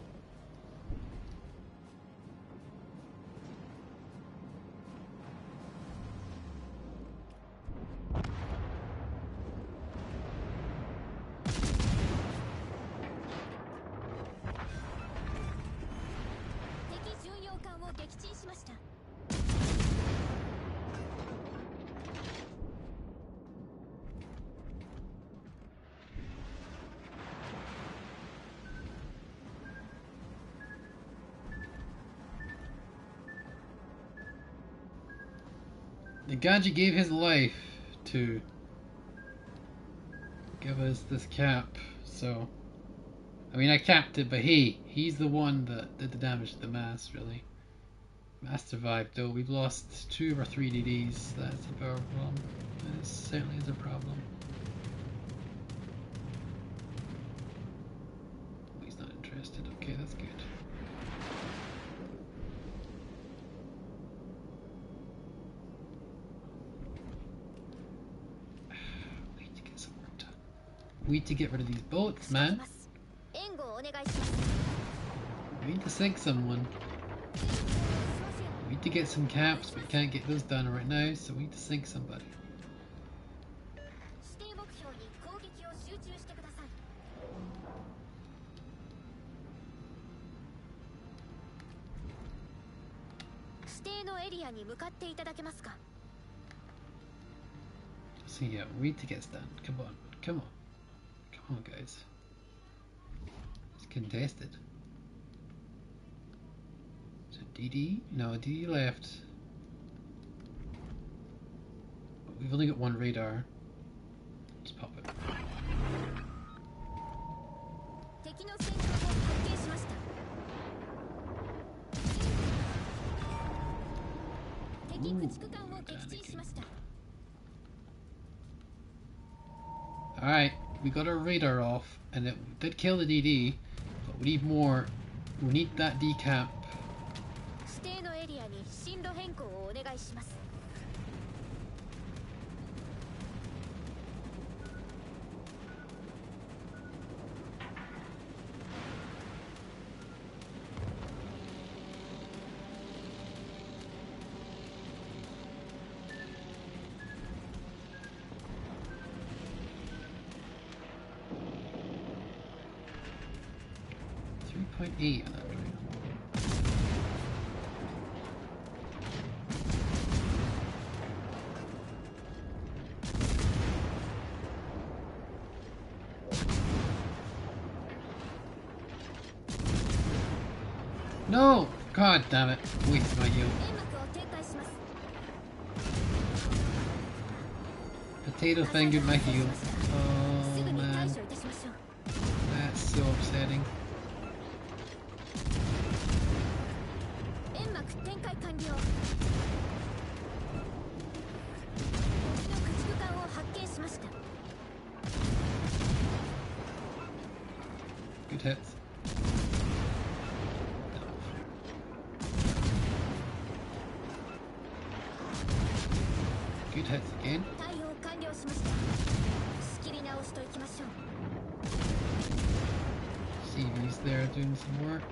The gadget gave his life to give us this cap, so I mean I capped it, but hey, he's the one that did the damage to the mass, really. Mass survived though. We've lost 2 of our 3 DDs. That's a problem. That certainly is a problem. Oh, he's not interested. Okay, that's good. We need to get some work done. We need to get rid of these boats, man. We need to sink someone. We need to get some caps, but we can't get those done right now, so we need to sink somebody. So yeah, we need to get this done. Come on, come on, come on, guys. It's contested. So DD? No, DD left. But we've only got 1 radar. Let's pop it. Alright, we got our radar off, and it did kill the DD, but we need more. We need that decap. 3.8 on that radar. No! God damn it. Wasted my yield. Potato fingered my heel. Oh man. That's so upsetting. Good hits. Good hits again. CV's there doing some work.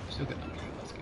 Still got number, that's good.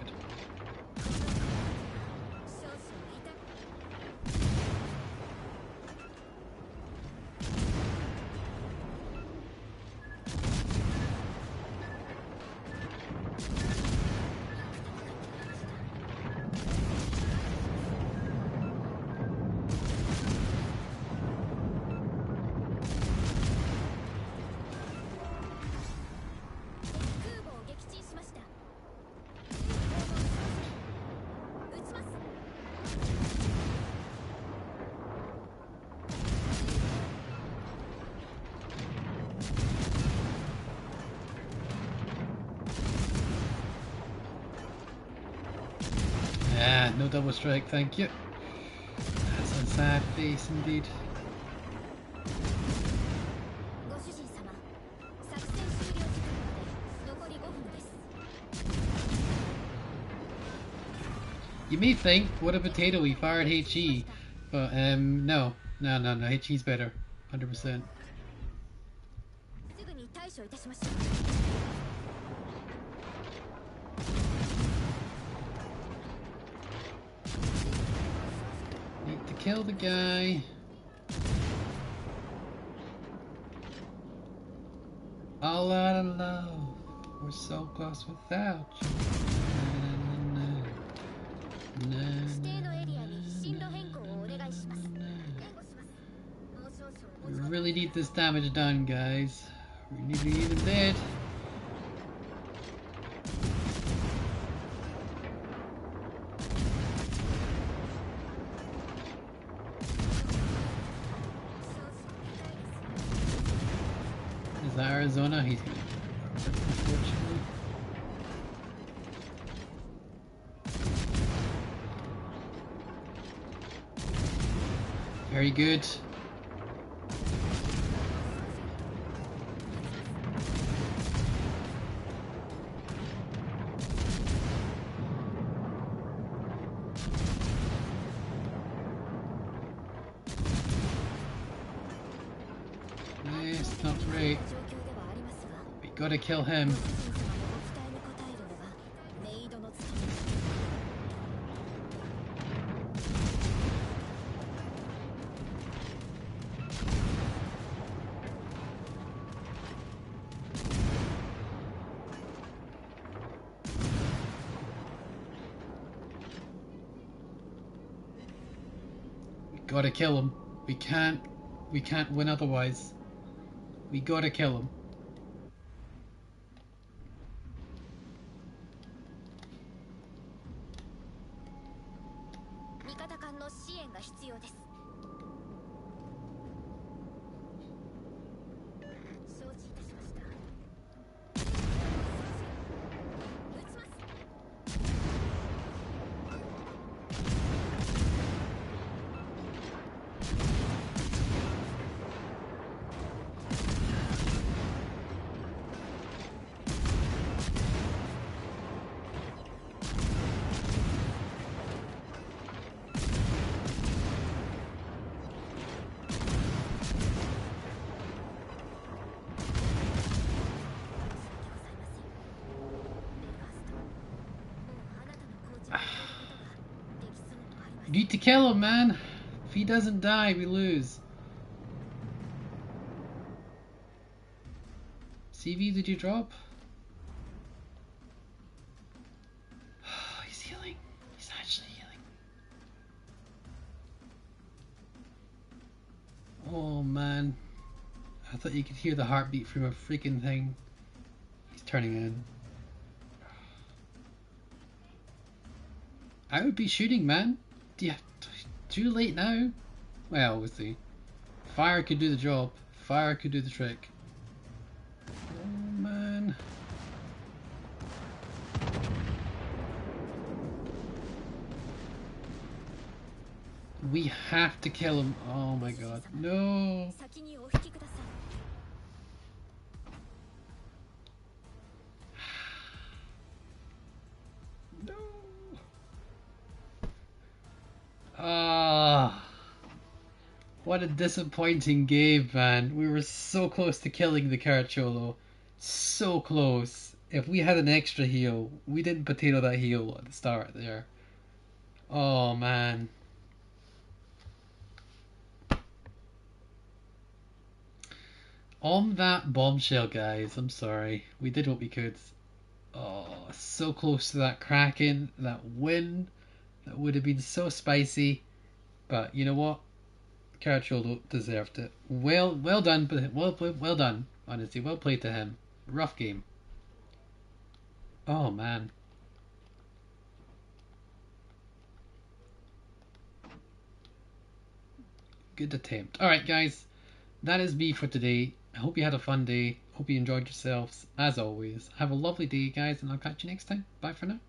Ah, no double strike, thank you. That's a sad face indeed. You may think, what a potato, he fired HE. But, no. No, HE's better. 100%. kill the guy. All out of love. We're so close without you. Na, na, na, 指定のエリア na, に na, 進路 na, 変更をお願いします na, na. 援護しますもう少々お We 時間 really need this damage done, guys. We need to even dead. Is that Arizona? He's gonna unfortunately. Very good. Yes, not great. 状況ではありますが We gotta kill him. ご主人様のご期待に応えるのがメイドの務めです We gotta kill him. We can't win otherwise. We gotta kill him. 味方艦の支援が必要です承知いたしました撃ちます You need to kill him, man. If he doesn't die, we lose. CV, did you drop? He's healing. He's actually healing. Oh, man. I thought you could hear the heartbeat from a freaking thing. He's turning in. I would be shooting, man. Yeah, too late now. Well, we'll see. Fire could do the job. Fire could do the trick. Oh, man. We have to kill him. Oh my god. No. 先にお引きください No. Ah. What a disappointing game, man. We were so close to killing the Caracholo. So close. If we had an extra heal, we didn't potato that heal at the start there. Oh, man. On that bombshell, guys, I'm sorry. We did what we could. Oh, so close to that Kraken, that win. That would have been so spicy. But you know what? Caracholo deserved it. Well done, but well done. Honestly, well played to him. Rough game. Oh man. Good attempt. All right, guys. That is me for today. I hope you had a fun day. Hope you enjoyed yourselves. As always, have a lovely day, guys, and I'll catch you next time. Bye for now.